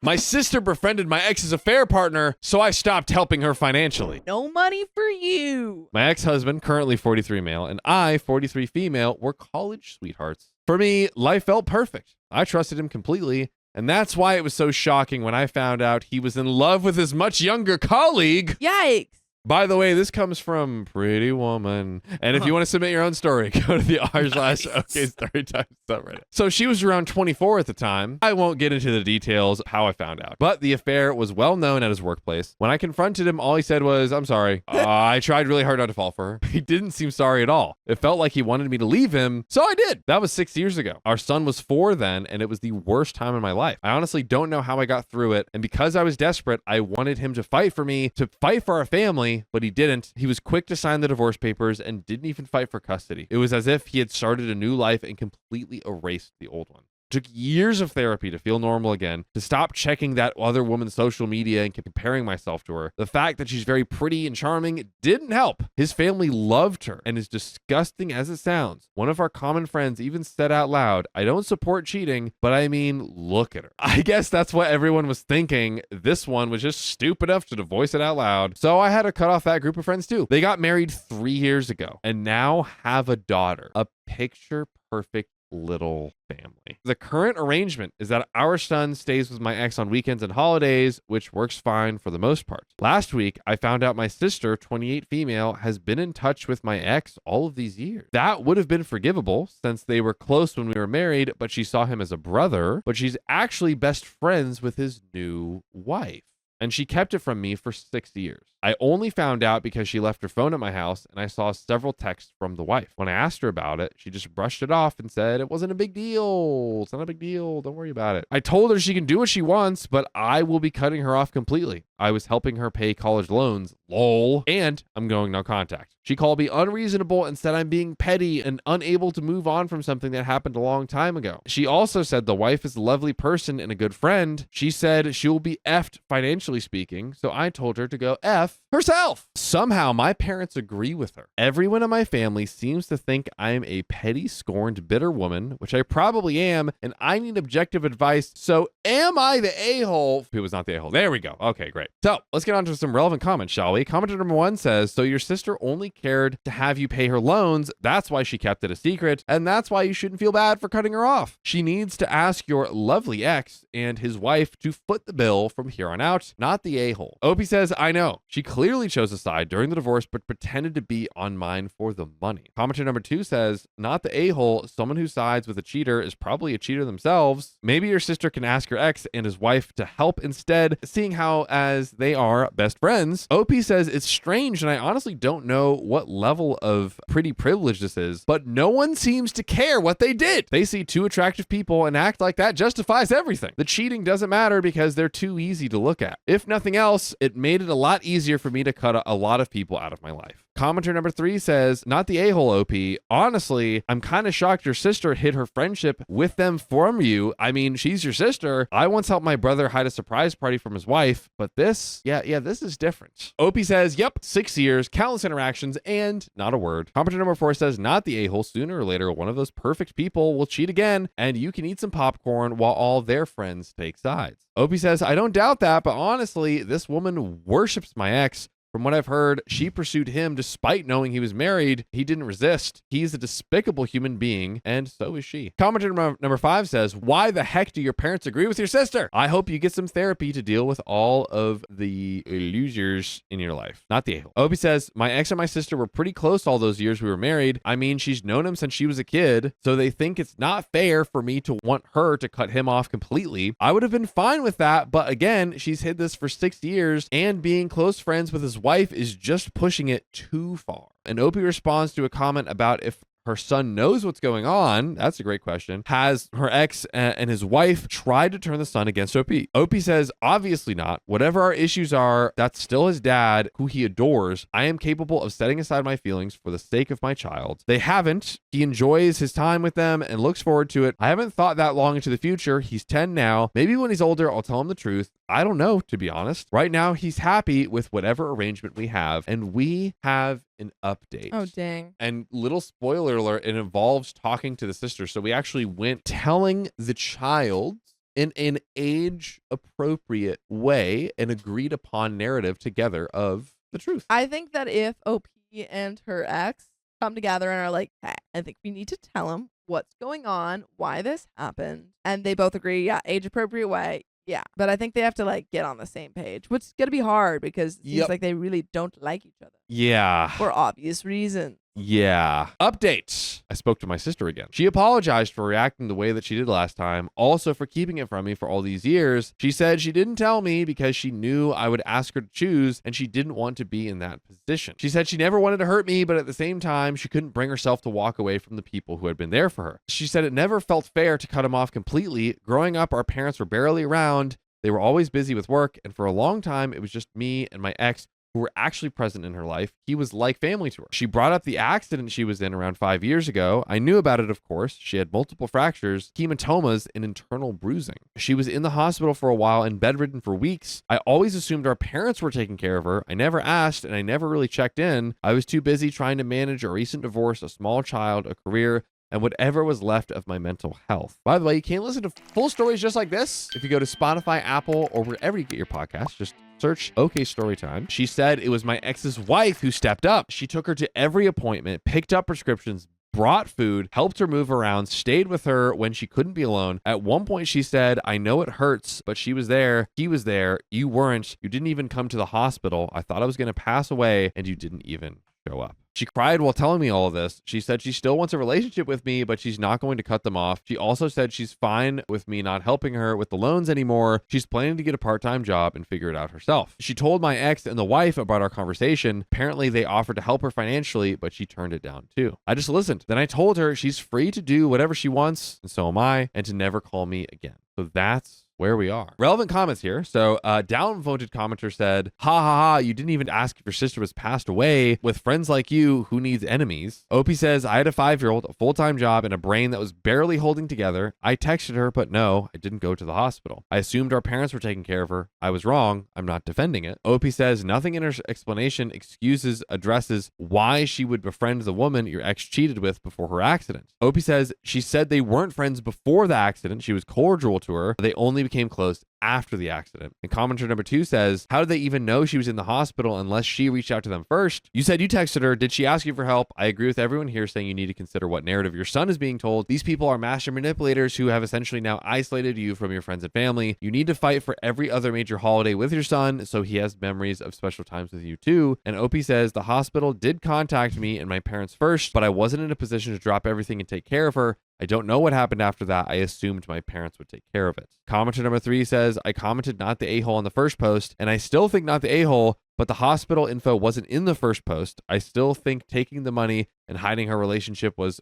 My sister befriended my ex's affair partner, so I stopped helping her financially. No money for you. My ex-husband, currently 43 male, and I, 43 female, were college sweethearts. For me, life felt perfect. I trusted him completely, and that's why it was so shocking when I found out he was in love with his much younger colleague. Yikes. By the way, this comes from Pretty Woman. And if you want to submit your own story, go to the r/OK Storytime subreddit. So she was around 24 at the time. I won't get into the details of how I found out, but the affair was well known at his workplace. When I confronted him, all he said was, "I'm sorry. I tried really hard not to fall for her." He didn't seem sorry at all. It felt like he wanted me to leave him, so I did. That was 6 years ago. Our son was 4 then, and it was the worst time in my life. I honestly don't know how I got through it, and because I was desperate, I wanted him to fight for me, to fight for our family, but he didn't. He was quick to sign the divorce papers and didn't even fight for custody. It was as if he had started a new life and completely erased the old one. Took years of therapy to feel normal again, to stop checking that other woman's social media and comparing myself to her. The fact that she's very pretty and charming didn't help. His family loved her, and as disgusting as it sounds, one of our common friends even said out loud, "I don't support cheating, but I mean, look at her." I guess that's what everyone was thinking. This one was just stupid enough to voice it out loud. So I had to cut off that group of friends too. They got married 3 years ago and now have a daughter, a picture perfect little family. The current arrangement is that our son stays with my ex on weekends and holidays, which works fine for the most part. Last week, I found out my sister, 28 female, has been in touch with my ex all of these years. That would have been forgivable since they were close when we were married, but she saw him as a brother, but she's actually best friends with his new wife. And she kept it from me for 6 years. I only found out because she left her phone at my house and I saw several texts from the wife. When I asked her about it, she just brushed it off and said, "It wasn't a big deal. It's not a big deal. Don't worry about it." I told her she can do what she wants, but I will be cutting her off completely. I was helping her pay college loans, lol, and I'm going no contact. She called me unreasonable and said I'm being petty and unable to move on from something that happened a long time ago. She also said the wife is a lovely person and a good friend. She said she will be effed financially speaking, so I told her to go F herself. Somehow my parents agree with her. Everyone in my family seems to think I'm a petty, scorned, bitter woman, which I probably am, and I need objective advice. So am I the a-hole? Who was not the a-hole? There we go. Okay, great. So let's get on to some relevant comments, shall we? Commenter number 1 says, "So your sister only cared to have you pay her loans. That's why she kept it a secret. And that's why you shouldn't feel bad for cutting her off. She needs to ask your lovely ex and his wife to foot the bill from here on out, not the a-hole." Opie says, "I know. She clearly chose a side during the divorce, but pretended to be on mine for the money." Commenter number 2 says, "Not the a-hole. Someone who sides with a cheater is probably a cheater themselves. Maybe your sister can ask your ex and his wife to help instead, seeing how as they are best friends." Opie says, "It's strange, and I honestly don't know what level of pretty privilege this is, but no one seems to care what they did. They see 2 attractive people and act like that justifies everything. The cheating doesn't matter because they're too easy to look at. If nothing else, it made it a lot easier for me to cut a lot of people out of my life." Commenter number 3 says, "Not the a-hole, OP. Honestly, I'm kind of shocked your sister hid her friendship with them from you. I mean, she's your sister. I once helped my brother hide a surprise party from his wife, but this, yeah, this is different." OP says, "Yep, 6 years, countless interactions, and not a word." Commenter number 4 says, "Not the a-hole. Sooner or later, one of those perfect people will cheat again, and you can eat some popcorn while all their friends take sides." OP says, "I don't doubt that, but honestly, this woman worships my ex. From what I've heard, she pursued him despite knowing he was married. He didn't resist. He's a despicable human being, and so is she." Commenter number 5 says, "Why the heck do your parents agree with your sister? I hope you get some therapy to deal with all of the losers in your life." Not the a-hole. Opie says, "My ex and my sister were pretty close all those years we were married. I mean, she's known him since she was a kid, so they think it's not fair for me to want her to cut him off completely. I would have been fine with that, but again, she's hid this for 6 years, and being close friends with his wife is just pushing it too far." And Opie responds to a comment about if her son knows what's going on. That's a great question. Has her ex and his wife tried to turn the son against OP? OP says, "Obviously not. Whatever our issues are, that's still his dad, who he adores. I am capable of setting aside my feelings for the sake of my child. They haven't. He enjoys his time with them and looks forward to it. I haven't thought that long into the future. He's 10 now. Maybe when he's older, I'll tell him the truth. I don't know, to be honest. Right now, he's happy with whatever arrangement we have, and we have an update." Oh, dang. And little spoiler alert, it involves talking to the sister. So we actually went telling the child in an age appropriate way, an agreed upon narrative together of the truth. I think that if OP and her ex come together and are like, hey, I think we need to tell him what's going on, why this happened, and they both agree, yeah, age appropriate way. Yeah, but I think they have to like get on the same page, which is gonna be hard because it seems like they really don't like each other Yeah. for obvious reasons. Yeah. Updates. I spoke to my sister again. She apologized for reacting the way that she did last time, also for keeping it from me for all these years. She said she didn't tell me because she knew I would ask her to choose and she didn't want to be in that position. She said she never wanted to hurt me, but at the same time, she couldn't bring herself to walk away from the people who had been there for her. She said it never felt fair to cut him off completely. Growing up, our parents were barely around. They were always busy with work, and for a long time, it was just me and my ex who were actually present in her life. He was like family to her. She brought up the accident she was in around 5 years ago. I knew about it, of course. She had multiple fractures, hematomas, and internal bruising. She was in the hospital for a while and bedridden for weeks. I always assumed our parents were taking care of her. I never asked, and I never really checked in. I was too busy trying to manage a recent divorce, a small child, a career, and whatever was left of my mental health. By the way, you can't listen to full stories just like this if you go to Spotify, Apple, or wherever you get your podcasts. Just search OK Storytime. She said it was my ex's wife who stepped up. She took her to every appointment, picked up prescriptions, brought food, helped her move around, stayed with her when she couldn't be alone. At one point, she said, I know it hurts, but she was there. He was there. You weren't. You didn't even come to the hospital. I thought I was going to pass away, and you didn't even show up. She cried while telling me all of this. She said she still wants a relationship with me, but she's not going to cut them off. She also said she's fine with me not helping her with the loans anymore. She's planning to get a part-time job and figure it out herself. She told my ex and the wife about our conversation. Apparently, they offered to help her financially, but she turned it down too. I just listened. Then I told her she's free to do whatever she wants, and so am I, and to never call me again. So that's where we are. Relevant comments here. So downvoted commenter said, ha ha ha, you didn't even ask if your sister was passed away. With friends like you, who needs enemies? Opie says, I had a 5-year-old, a full-time job, and a brain that was barely holding together. I texted her, but no, I didn't go to the hospital. I assumed our parents were taking care of her. I was wrong. I'm not defending it. Opie says, nothing in her explanation excuses, addresses why she would befriend the woman your ex cheated with before her accident. Opie says, she said they weren't friends before the accident. She was cordial to her. They only became close after the accident. And commenter number 2 says, how did they even know she was in the hospital unless she reached out to them first? You said you texted her. Did she ask you for help? I agree with everyone here saying you need to consider what narrative your son is being told. These people are master manipulators who have essentially now isolated you from your friends and family. You need to fight for every other major holiday with your son so he has memories of special times with you too. And Opie says, the hospital did contact me and my parents first, but I wasn't in a position to drop everything and take care of her. I don't know what happened after that. I assumed my parents would take care of it. Commenter number 3 says, I commented not the a-hole on the first post, and I still think not the a-hole, but the hospital info wasn't in the first post. I still think taking the money and hiding her relationship was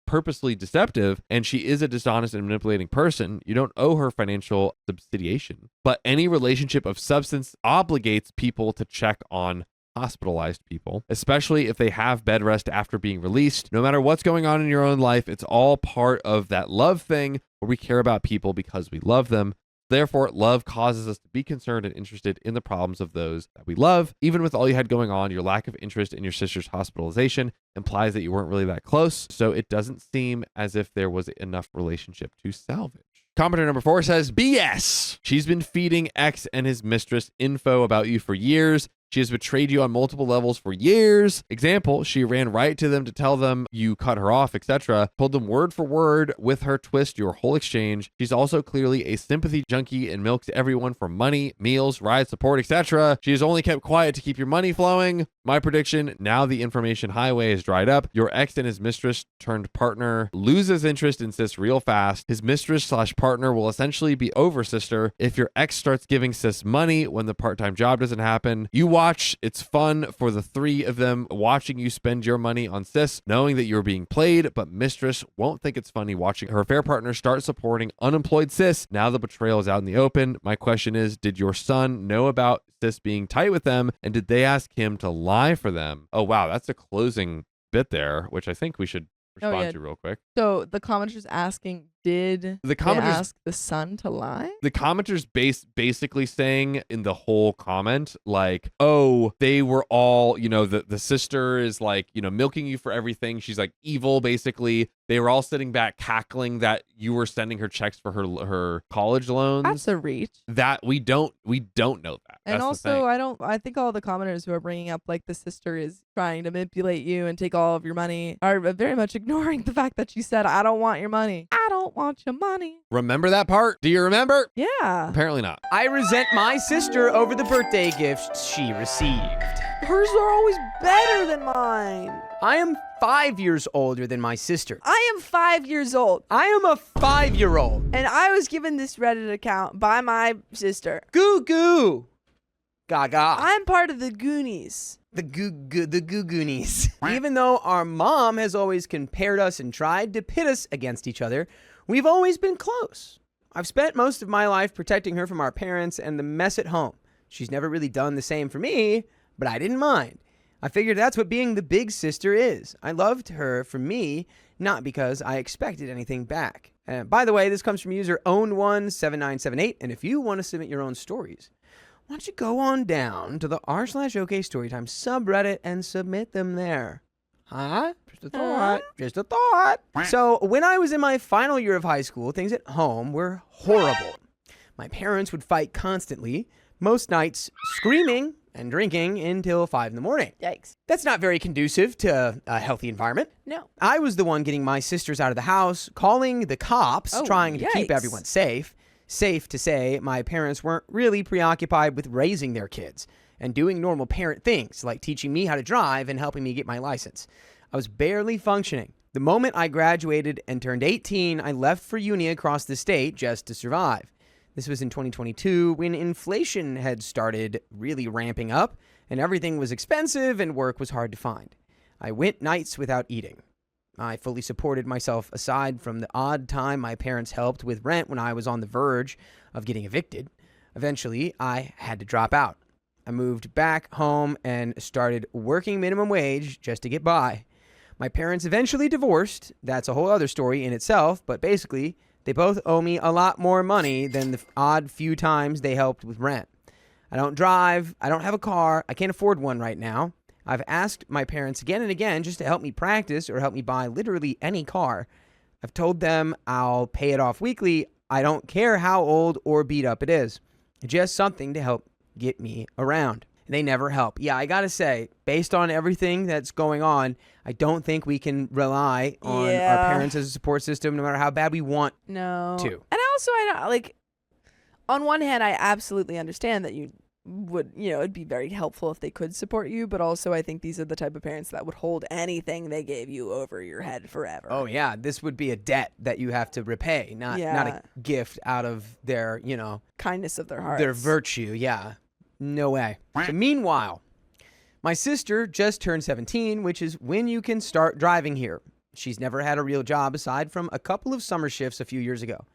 purposely deceptive, and she is a dishonest and manipulating person. You don't owe her financial subsidiation. But any relationship of substance obligates people to check on hospitalized people, especially if they have bed rest after being released. No matter what's going on in your own life, it's all part of that love thing where we care about people because we love them. Therefore, love causes us to be concerned and interested in the problems of those that we love. Even with all you had going on, your lack of interest in your sister's hospitalization implies that you weren't really that close, so it doesn't seem as if there was enough relationship to salvage. Commenter number 4 says, BS! She's been feeding X and his mistress info about you for years. She has betrayed you on multiple levels for years. Example, she ran right to them to tell them you cut her off, etc. Told them word for word with her twist your whole exchange. She's also clearly a sympathy junkie and milks everyone for money, meals, ride support, etc. She has only kept quiet to keep your money flowing. My prediction, now the information highway is dried up. Your ex and his mistress turned partner loses interest in sis real fast. His mistress/partner will essentially be over sister. If your ex starts giving sis money when the part-time job doesn't happen, you watch. It's fun for the 3 of them watching you spend your money on sis, knowing that you're being played, but mistress won't think it's funny watching her affair partner start supporting unemployed sis. Now the betrayal is out in the open. My question is, did your son know about sis being tight with them, and did they ask him to lie for them? Oh wow, that's a closing bit there, which I think we should respond to real quick. So the commenter's asking, did The they commenters ask the son to lie? The commenter's basically saying in the whole comment, like, oh, they were all, the sister is like, milking you for everything. She's like evil, basically. They were all sitting back cackling that you were sending her checks for her college loans. That's a reach. That we don't know that. And That's the also, thing. I think all the commenters who are bringing up like the sister is trying to manipulate you and take all of your money are very much ignoring the fact that she said, I don't want your money. I don't want your money. Remember that part? Do you remember? Yeah. Apparently not. I resent my sister over the birthday gifts she received. Hers are always better than mine. I am 5 years older than my sister. I am 5 years old, I am a 5-year-old. and I was given this Reddit account by my sister. Goo goo. Gaga. I'm part of the Goonies. The Goo Goonies. Even though our mom has always compared us and tried to pit us against each other, we've always been close. I've spent most of my life protecting her from our parents and the mess at home. She's never really done the same for me, but I didn't mind. I figured that's what being the big sister is. I loved her for me, not because I expected anything back. And by the way, this comes from user own17978, and if you want to submit your own stories, why don't you go on down to the r/OK Storytime subreddit and submit them there. Huh? Just a thought. Just a thought. So when I was in my final year of high school, things at home were horrible. My parents would fight constantly, most nights screaming and drinking until 5 in the morning. Yikes. That's not very conducive to a healthy environment. No. I was the one getting my sisters out of the house, calling the cops, Oh, trying to keep yikes. everyone safe. Safe to say, my parents weren't really preoccupied with raising their kids and doing normal parent things like teaching me how to drive and helping me get my license. I was barely functioning. The moment I graduated and turned 18, I left for uni across the state just to survive. This was in 2022 when inflation had started really ramping up and everything was expensive and work was hard to find. I went nights without eating. I fully supported myself aside from the odd time my parents helped with rent when I was on the verge of getting evicted. Eventually, I had to drop out. I moved back home and started working minimum wage just to get by. My parents eventually divorced. That's a whole other story in itself, but basically, they both owe me a lot more money than the odd few times they helped with rent. I don't drive. I don't have a car. I can't afford one right now. I've asked my parents again and again just to help me practice or help me buy literally any car. I've told them I'll pay it off weekly. I don't care how old or beat up it is. Just something to help get me around. They never help. Yeah, I gotta say, based on everything that's going on, I don't think we can rely on our parents as a support system, no matter how bad we want No. to. And also, I don't, like, on one hand, I absolutely understand that you would, it'd be very helpful if they could support you, but also I think these are the type of parents that would hold anything they gave you over your head forever. Oh yeah, this would be a debt that you have to repay, not a gift out of their, Kindness of their hearts. their virtue. Yeah, no way. So meanwhile, my sister just turned 17, which is when you can start driving here. She's never had a real job aside from a couple of summer shifts a few years ago.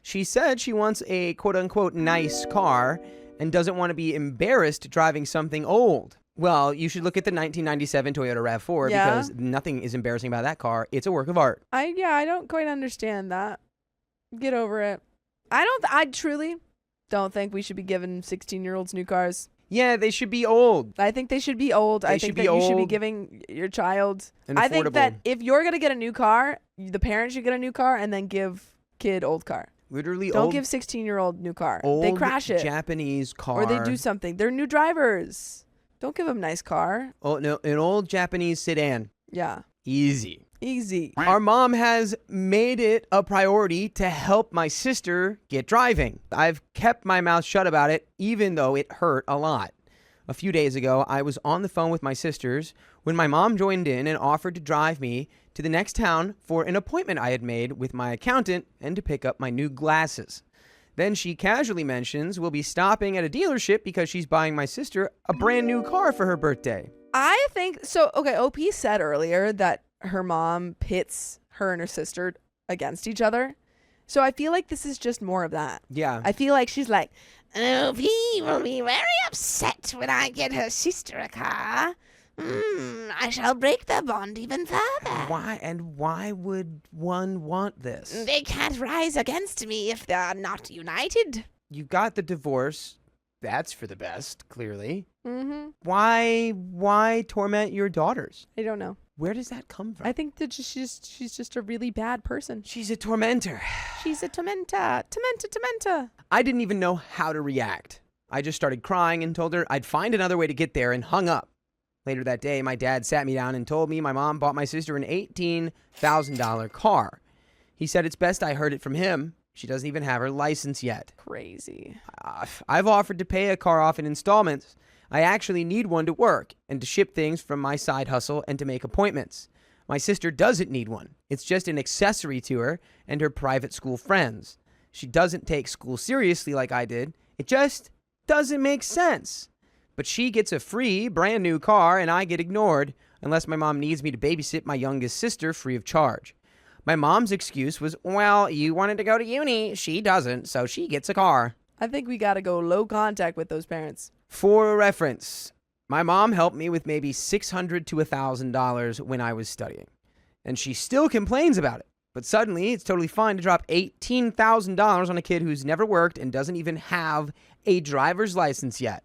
She said she wants a quote-unquote nice car and doesn't want to be embarrassed driving something old. Well, you should look at the 1997 Toyota RAV4 because nothing is embarrassing about that car. It's a work of art. I don't quite understand that. Get over it. I truly don't think we should be giving 16-year-olds new cars. Yeah, they should be old. I think they should be old. I think that you should be giving your child. And I think that affordable. if you're going to get a new car, the parents should get a new car and then give kid old car. Literally Don't old. give 16-year-old new car. Old They crash it. Japanese car. Or they do something. They're new drivers. Don't give them nice car. Oh no, an old Japanese sedan. Yeah. Easy. Easy. Our mom has made it a priority to help my sister get driving. I've kept my mouth shut about it, even though it hurt a lot. A few days ago, I was on the phone with my sisters when my mom joined in and offered to drive me to the next town for an appointment I had made with my accountant and to pick up my new glasses. Then she casually mentions we'll be stopping at a dealership because she's buying my sister a brand new car for her birthday. I think so. Okay, OP said earlier that her mom pits her and her sister against each other. So I feel like this is just more of that. Yeah. I feel like she's like, OP will be very upset when I get her sister a car. I shall break the bond even further. Why would one want this? They can't rise against me if they're not united. You got the divorce. That's for the best, clearly. Mm-hmm. Why torment your daughters? I don't know. Where does that come from? I think that she's just a really bad person. She's a tormentor. She's a tormentor. I didn't even know how to react. I just started crying and told her I'd find another way to get there and hung up. Later that day, my dad sat me down and told me my mom bought my sister an $18,000 car. He said it's best I heard it from him. She doesn't even have her license yet. Crazy. I've offered to pay a car off in installments. I actually need one to work and to ship things from my side hustle and to make appointments. My sister doesn't need one. It's just an accessory to her and her private school friends. She doesn't take school seriously like I did. It just doesn't make sense. But she gets a free, brand new car and I get ignored unless my mom needs me to babysit my youngest sister free of charge. My mom's excuse was, well, you wanted to go to uni. She doesn't, so she gets a car. I think we gotta go low contact with those parents. For reference, my mom helped me with maybe $600 to $1,000 when I was studying. And she still complains about it. But suddenly, it's totally fine to drop $18,000 on a kid who's never worked and doesn't even have a driver's license yet.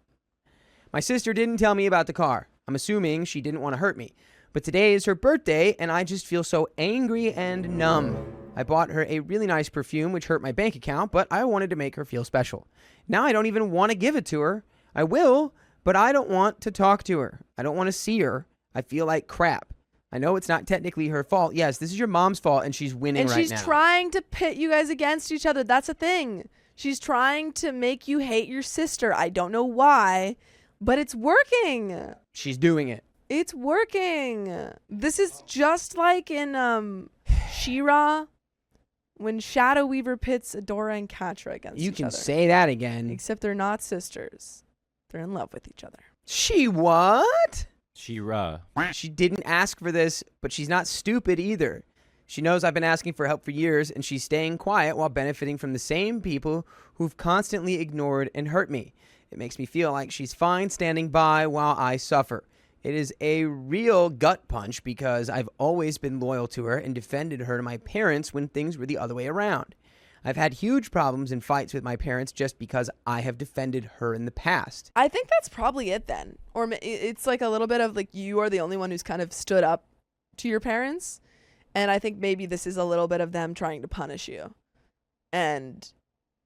My sister didn't tell me about the car. I'm assuming she didn't want to hurt me. But today is her birthday, and I just feel so angry and numb. I bought her a really nice perfume, which hurt my bank account, but I wanted to make her feel special. Now I don't even want to give it to her. I will, but I don't want to talk to her. I don't want to see her. I feel like crap. I know it's not technically her fault. Yes, this is your mom's fault, and she's winning right now. And she's trying to pit you guys against each other. That's the thing. She's trying to make you hate your sister. I don't know why, but it's working. She's doing it. It's working. This is just like in She-Ra, when Shadow Weaver pits Adora and Catra against each other. You can say that again. Except they're not sisters. They're in love with each other. She what? She-Ra. She didn't ask for this, but she's not stupid either. She knows I've been asking for help for years, and she's staying quiet while benefiting from the same people who've constantly ignored and hurt me. It makes me feel like she's fine standing by while I suffer. It is a real gut punch because I've always been loyal to her and defended her to my parents when things were the other way around. I've had huge problems and fights with my parents just because I have defended her in the past. I think that's probably it then. Or it's like a little bit of like you are the only one who's kind of stood up to your parents. And I think maybe this is a little bit of them trying to punish you. And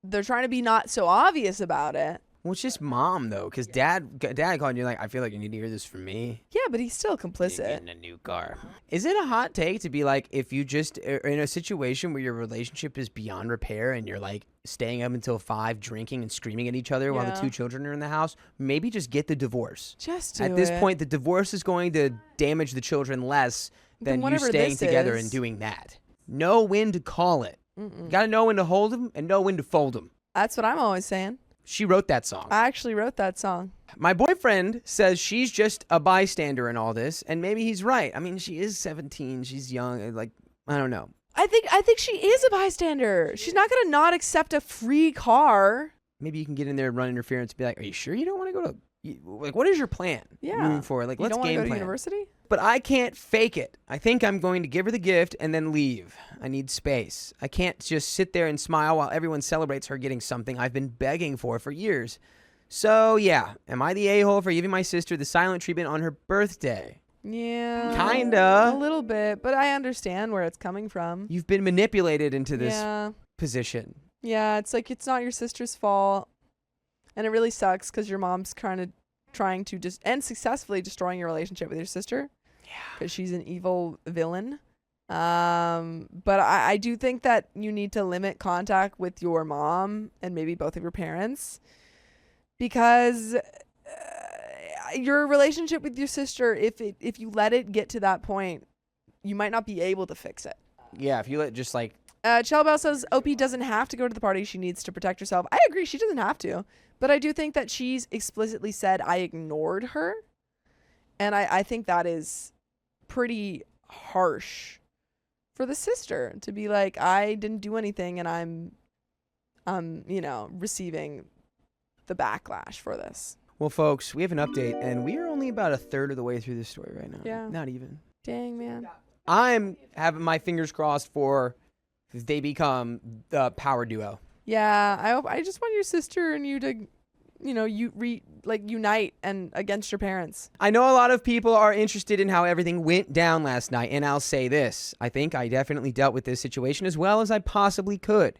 they're trying to be not so obvious about it. Well, it's just mom, though, because dad called you like, I feel like you need to hear this from me. Yeah, but he's still complicit. Getting a new car. Is it a hot take to be like, if you just are in a situation where your relationship is beyond repair and you're like staying up until 5 drinking and screaming at each other while the 2 children are in the house, maybe just get the divorce. Just do At this it. point, the divorce is going to damage the children less than you staying together and doing that. Know when to call it. You got to know when to hold them and know when to fold them. That's what I'm always saying. She wrote that song. I actually wrote that song. My boyfriend says she's just a bystander in all this, and maybe he's right. I mean, she is 17. She's young. Like, I don't know. I think she is a bystander. She's not gonna not accept a free car. Maybe you can get in there and run interference and be like, are you sure you don't want to go to... Like, what is your plan moving forward? Like, you let's don't game go to plan. university? But I can't fake it. I think I'm going to give her the gift and then leave. I need space. I can't just sit there and smile while everyone celebrates her getting something I've been begging for years. So, yeah. Am I the a-hole for giving my sister the silent treatment on her birthday? Yeah. Kinda. A little bit, but I understand where it's coming from. You've been manipulated into this position. Yeah, it's like it's not your sister's fault. And it really sucks because your mom's kind of trying to and successfully destroying your relationship with your sister. Yeah. Because she's an evil villain. But I do think that you need to limit contact with your mom and maybe both of your parents. Because your relationship with your sister, if you let it get to that point, you might not be able to fix it. Yeah, if you let just like... Chelbell says OP doesn't have to go to the party. She needs to protect herself. I agree. She doesn't have to. But I do think that she's explicitly said, I ignored her. And I think that is pretty harsh for the sister to be like, I didn't do anything and I'm receiving the backlash for this. Well, folks, we have an update, and we are only about a third of the way through this story right now. Yeah. Not even. Dang, man. I'm having my fingers crossed for they become the power duo. Yeah, I just want your sister and you to, unite and against your parents. I know a lot of people are interested in how everything went down last night, and I'll say this. I think I definitely dealt with this situation as well as I possibly could.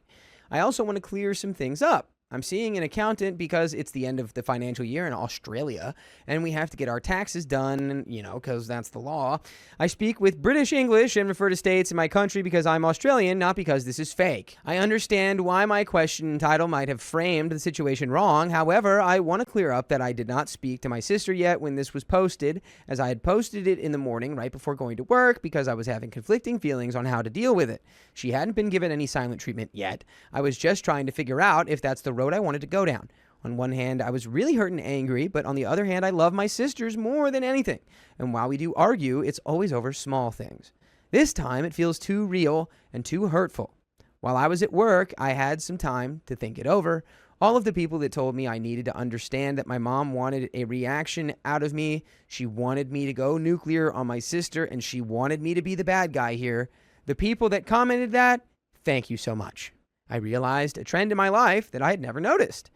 I also want to clear some things up. I'm seeing an accountant because it's the end of the financial year in Australia, and we have to get our taxes done, because that's the law. I speak with British English and refer to states in my country because I'm Australian, not because this is fake. I understand why my question and title might have framed the situation wrong. However, I want to clear up that I did not speak to my sister yet when this was posted, as I had posted it in the morning right before going to work because I was having conflicting feelings on how to deal with it. She hadn't been given any silent treatment yet. I was just trying to figure out if that's the road I wanted to go down. On one hand, I was really hurt and angry, but on the other hand, I love my sisters more than anything. And while we do argue, it's always over small things. This time, it feels too real and too hurtful. While I was at work, I had some time to think it over. All of the people that told me I needed to understand that my mom wanted a reaction out of me. She wanted me to go nuclear on my sister, and she wanted me to be the bad guy here. The people that commented that, thank you so much. I realized a trend in my life that I had never noticed.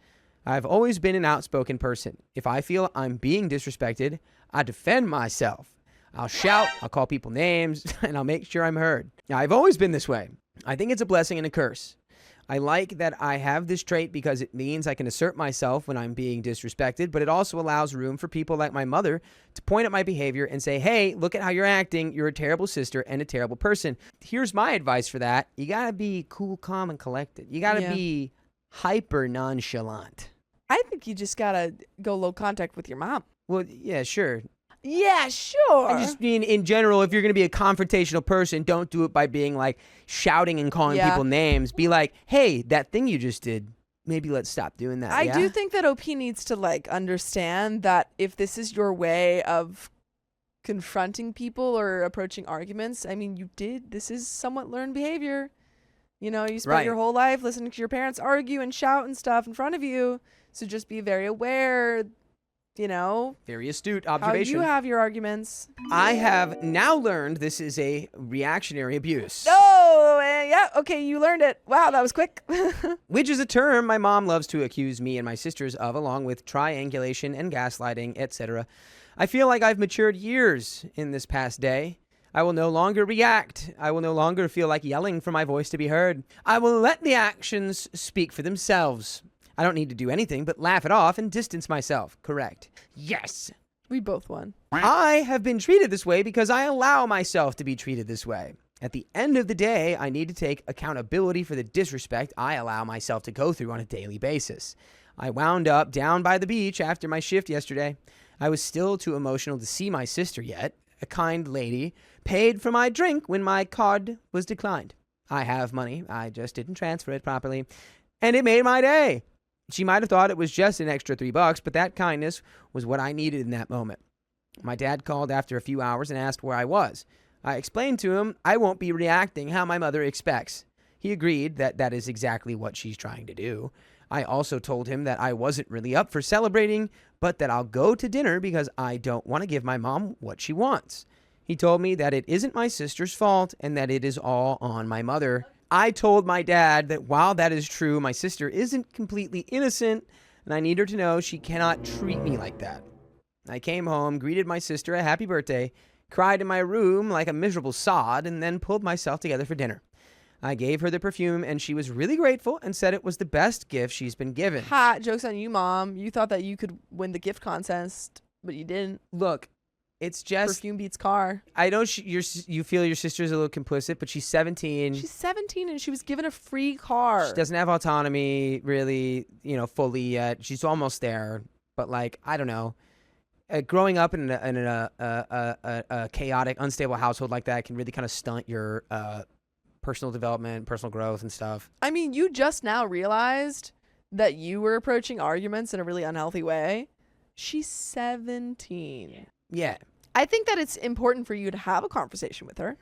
I've always been an outspoken person. If I feel I'm being disrespected, I defend myself. I'll shout, I'll call people names, and I'll make sure I'm heard. Now, I've always been this way. I think it's a blessing and a curse. I like that I have this trait because it means I can assert myself when I'm being disrespected, but it also allows room for people like my mother to point at my behavior and say, hey, look at how you're acting. You're a terrible sister and a terrible person. Here's my advice for that. You got to be cool, calm, and collected. You got to be hyper nonchalant. I think you just gotta go low contact with your mom. Well, yeah, sure. Yeah, sure. I just mean, in general, if you're going to be a confrontational person, don't do it by being like shouting and calling people names. Be like, hey, that thing you just did, maybe let's stop doing that. I do think that OP needs to understand that if this is your way of confronting people or approaching arguments, I mean, this is somewhat learned behavior. You spent your whole life listening to your parents argue and shout and stuff in front of you. So just be very aware, Very astute observation. How you have your arguments. I have now learned this is a reactionary abuse. Oh, yeah. Okay, you learned it. Wow, that was quick. Which is a term my mom loves to accuse me and my sisters of, along with triangulation and gaslighting, etc. I feel like I've matured years in this past day. I will no longer react. I will no longer feel like yelling for my voice to be heard. I will let the actions speak for themselves. I don't need to do anything but laugh it off and distance myself. Correct. Yes. We both won. I have been treated this way because I allow myself to be treated this way. At the end of the day, I need to take accountability for the disrespect I allow myself to go through on a daily basis. I wound up down by the beach after my shift yesterday. I was still too emotional to see my sister yet. A kind lady paid for my drink when my card was declined. I have money. I just didn't transfer it properly. And it made my day. She might have thought it was just an extra $3, but that kindness was what I needed in that moment. My dad called after a few hours and asked where I was. I explained to him I won't be reacting how my mother expects. He agreed that that is exactly what she's trying to do. I also told him that I wasn't really up for celebrating, but that I'll go to dinner because I don't want to give my mom what she wants. He told me that it isn't my sister's fault and that it is all on my mother. I told my dad that while that is true, my sister isn't completely innocent, and I need her to know she cannot treat me like that. I came home, greeted my sister a happy birthday, cried in my room like a miserable sod, and then pulled myself together for dinner. I gave her the perfume, and she was really grateful and said it was the best gift she's been given. Ha, joke's on you, Mom. You thought that you could win the gift contest, but you didn't. Look, it's just... Perfume beats car. I know you feel your sister's a little complicit, but she's 17. She's 17 and she was given a free car. She doesn't have autonomy really, fully yet. She's almost there. But I don't know. Growing up in a chaotic, unstable household like that can really kind of stunt your personal development, personal growth and stuff. I mean, you just now realized that you were approaching arguments in a really unhealthy way. She's 17. Yeah. I think that it's important for you to have a conversation with her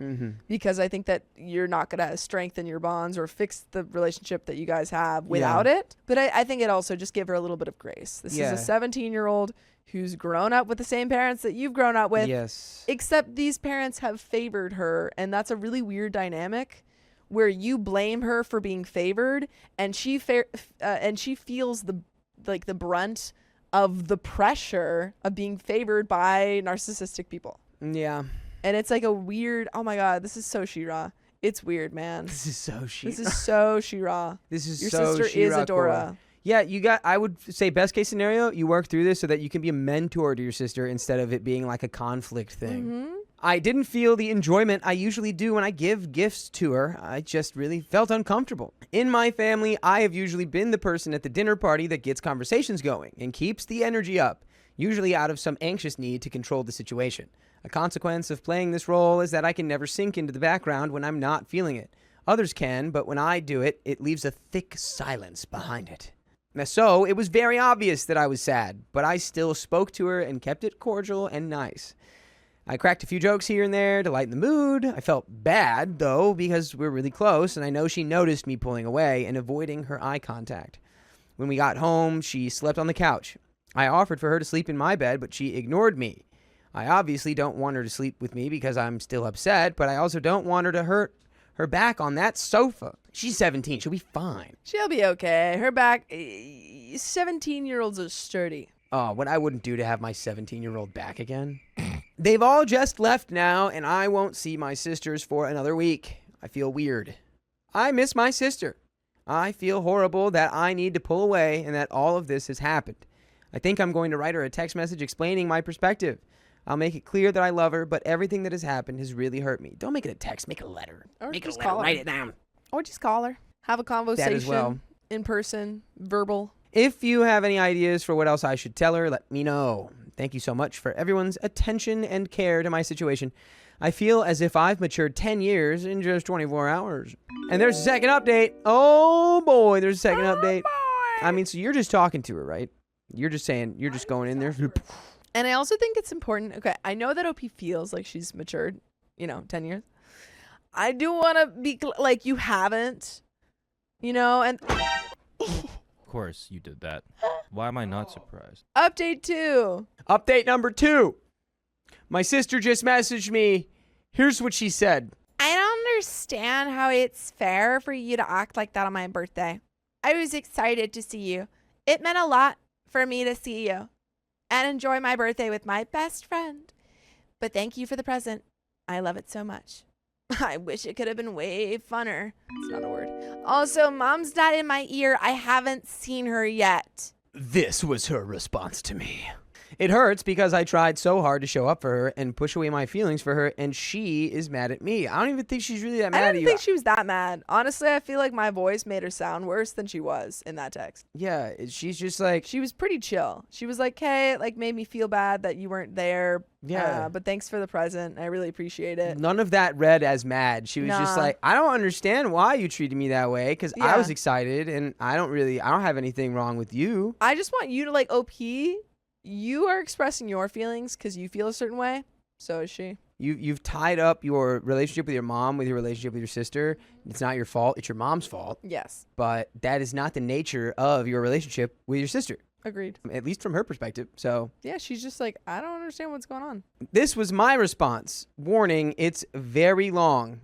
because I think that you're not going to strengthen your bonds or fix the relationship that you guys have without it. But I think it also just give her a little bit of grace. This is a 17-year-old who's grown up with the same parents that you've grown up with. Yes. Except these parents have favored her, and that's a really weird dynamic where you blame her for being favored, and she feels the brunt of the pressure of being favored by narcissistic people. Yeah. And it's like a weird, oh my God, this is so She-Ra. It's weird, man. This is so She-Ra. This is so She-Ra. This is Your so sister She-Ra is Adora. core. Yeah, I would say best case scenario, you work through this so that you can be a mentor to your sister instead of it being like a conflict thing. I didn't feel the enjoyment I usually do when I give gifts to her. I just really felt uncomfortable. In my family, I have usually been the person at the dinner party that gets conversations going and keeps the energy up, usually out of some anxious need to control the situation. A consequence of playing this role is that I can never sink into the background when I'm not feeling it. Others can, but when I do it, it leaves a thick silence behind it. So it was very obvious that I was sad, but I still spoke to her and kept it cordial and nice. I cracked a few jokes here and there to lighten the mood. I felt bad, though, because we're really close, and I know she noticed me pulling away and avoiding her eye contact. When we got home, she slept on the couch. I offered for her to sleep in my bed, but she ignored me. I obviously don't want her to sleep with me because I'm still upset, but I also don't want her to hurt her back on that sofa. She's 17. She'll be fine. She'll be okay. Her back, 17-year-olds are sturdy. Oh, what I wouldn't do to have my 17-year-old back again. They've all just left now, and I won't see my sisters for another week. I feel weird. I miss my sister. I feel horrible that I need to pull away and that all of this has happened. I think I'm going to write her a text message explaining my perspective. I'll make it clear that I love her, but everything that has happened has really hurt me. Don't make it a text. Make it a letter. Or Make it a just letter. call her. Write it down. Or just call her. Have a conversation. That as well. In person, verbal. If you have any ideas for what else I should tell her, let me know. Thank you so much for everyone's attention and care to my situation. I feel as if I've matured 10 years in just 24 hours. And there's a second update. Oh boy, there's a second update. I mean, so you're just talking to her, right? You're just saying, you're just going in there. And I also think it's important. Okay, I know that OP feels like she's matured, 10 years. I do want to be like, you haven't, and Of course you did that. Why am I not surprised? update 2. Update number 2. My sister just messaged me. Here's what she said. I don't understand how it's fair for you to act like that on my birthday. I was excited to see you. It meant a lot for me to see you and enjoy my birthday with my best friend. But thank you for the present. I love it so much. I wish it could have been way funner. It's not a word. Also, Mom's not in my ear. I haven't seen her yet. This was her response to me. It hurts because I tried so hard to show up for her and push away my feelings for her, and she is mad at me. I don't even think she's really that mad I at didn't you. think she was that mad. Honestly, I feel like my voice made her sound worse than she was in that text. Yeah, she's just like, She was pretty chill. She was like, hey, like made me feel bad that you weren't there. Yeah. But thanks for the present. I really appreciate it. none of that read as mad. She was just Nah. like, I don't understand why you treated me that way because I Yeah. was excited and I don't have anything wrong with you. I just want you to like OP. You are expressing your feelings because you feel a certain way. So is she. You've tied up your relationship with your mom with your relationship with your sister. It's not your fault. It's your mom's fault. Yes. But that is not the nature of your relationship with your sister, Agreed. at least from her perspective. So Yeah, she's just like, I don't understand what's going on. this was my response. Warning, it's very long.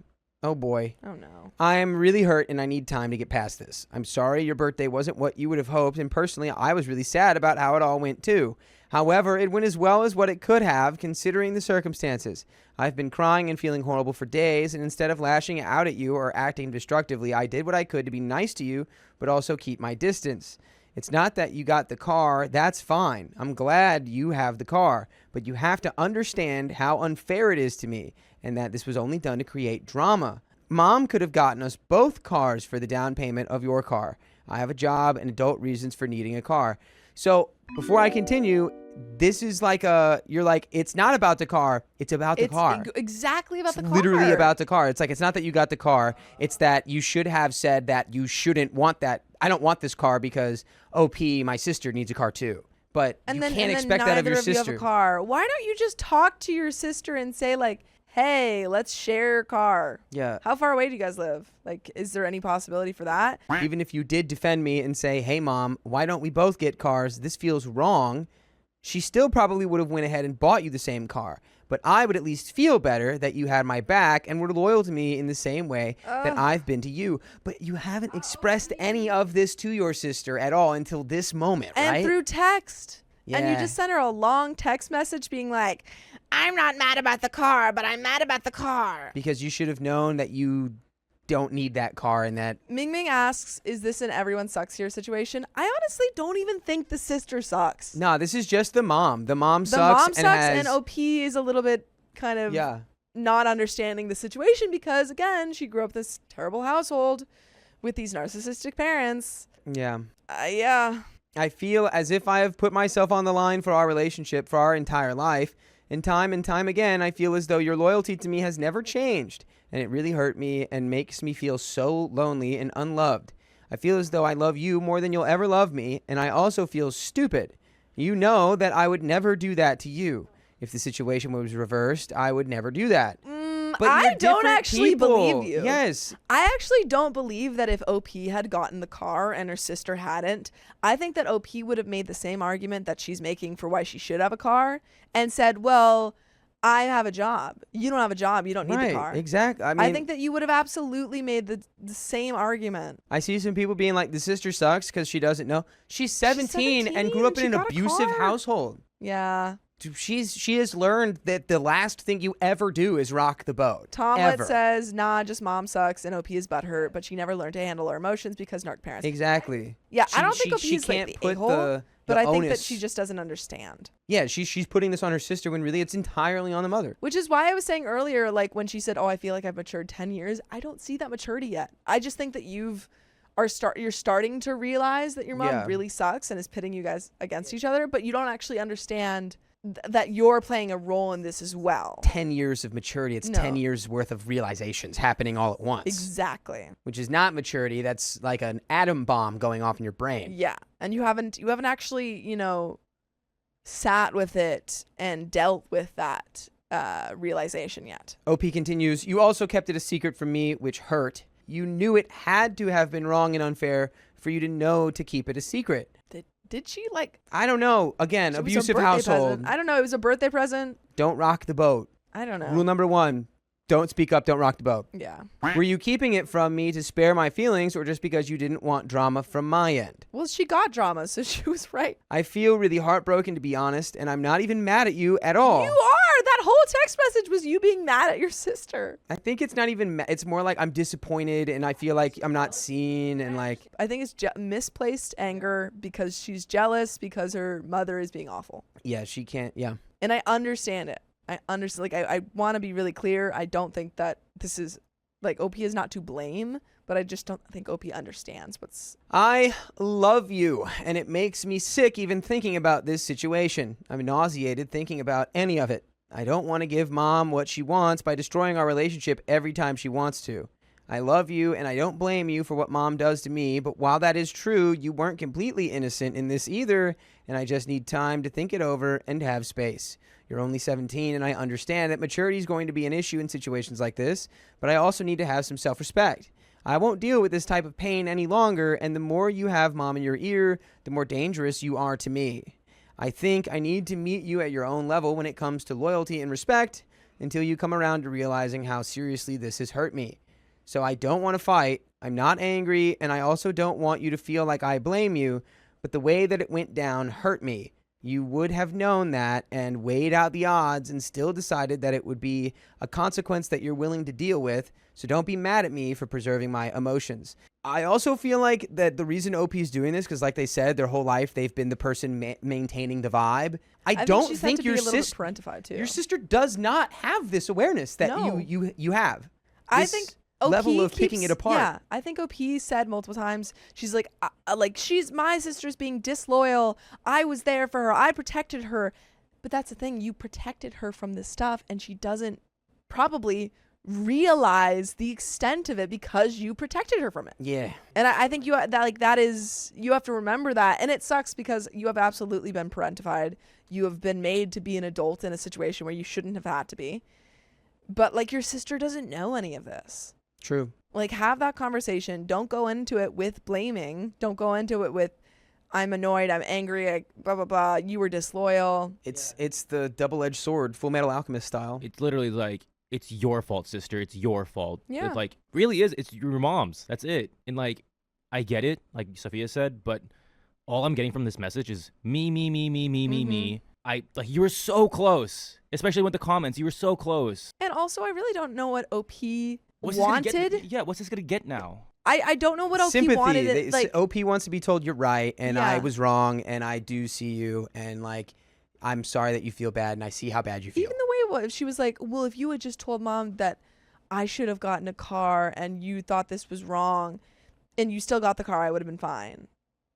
Oh boy. Oh no. I am really hurt and I need time to get past this. I'm sorry your birthday wasn't what you would have hoped, and personally, I was really sad about how it all went too. However, it went as well as what it could have, considering the circumstances. I've been crying and feeling horrible for days, and instead of lashing out at you or acting destructively, I did what I could to be nice to you, but also keep my distance. It's not that you got the car, that's fine. I'm glad you have the car, but you have to understand how unfair it is to me, and that this was only done to create drama. Mom could have gotten us both cars for the down payment of your car. I have a job and adult reasons for needing a car. So before I continue, this is like you're like, it's not about the car, it's about the car. Exactly about It's the car. literally about the car. It's like, it's not that you got the car. It's that you should have said that you shouldn't want that. I don't want this car because OP, my sister, needs a car too. but And you then, can't and expect then that of neither your of you have sister. a car. Why don't you just talk to your sister and say like, hey, let's share a car? Yeah. How far away do you guys live? Like, is there any possibility for that? Even if you did defend me and say, hey, Mom, why don't we both get cars? This feels wrong. She still probably would have went ahead and bought you the same car. But I would at least feel better that you had my back and were loyal to me in the same way that I've been to you. But you haven't expressed any of this to your sister at all until this moment, And right? through text. Yeah. And you just sent her a long text message being like, I'm not mad about the car, but I'm mad about the car. Because you should have known that you don't need that car and that. Ming Ming asks, is this an everyone sucks here situation? I honestly don't even think the sister sucks. No, this is just the mom. The mom The sucks. mom and sucks has, and OP is a little bit kind of Yeah. not understanding the situation because, again, she grew up this terrible household with these narcissistic parents. Yeah. Yeah. I feel as if I have put myself on the line for our relationship for our entire life. And time again, I feel as though your loyalty to me has never changed. And it really hurt me and makes me feel so lonely and unloved. I feel as though I love you more than you'll ever love me. And I also feel stupid. You know that I would never do that to you. If the situation was reversed, I would never do that. But I you're don't different actually people. believe you. Yes. I actually don't believe that if OP had gotten the car and her sister hadn't, I think that OP would have made the same argument that she's making for why she should have a car and said, well, I have a job. You don't have a job. You don't need the car. Exactly. I think that you would have absolutely made the same argument. I see some people being like, the sister sucks because she doesn't know. She's 17 and grew up She in an got a abusive car. household. Yeah. She has learned that the last thing you ever do is rock the boat. Tomlet Ever. says, nah, just mom sucks and OP is butthurt, but she never learned to handle her emotions because narc parents. Exactly. Yeah, I don't think OP she is can't like the put a-hole, the but I think that onus. she just doesn't understand. Yeah, she's putting this on her sister when really it's entirely on the mother. Which is why I was saying earlier, like when she said, oh, I feel like I've matured 10 years, I don't see that maturity yet. I just think that you're starting to realize that your mom Yeah. really sucks and is pitting you guys against each other, but you don't actually understand that you're playing a role in this as well. 10 years of maturity. It's No. 10 years worth of realizations happening all at once. Exactly. Which is not maturity. That's like an atom bomb going off in your brain. Yeah. And you haven't actually, sat with it and dealt with that realization yet. OP continues, you also kept it a secret from me, which hurt. You knew it had to have been wrong and unfair for you to know to keep it a secret. Did she like I don't know. Again, it was a abusive birthday household. present? I don't know. It was a birthday present. Don't rock the boat. I don't know. Rule number 1, don't speak up, don't rock the boat. Yeah. Were you keeping it from me to spare my feelings or just because you didn't want drama from my end? Well, she got drama, so she was right. I feel really heartbroken, to be honest, and I'm not even mad at you at all. You are. That whole text message was you being mad at your sister. I think it's not even it's more like I'm disappointed and I feel like I'm not seen and like I think it's misplaced anger because she's jealous because her mother is being awful. yeah, she can't. Yeah. And I understand it. I understand. Like, I want to be really clear. I don't think that this is, like, OP is not to blame, but I just don't think OP understands what's... I love you, and it makes me sick even thinking about this situation. I'm nauseated thinking about any of it. I don't want to give Mom what she wants by destroying our relationship every time she wants to. I love you, and I don't blame you for what Mom does to me, but while that is true, you weren't completely innocent in this either, and I just need time to think it over and have space. You're only 17, and I understand that maturity is going to be an issue in situations like this, but I also need to have some self-respect. I won't deal with this type of pain any longer, and the more you have Mom in your ear, the more dangerous you are to me. I think I need to meet you at your own level when it comes to loyalty and respect until you come around to realizing how seriously this has hurt me. So I don't want to fight, I'm not angry, and I also don't want you to feel like I blame you, but the way that it went down hurt me. You would have known that and weighed out the odds and still decided that it would be a consequence that you're willing to deal with, so don't be mad at me for preserving my emotions. I also feel like that the reason OP is doing this, because like they said, their whole life they've been the person maintaining the vibe. I don't she's think had to your be a little bit sister... parentified too. Your sister does not have this awareness that No. you have. I This think OP level of picking keeps- it apart. Yeah, I think OP said multiple times, she's like she's my sister's being disloyal. I was there for her. I protected her. But that's the thing, you protected her from this stuff and she doesn't probably realize the extent of it because you protected her from it. Yeah. And I think you have to remember that. And it sucks because you have absolutely been parentified. You have been made to be an adult in a situation where you shouldn't have had to be. But like, your sister doesn't know any of this. True. Like, have that conversation. Don't go into it with blaming. Don't go into it with, I'm annoyed, I'm angry, blah, blah, blah. You were disloyal. It's the double-edged sword, Full Metal Alchemist style. It's literally like, it's your fault, sister. It's your fault. Yeah. It's like, really is. It's your mom's. That's it. And like, I get it, like Sophia said, but all I'm getting from this message is me. You were so close, especially with the comments. You were so close. And also, I really don't know what OP What's this gonna wanted. get? What's this gonna get now? I don't know what OP Sympathy. wanted. It, OP wants to be told you're right, and I Yeah. was wrong, and I do see you, and like, I'm sorry that you feel bad, and I see how bad you feel. even the way it was, she was like, well, if you had just told mom that I should have gotten a car and you thought this was wrong and you still got the car, I would have been fine.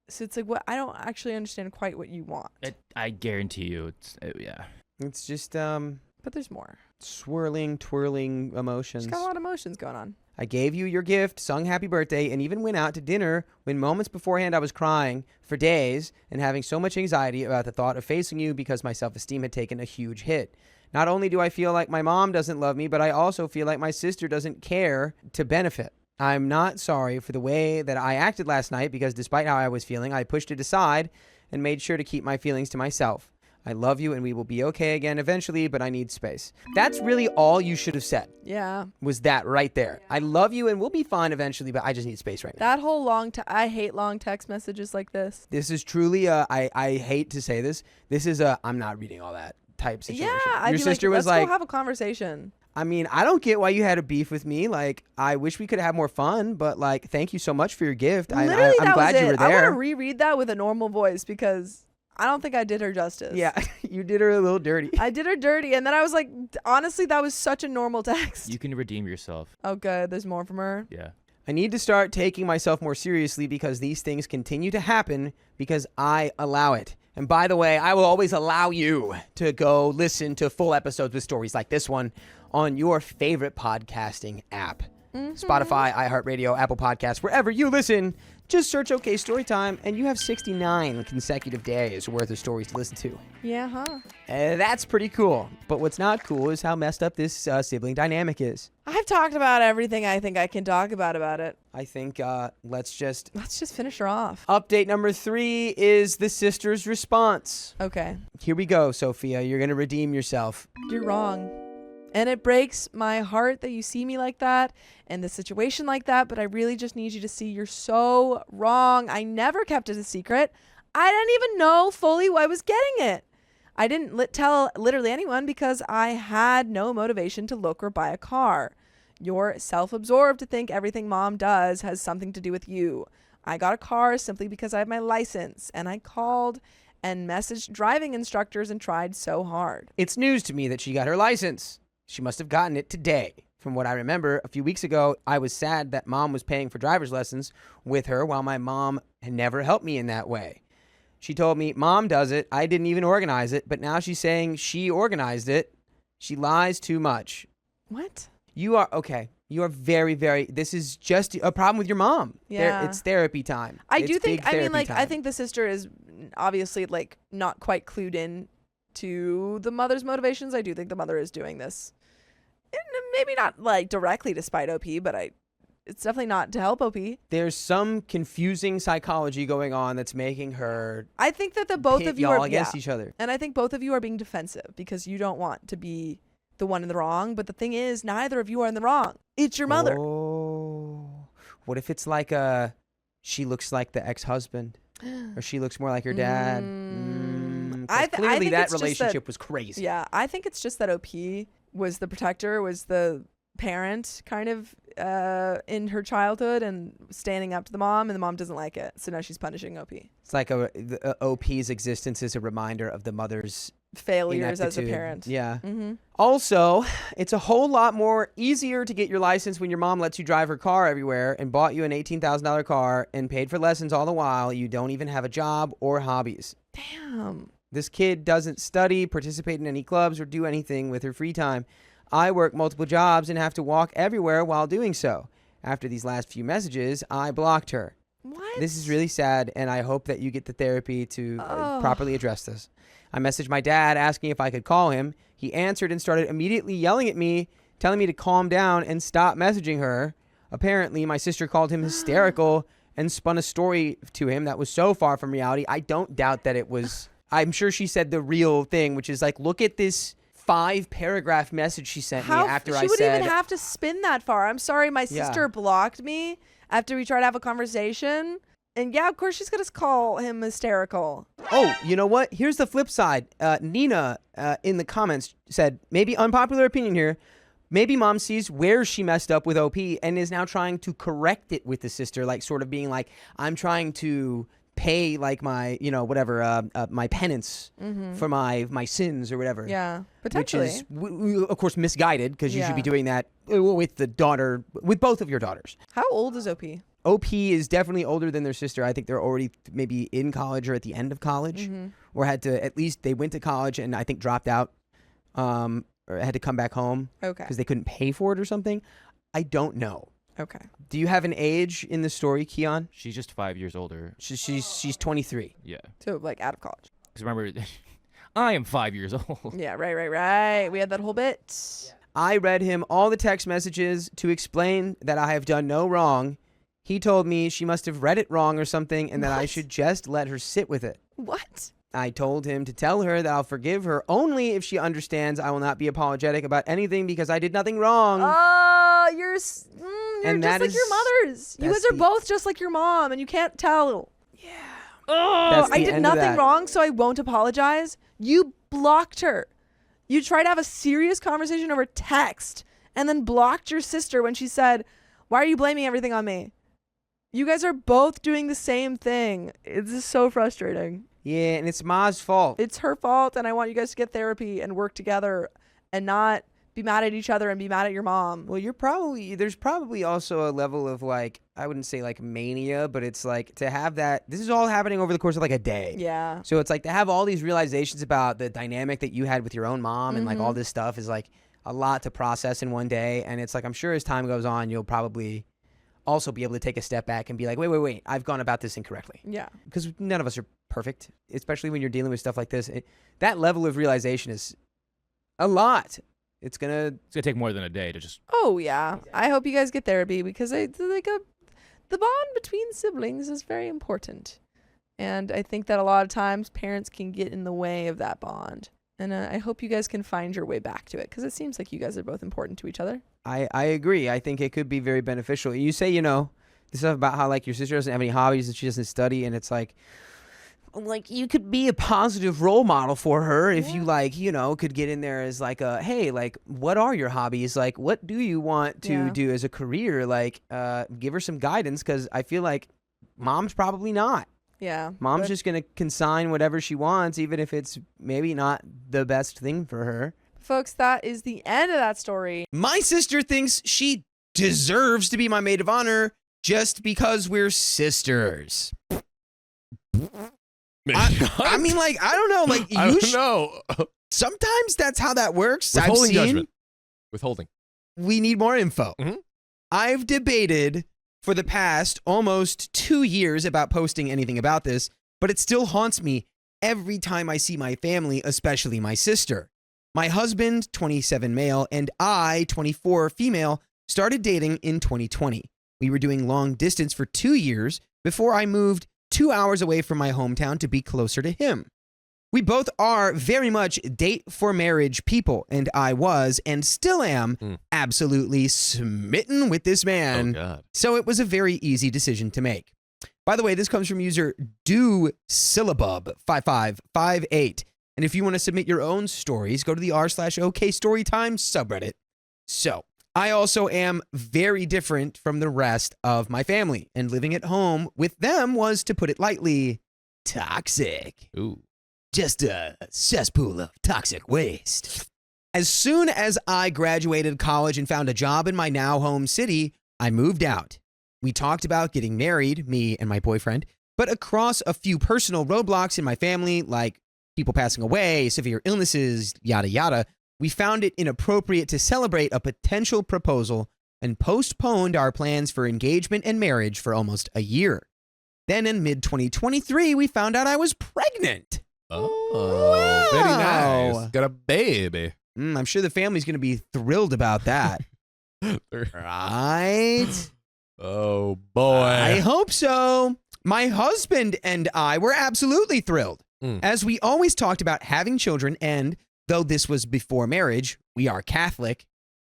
So it's like, what? I don't actually understand quite what you want. I guarantee you, yeah. It's just But there's more. swirling, twirling emotions. She's got a lot of emotions going on. I gave you your gift, sung happy birthday, and even went out to dinner when moments beforehand I was crying for days and having so much anxiety about the thought of facing you because my self-esteem had taken a huge hit. Not only do I feel like my mom doesn't love me, but I also feel like my sister doesn't care to benefit. I'm not sorry for the way that I acted last night because despite how I was feeling, I pushed it aside and made sure to keep my feelings to myself. I love you and we will be okay again eventually, but I need space. That's really all you should have said, Yeah. was that right there. I love you and we'll be fine eventually, but I just need space right now. That whole I hate long text messages like this. This is truly I hate to say this. This is I'm not reading all that type situation. Yeah. I'd Your be sister like, was let's like, go have a conversation. I mean, I don't get why you had a beef with me. Like, I wish we could have more fun, but like, thank you so much for your gift. Literally, I'm that glad was you it. were I there. want to reread that with a normal voice because I don't think I did her justice. Yeah, you did her a little dirty. I did her dirty. And then I was like, honestly, that was such a normal text. You can redeem yourself. Oh, good. There's more from her. Yeah. I need to start taking myself more seriously because these things continue to happen because I allow it. And by the way, I will always allow you to go listen to full episodes with stories like this one on your favorite podcasting app. Spotify, iHeartRadio, Apple Podcasts, wherever you listen. Just search OK Storytime, and you have 69 consecutive days worth of stories to listen to. Yeah, huh? That's pretty cool. But what's not cool is how messed up this sibling dynamic is. I've talked about everything I think I can talk about it. I think let's just... Let's just finish her off. Update number 3 is the sister's response. Okay. Here we go, Sophia. You're going to redeem yourself. You're wrong. And it breaks my heart that you see me like that and the situation like that, but I really just need you to see you're so wrong. I never kept it a secret. I didn't even know fully I was getting it. I didn't tell literally anyone because I had no motivation to look or buy a car. You're self-absorbed to think everything mom does has something to do with you. I got a car simply because I have my license, and I called and messaged driving instructors and tried so hard. It's news to me that she got her license. She must have gotten it today. From what I remember, a few weeks ago, I was sad that mom was paying for driver's lessons with her while my mom had never helped me in that way. She told me, Mom does it. I didn't even organize it. But now she's saying she organized it. She lies too much. What? You are, okay. You are very, very, this is just a problem with your mom. Yeah. It's therapy time. I It's do think, big I mean, therapy like, I time. think the sister is obviously, like, not quite clued in to the mother's motivations. I do think the mother is doing this. And maybe not, like, directly to spite OP, but it's definitely not to help OP. There's some confusing psychology going on that's making her I think that the both pit of you y'all are against each other. and I think both of you are being defensive because you don't want to be the one in the wrong. But the thing is, neither of you are in the wrong. It's your mother. Oh. What if it's like she looks like the ex-husband or she looks more like her dad? 'Cause clearly think that it's just relationship was crazy. Yeah, I think it's just that OP was the protector, was the parent kind of in her childhood and standing up to the mom, and the mom doesn't like it. So now she's punishing OP. It's like OP's existence is a reminder of the mother's Failures as a ineptitude. parent. Yeah. Mm-hmm. Also, it's a whole lot more easier to get your license when your mom lets you drive her car everywhere and bought you an $18,000 car and paid for lessons all the while you don't even have a job or hobbies. Damn. This kid doesn't study, participate in any clubs, or do anything with her free time. I work multiple jobs and have to walk everywhere while doing so. After these last few messages, I blocked her. What? This is really sad, and I hope that you get the therapy to Oh. properly address this. I messaged my dad asking if I could call him. He answered and started immediately yelling at me, telling me to calm down and stop messaging her. Apparently, my sister called him hysterical and spun a story to him that was so far from reality. I don't doubt that it was. I'm sure she said the real thing, which is like, look at this 5-paragraph message she sent me after I she wouldn't said. even have to spin that far. I'm sorry, my Yeah. sister blocked me after we tried to have a conversation. And yeah, of course she's gonna call him hysterical. Oh, you know what? Here's the flip side. Nina in the comments said, maybe unpopular opinion here. Maybe mom sees where she messed up with OP and is now trying to correct it with the sister, like sort of being like, I'm trying to pay like my, whatever, my penance for my sins or whatever. Yeah, Which potentially. is, of course, misguided because you should be Yeah. doing that with with both of your daughters. How old is OP? OP is definitely older than their sister. I think they're already maybe in college or at the end of college, or had to, at least they went to college and I think dropped out, or had to come back home Okay. because they couldn't pay for it or something. I don't know. Okay. Do you have an age in the story, Keon? She's just 5 years older. She's 23. Yeah. So like out of college. Because remember, I am 5 years old. Yeah. Right. We had that whole bit. I read him all the text messages to explain that I have done no wrong. He told me she must have read it wrong or something and that I What? should just let her sit with it. What? I told him to tell her that I'll forgive her only if she understands I will not be apologetic about anything because I did nothing wrong. Oh, you're And just that like your is- mothers. You that's guys are the- both just like your mom, and you can't tell. Yeah. Oh, That's I the did end of nothing that. wrong, so I won't apologize. You blocked her. You tried to have a serious conversation over text, and then blocked your sister when she said, "Why are you blaming everything on me?" You guys are both doing the same thing. It's just so frustrating. Yeah, and it's Ma's fault. It's her fault, and I want you guys to get therapy and work together and not be mad at each other and be mad at your mom. Well, there's probably also a level of like, I wouldn't say like mania, but it's like to have that, this is all happening over the course of like a day. Yeah. So it's like to have all these realizations about the dynamic that you had with your own mom and like all this stuff is like a lot to process in one day. And it's like, I'm sure as time goes on, you'll probably also be able to take a step back and be like, wait, I've gone about this incorrectly. Yeah. Because none of us are perfect, especially when you're dealing with stuff like this. That level of realization is a lot. It's gonna take more than a day to just. Oh yeah. I hope you guys get therapy because the bond between siblings is very important, and I think that a lot of times parents can get in the way of that bond. And I hope you guys can find your way back to it because it seems like you guys are both important to each other. I agree. I think it could be very beneficial. You say, this stuff about how like your sister doesn't have any hobbies and she doesn't study, and it's like you could be a positive role model for her if you could get in there as like a, hey, like what are your hobbies? Like what do you want to do as a career? Like give her some guidance because I feel like mom's probably not. Yeah. Mom's just going to consign whatever she wants, even if it's maybe not the best thing for her. Folks, that is the end of that story. My sister thinks she deserves to be my maid of honor just because we're sisters. I mean, like, I don't know. Like, I don't know. Sometimes that's how that works. Withholding I've seen. judgment. Withholding. We need more info. Mhm. I've debated for the past almost 2 years about posting anything about this, but it still haunts me every time I see my family, especially my sister. My husband, 27 male, and I, 24 female, started dating in 2020. We were doing long distance for 2 years before I moved 2 hours away from my hometown to be closer to him. We both are very much date for marriage people, and I was and still am absolutely smitten with this man. Oh, God. So it was a very easy decision to make. By the way, this comes from user dosyllabub5558. And if you want to submit your own stories, go to the r/OK Storytime subreddit. So I also am very different from the rest of my family, and living at home with them was, to put it lightly, toxic. Ooh. Just a cesspool of toxic waste. As soon as I graduated college and found a job in my now home city, I moved out. We talked about getting married, me and my boyfriend, but across a few personal roadblocks in my family, like people passing away, severe illnesses, yada yada, we found it inappropriate to celebrate a potential proposal and postponed our plans for engagement and marriage for almost a year. Then in mid-2023, we found out I was pregnant. Oh, very Wow. nice. Got a baby. I'm sure the family's going to be thrilled about that. Right? Oh, boy. I hope so. My husband and I were absolutely thrilled. As we always talked about having children, and though this was before marriage, we are Catholic.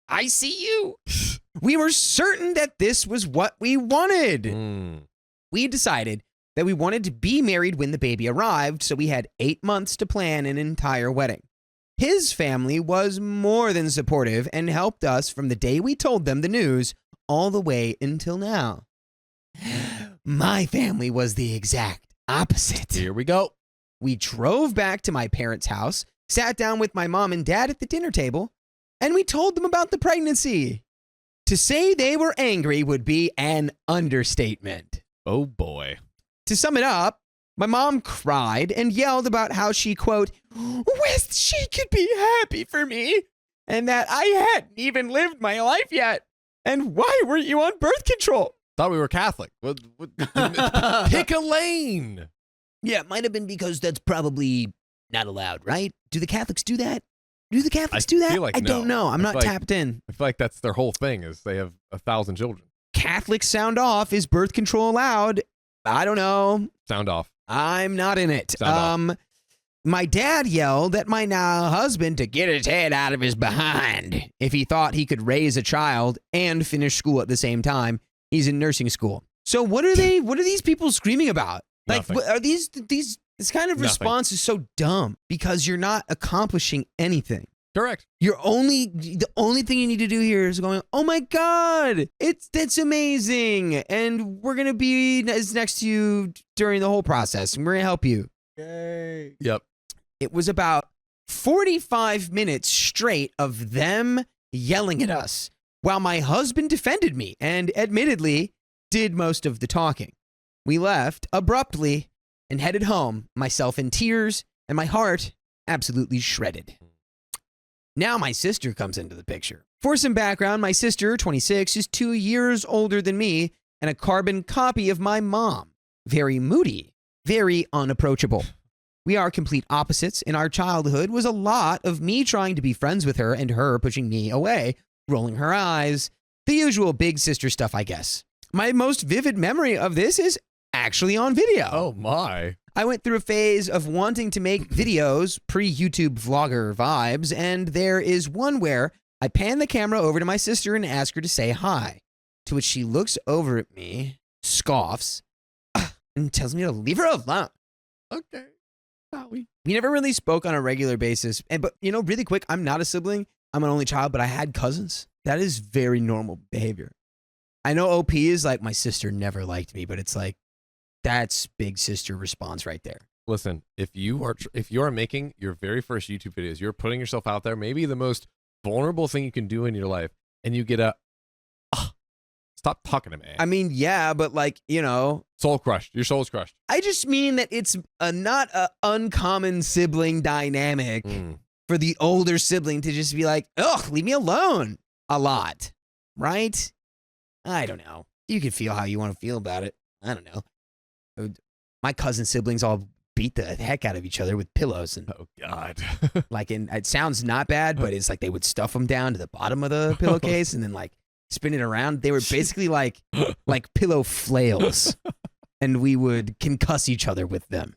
I see you. We were certain that this was what we wanted. We decided that we wanted to be married when the baby arrived, so we had 8 months to plan an entire wedding. His family was more than supportive and helped us from the day we told them the news all the way until now. My family was the exact opposite. Here we go. We drove back to my parents' house, sat down with my mom and dad at the dinner table, and we told them about the pregnancy. To say they were angry would be an understatement. Oh, boy. To sum it up, my mom cried and yelled about how she, quote, wished she could be happy for me, and that I hadn't even lived my life yet. And why weren't you on birth control? Thought we were Catholic. Pick a lane. Yeah, it might have been because that's probably not allowed, right? Do the Catholics do that? Do the Catholics do that? feel like I don't no. know. I'm I not feel like- tapped in. I feel like that's their whole thing is they have 1,000 children. Catholics sound off. Is birth control allowed? I don't know. Sound off. I'm not in it. Sound My dad yelled at my now husband to get his head out of his behind if he thought he could raise a child and finish school at the same time. He's in nursing school. So what are these people screaming about? Like, Nothing. what are these this kind of Nothing. response is so dumb because you're not accomplishing anything. Correct. The only thing you need to do here is going, oh my God, that's amazing. And we're going to be next to you during the whole process and we're going to help you. Yay. Yep. It was about 45 minutes straight of them yelling at us while my husband defended me and admittedly did most of the talking. We left abruptly and headed home, myself in tears and my heart absolutely shredded. Now my sister comes into the picture. For some background, my sister, 26, is 2 years older than me and a carbon copy of my mom. Very moody, very unapproachable. We are complete opposites, and our childhood was a lot of me trying to be friends with her and her pushing me away, rolling her eyes, the usual big sister stuff, I guess. My most vivid memory of this is actually on video. Oh, my. I went through a phase of wanting to make videos, pre-YouTube vlogger vibes, and there is one where I pan the camera over to my sister and ask her to say hi, to which she looks over at me, scoffs, and tells me to leave her alone. Okay. We never really spoke on a regular basis, but really quick, I'm not a sibling. I'm an only child, but I had cousins. That is very normal behavior. I know OP is like, my sister never liked me, but it's like, that's big sister response right there. Listen, if you are making your very first YouTube videos, you're putting yourself out there, maybe the most vulnerable thing you can do in your life, and you get stop talking to me. I mean, yeah, but Soul crushed. Your soul's crushed. I just mean that it's not a uncommon sibling dynamic for the older sibling to just be like, ugh, leave me alone a lot, right? I don't know. You can feel how you want to feel about it. I don't know. My cousin siblings all beat the heck out of each other with pillows and Oh, God. it sounds not bad, but it's like they would stuff them down to the bottom of the pillowcase and then spin it around. They were basically like pillow flails, and we would concuss each other with them.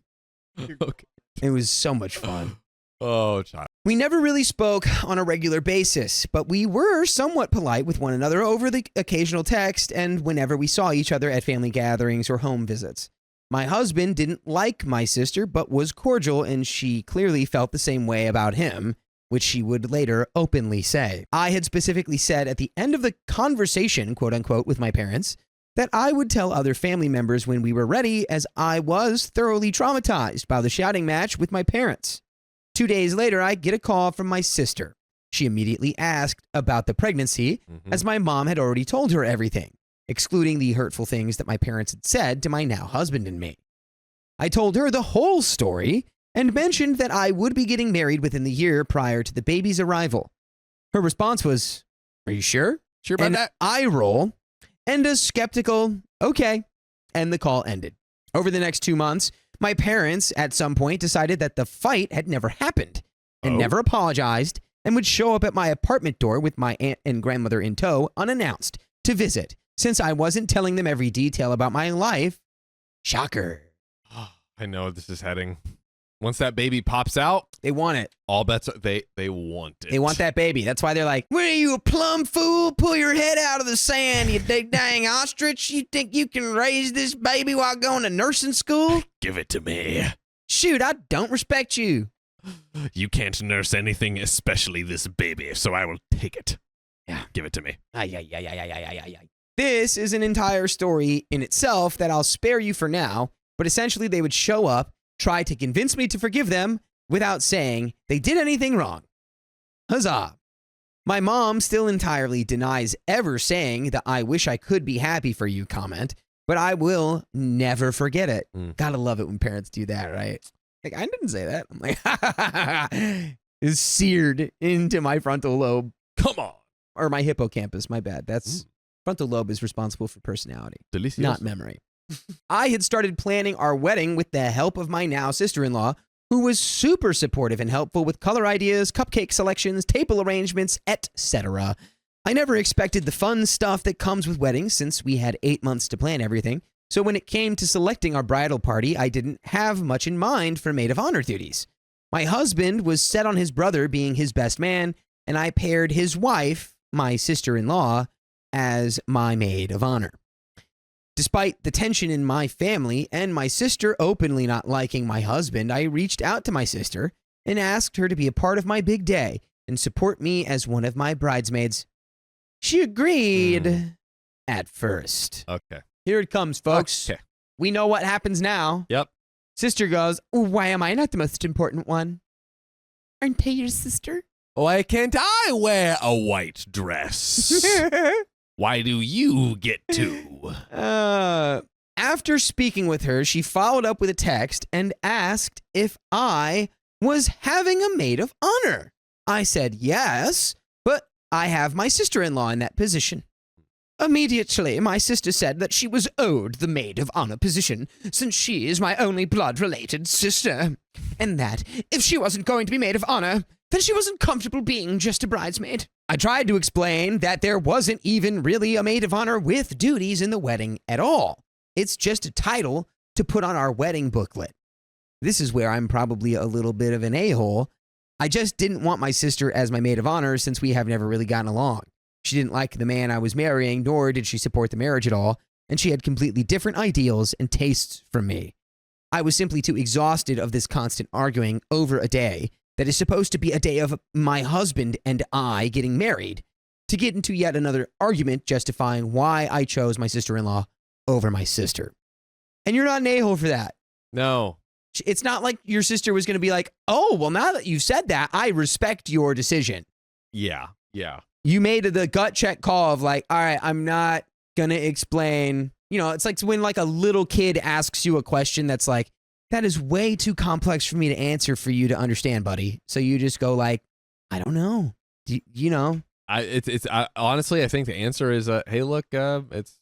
Okay. It was so much fun. Oh, child. We never really spoke on a regular basis, but we were somewhat polite with one another over the occasional text and whenever we saw each other at family gatherings or home visits. My husband didn't like my sister, but was cordial, and she clearly felt the same way about him, which she would later openly say. I had specifically said at the end of the conversation, quote unquote, with my parents, that I would tell other family members when we were ready, as I was thoroughly traumatized by the shouting match with my parents. 2 days later, I get a call from my sister. She immediately asked about the pregnancy, as my mom had already told her everything, excluding the hurtful things that my parents had said to my now husband and me. I told her the whole story, and mentioned that I would be getting married within the year prior to the baby's arrival. Her response was, "Are you sure?" Sure about An that? eye roll and a skeptical, "Okay," and the call ended. Over the next 2 months, my parents at some point decided that the fight had never happened and Oh. never apologized and would show up at my apartment door with my aunt and grandmother in tow unannounced to visit since I wasn't telling them every detail about my life. Shocker. I know this is heading. Once that baby pops out, They want it. all bets are, they want it. They want that baby. That's why they're like, "What are you, a plum fool? Pull your head out of the sand, you dang ostrich. You think you can raise this baby while going to nursing school? Give it to me. Shoot, I don't respect you." You can't nurse anything, especially this baby, so I will take it. Yeah. Give it to me. This is an entire story in itself that I'll spare you for now, but essentially they would show up, try to convince me to forgive them without saying they did anything wrong. Huzzah. My mom still entirely denies ever saying the "I wish I could be happy for you" comment, but I will never forget it. Mm. Gotta love it when parents do that, right? Like, I didn't say that. I'm like, it's seared into my frontal lobe. Come on. Or my hippocampus, my bad. That's frontal lobe is responsible for personality, Delicious. not memory. I had started planning our wedding with the help of my now sister-in-law, who was super supportive and helpful with color ideas, cupcake selections, table arrangements, etc. I never expected the fun stuff that comes with weddings since we had 8 months to plan everything. So when it came to selecting our bridal party, I didn't have much in mind for Maid of Honor duties. My husband was set on his brother being his best man, and I paired his wife, my sister-in-law, as my Maid of Honor. Despite the tension in my family and my sister openly not liking my husband, I reached out to my sister and asked her to be a part of my big day and support me as one of my bridesmaids. She agreed at first. Okay. Here it comes, folks. Okay. We know what happens now. Yep. Sister goes, "Why am I not the most important one? Aren't I your sister?" Why can't I wear a white dress? Why do you get to? After speaking with her, she followed up with a text and asked if I was having a maid of honor. I said yes, but I have my sister-in-law in that position. Immediately, my sister said that she was owed the maid of honor position since she is my only blood-related sister, and that if she wasn't going to be maid of honor, then she wasn't comfortable being just a bridesmaid. I tried to explain that there wasn't even really a maid of honor with duties in the wedding at all. It's just a title to put on our wedding booklet. This is where I'm probably a little bit of an a-hole. I just didn't want my sister as my maid of honor since we have never really gotten along. She didn't like the man I was marrying, nor did she support the marriage at all, and she had completely different ideals and tastes from me. I was simply too exhausted of this constant arguing over a day that is supposed to be a day of my husband and I getting married to get into yet another argument justifying why I chose my sister-in-law over my sister. And you're not an a-hole for that. No. It's not like your sister was going to be like, "Oh, well, now that you've said that, I respect your decision." Yeah. Yeah. You made the gut check call of like, "All right, I'm not going to explain." You know, it's like when like a little kid asks you a question that's like, "That is way too complex for me to answer for you to understand, buddy." So you just go like, "I don't know." You know? Honestly, I think the answer is, hey, look, it's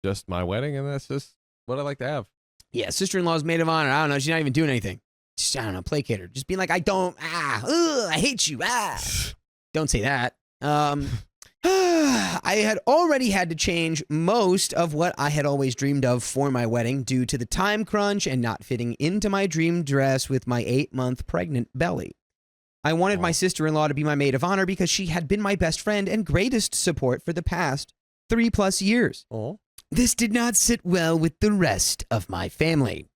just my wedding, and that's just what I like to have. Yeah, sister-in-law's maid of honor. I don't know. She's not even doing anything. Just, I don't know, placate her. Just being like, I hate you. Don't say that. I had already had to change most of what I had always dreamed of for my wedding due to the time crunch and not fitting into my dream dress with my 8-month pregnant belly. I wanted my sister-in-law to be my maid of honor because she had been my best friend and greatest support for the past 3+ years. This did not sit well with the rest of my family.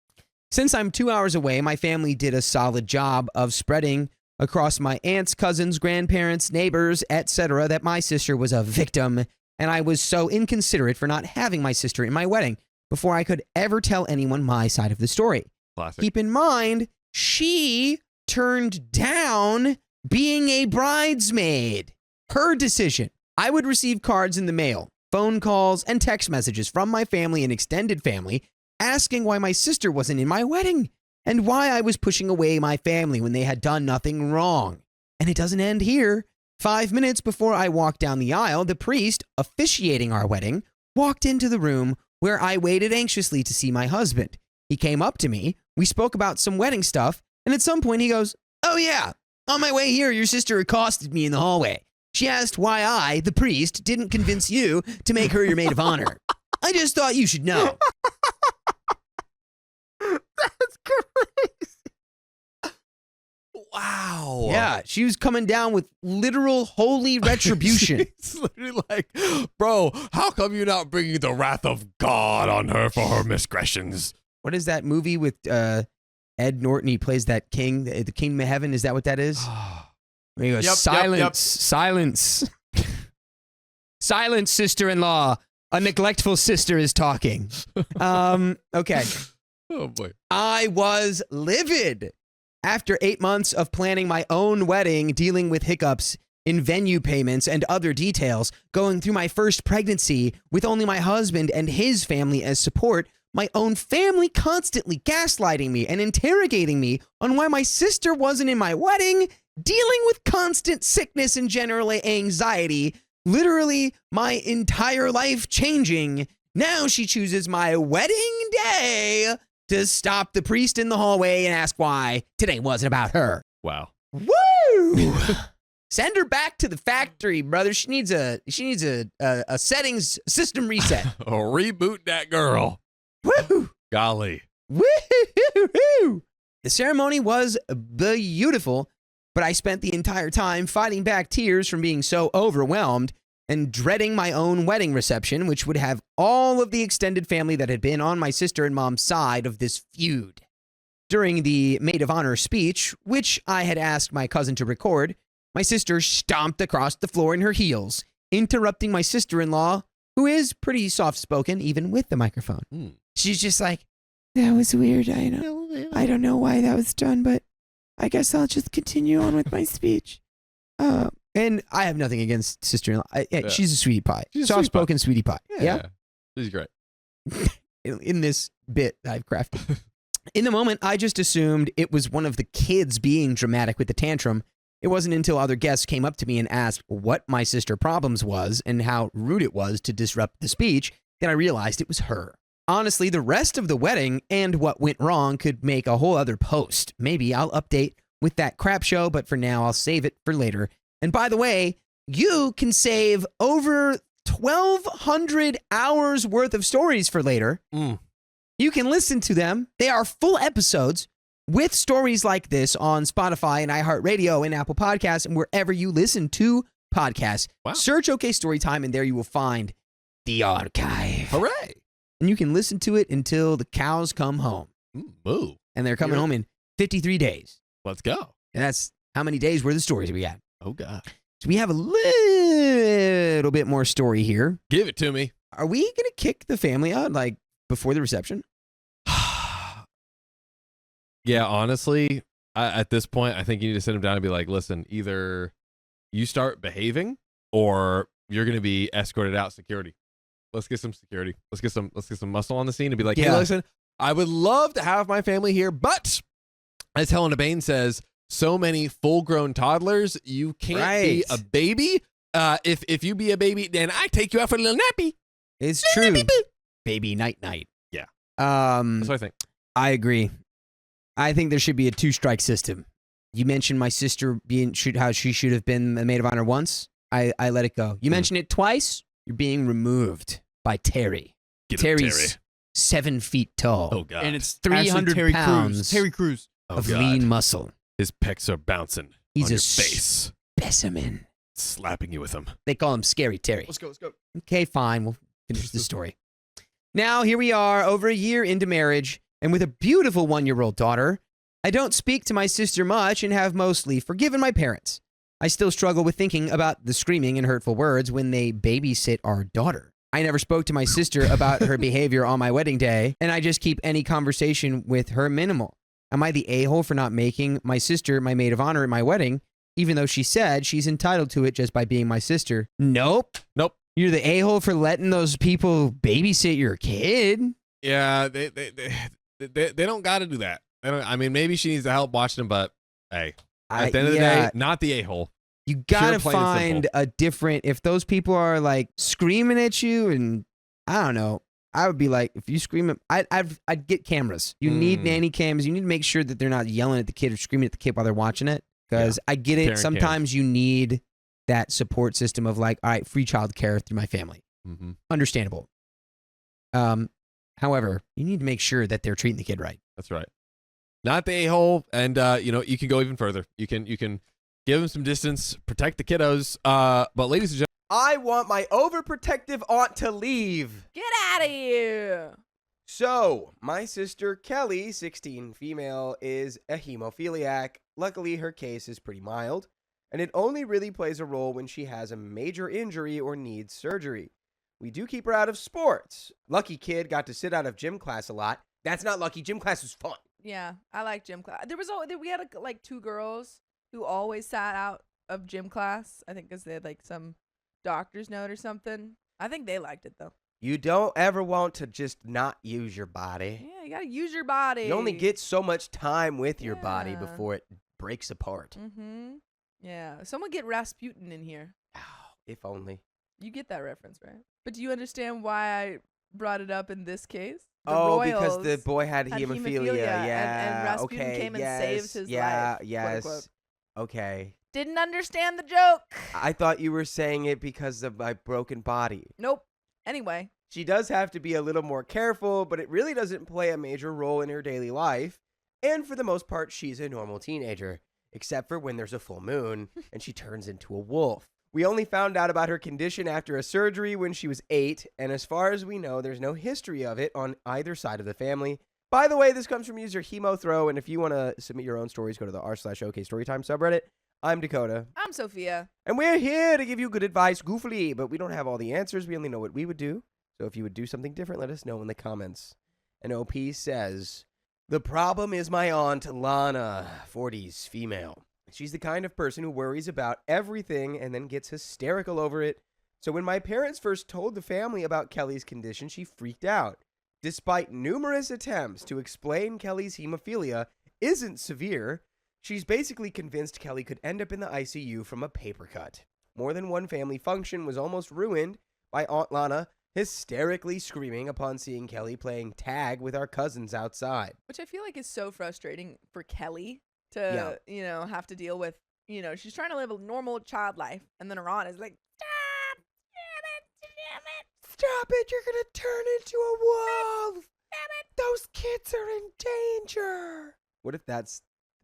Since I'm 2 hours away, my family did a solid job of spreading across my aunts, cousins, grandparents, neighbors, etc. that my sister was a victim, and I was so inconsiderate for not having my sister in my wedding before I could ever tell anyone my side of the story. Classic. Keep in mind, she turned down being a bridesmaid. Her decision. I would receive cards in the mail, phone calls, and text messages from my family and extended family asking why my sister wasn't in my wedding. and why I was pushing away my family when they had done nothing wrong. And it doesn't end here. 5 minutes before I walked down the aisle, the priest officiating our wedding walked into the room where I waited anxiously to see my husband. He came up to me, we spoke about some wedding stuff, and at some point he goes, "Oh yeah, on my way here, your sister accosted me in the hallway. She asked why I, the priest, didn't convince you to make her your maid of honor. I just thought you should know." That's crazy. Wow. Yeah, she was coming down with literal holy retribution. It's literally like, bro, how come you're not bringing the wrath of God on her for her misgressions? What is that movie with Ed Norton? He plays that king, the kingdom of heaven. Is that what that is? Where he goes, Yep, silence, yep. silence. Silence, sister-in-law. A neglectful sister is talking. Okay. Oh, boy. I was livid. After 8 months of planning my own wedding, dealing with hiccups in venue payments and other details, going through my first pregnancy with only my husband and his family as support, my own family constantly gaslighting me and interrogating me on why my sister wasn't in my wedding, dealing with constant sickness and general anxiety, literally my entire life changing. Now she chooses my wedding day to stop the priest in the hallway and ask why today wasn't about her. Wow. Woo! Send her back to the factory, brother. She needs a settings system reset. Reboot that girl. Woo! Golly. Woo! The ceremony was beautiful, but I spent the entire time fighting back tears from being so overwhelmed and dreading my own wedding reception, which would have all of the extended family that had been on my sister and mom's side of this feud. During the Maid of Honor speech, which I had asked my cousin to record, my sister stomped across the floor in her heels, interrupting my sister-in-law, who is pretty soft-spoken even with the microphone. She's just like, "That was weird. I don't know why that was done, but I guess I'll just continue on with my speech." And I have nothing against sister-in-law. She's a sweetie pie. She's a Soft-spoken sweetie pie. Yeah. This is great. In this bit I've crafted. In the moment, I just assumed it was one of the kids being dramatic with the tantrum. It wasn't until other guests came up to me and asked what my sister problems was and how rude it was to disrupt the speech that I realized it was her. Honestly, the rest of the wedding and what went wrong could make a whole other post. Maybe I'll update with that crap show, but for now, I'll save it for later. And by the way, you can save over 1,200 hours worth of stories for later. You can listen to them. They are full episodes with stories like this on Spotify and iHeartRadio and Apple Podcasts and wherever you listen to podcasts. Wow. Search OK Storytime and there you will find the archive. Hooray. And you can listen to it until the cows come home. Moo. And they're coming home in 53 days. Let's go. And that's how many days worth of stories we got. Oh, God. So we have a little bit more story here. Give it to me. Are we going to kick the family out, like, before the reception? Yeah, honestly, at this point, I think you need to sit him down and be like, listen, either you start behaving or you're going to be escorted out security. Let's get some security. Let's get some muscle on the scene and be like, hey, listen, I would love to have my family here, but as Helena Bain says, so many full-grown toddlers, you can't be a baby. If you be a baby, then I take you out for a little nappy. It's true. Baby night. Yeah. That's what I think. I agree. I think there should be a 2-strike system. You mentioned my sister how she should have been a maid of honor once. I let it go. You mentioned it twice. You're being removed by Terry. Terry's 7 feet tall. Oh, God. And it's 300 Terry pounds. Crews. Terry Crews. Of lean muscle. His pecs are bouncing He's on a your face. Specimen. Slapping you with them. They call him Scary Terry. Let's go. Okay, fine. We'll finish the story. Now, here we are, over a year into marriage, and with a beautiful 1-year-old daughter. I don't speak to my sister much and have mostly forgiven my parents. I still struggle with thinking about the screaming and hurtful words when they babysit our daughter. I never spoke to my sister about her behavior on my wedding day, and I just keep any conversation with her minimal. Am I the a-hole for not making my sister my maid of honor at my wedding, even though she said she's entitled to it just by being my sister? Nope. You're the a-hole for letting those people babysit your kid? Yeah, they don't got to do that. I mean, maybe she needs the help watching him, but hey, I- at the end of the yeah. day, not the a-hole. You gotta plain and find simple. a different. If those people are like screaming at you, and I don't know, I would be like, if you scream at, I'd get cameras. You need nanny cams. You need to make sure that they're not yelling at the kid or screaming at the kid while they're watching it. Because I get it. Parent Sometimes you need that support system of like, all right, free child care through my family. Mm-hmm. Understandable. However, you need to make sure that they're treating the kid right. That's right. Not the a-hole, and you can go even further. You can give them some distance, protect the kiddos. But ladies and gentlemen, I want my overprotective aunt to leave. Get out of here. So, my sister Kelly, 16, female, is a hemophiliac. Luckily, her case is pretty mild, and it only really plays a role when she has a major injury or needs surgery. We do keep her out of sports. Lucky kid got to sit out of gym class a lot. That's not lucky. Gym class was fun. Yeah, I like gym class. We had like 2 girls who always sat out of gym class. I think because they had like some doctor's note or something. I think they liked it though. You don't ever want to just not use your body. Yeah, you gotta use your body. You only get so much time with your body Yeah. before it breaks apart. Mm-hmm. Yeah. Someone get Rasputin in here. If only. You get that reference, right? But do you understand why I brought it up in this case? The Because the Royals boy had had hemophilia. Yeah. and Rasputin okay. came and yes, saved his yeah, life, quote Yes. unquote. Okay. Didn't understand the joke. I thought you were saying it because of my broken body. Nope. Anyway. She does have to be a little more careful, but it really doesn't play a major role in her daily life. And for the most part, she's a normal teenager, except for when there's a full moon and she turns into a wolf. We only found out about her condition after a surgery when she was 8, and as far as we know, there's no history of it on either side of the family. By the way, this comes from user HemoThrow, and if you want to submit your own stories, go to the r/OK Storytime subreddit. I'm Dakota. I'm Sophia. And we're here to give you good advice goofily, but we don't have all the answers. We only know what we would do. So if you would do something different, let us know in the comments. And OP says, the problem is my aunt Lana, 40s, female. She's the kind of person who worries about everything and then gets hysterical over it. So when my parents first told the family about Kelly's condition, she freaked out. Despite numerous attempts to explain Kelly's hemophilia isn't severe, she's basically convinced Kelly could end up in the ICU from a paper cut. More than one family function was almost ruined by Aunt Lana hysterically screaming upon seeing Kelly playing tag with our cousins outside. Which I feel like is so frustrating for Kelly to, have to deal with. She's trying to live a normal child life, and then her aunt is like, stop, damn it. Stop it, you're gonna turn into a wolf. Those kids are in danger. What if that'd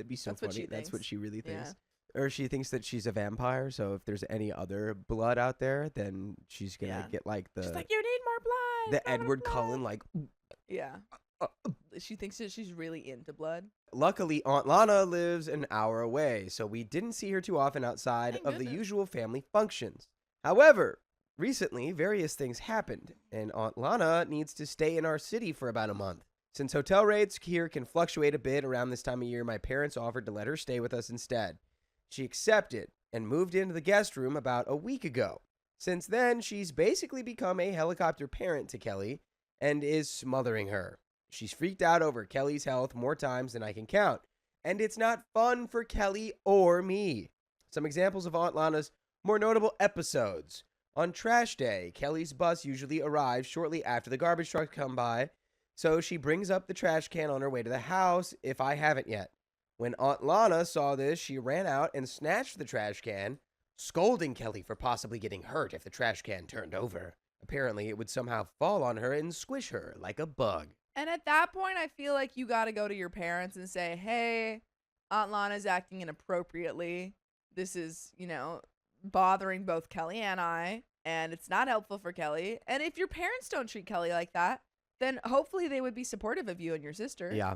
be so That's what funny. she That's what thinks. she really thinks. Yeah. Or she thinks that she's a vampire, so if there's any other blood out there, then she's gonna get like She's like, you need more blood. the Edward Cullen, like. Yeah. She thinks that she's really into blood. Luckily, Aunt Lana lives an hour away, so we didn't see her too often outside Thank of the goodness. usual family functions. However, recently, various things happened, and Aunt Lana needs to stay in our city for about a month. Since hotel rates here can fluctuate a bit around this time of year, my parents offered to let her stay with us instead. She accepted and moved into the guest room about a week ago. Since then, she's basically become a helicopter parent to Kelly and is smothering her. She's freaked out over Kelly's health more times than I can count, and it's not fun for Kelly or me. Some examples of Aunt Lana's more notable episodes. On trash day, Kelly's bus usually arrives shortly after the garbage trucks come by, so she brings up the trash can on her way to the house if I haven't yet. When Aunt Lana saw this, she ran out and snatched the trash can, scolding Kelly for possibly getting hurt if the trash can turned over. Apparently, it would somehow fall on her and squish her like a bug. And at that point, I feel like you got to go to your parents and say, hey, Aunt Lana's acting inappropriately. This is, bothering both Kelly and I, and it's not helpful for Kelly. And if your parents don't treat Kelly like that, then hopefully they would be supportive of you and your sister. Yeah.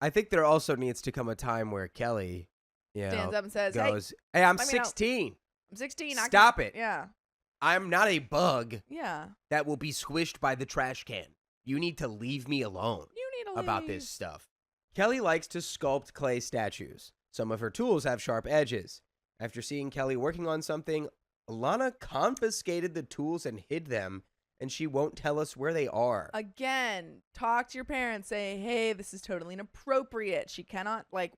I think there also needs to come a time where Kelly, Stands up and says, goes, hey, I'm let me know. 16. I'm 16. Stop it. Yeah. I'm not a bug Yeah. that will be squished by the trash can. You need to leave me alone You need to about leave. this stuff. Kelly likes to sculpt clay statues. Some of her tools have sharp edges. After seeing Kelly working on something, Lana confiscated the tools and hid them and she won't tell us where they are. Again, talk to your parents. Say, hey, this is totally inappropriate. She cannot, like,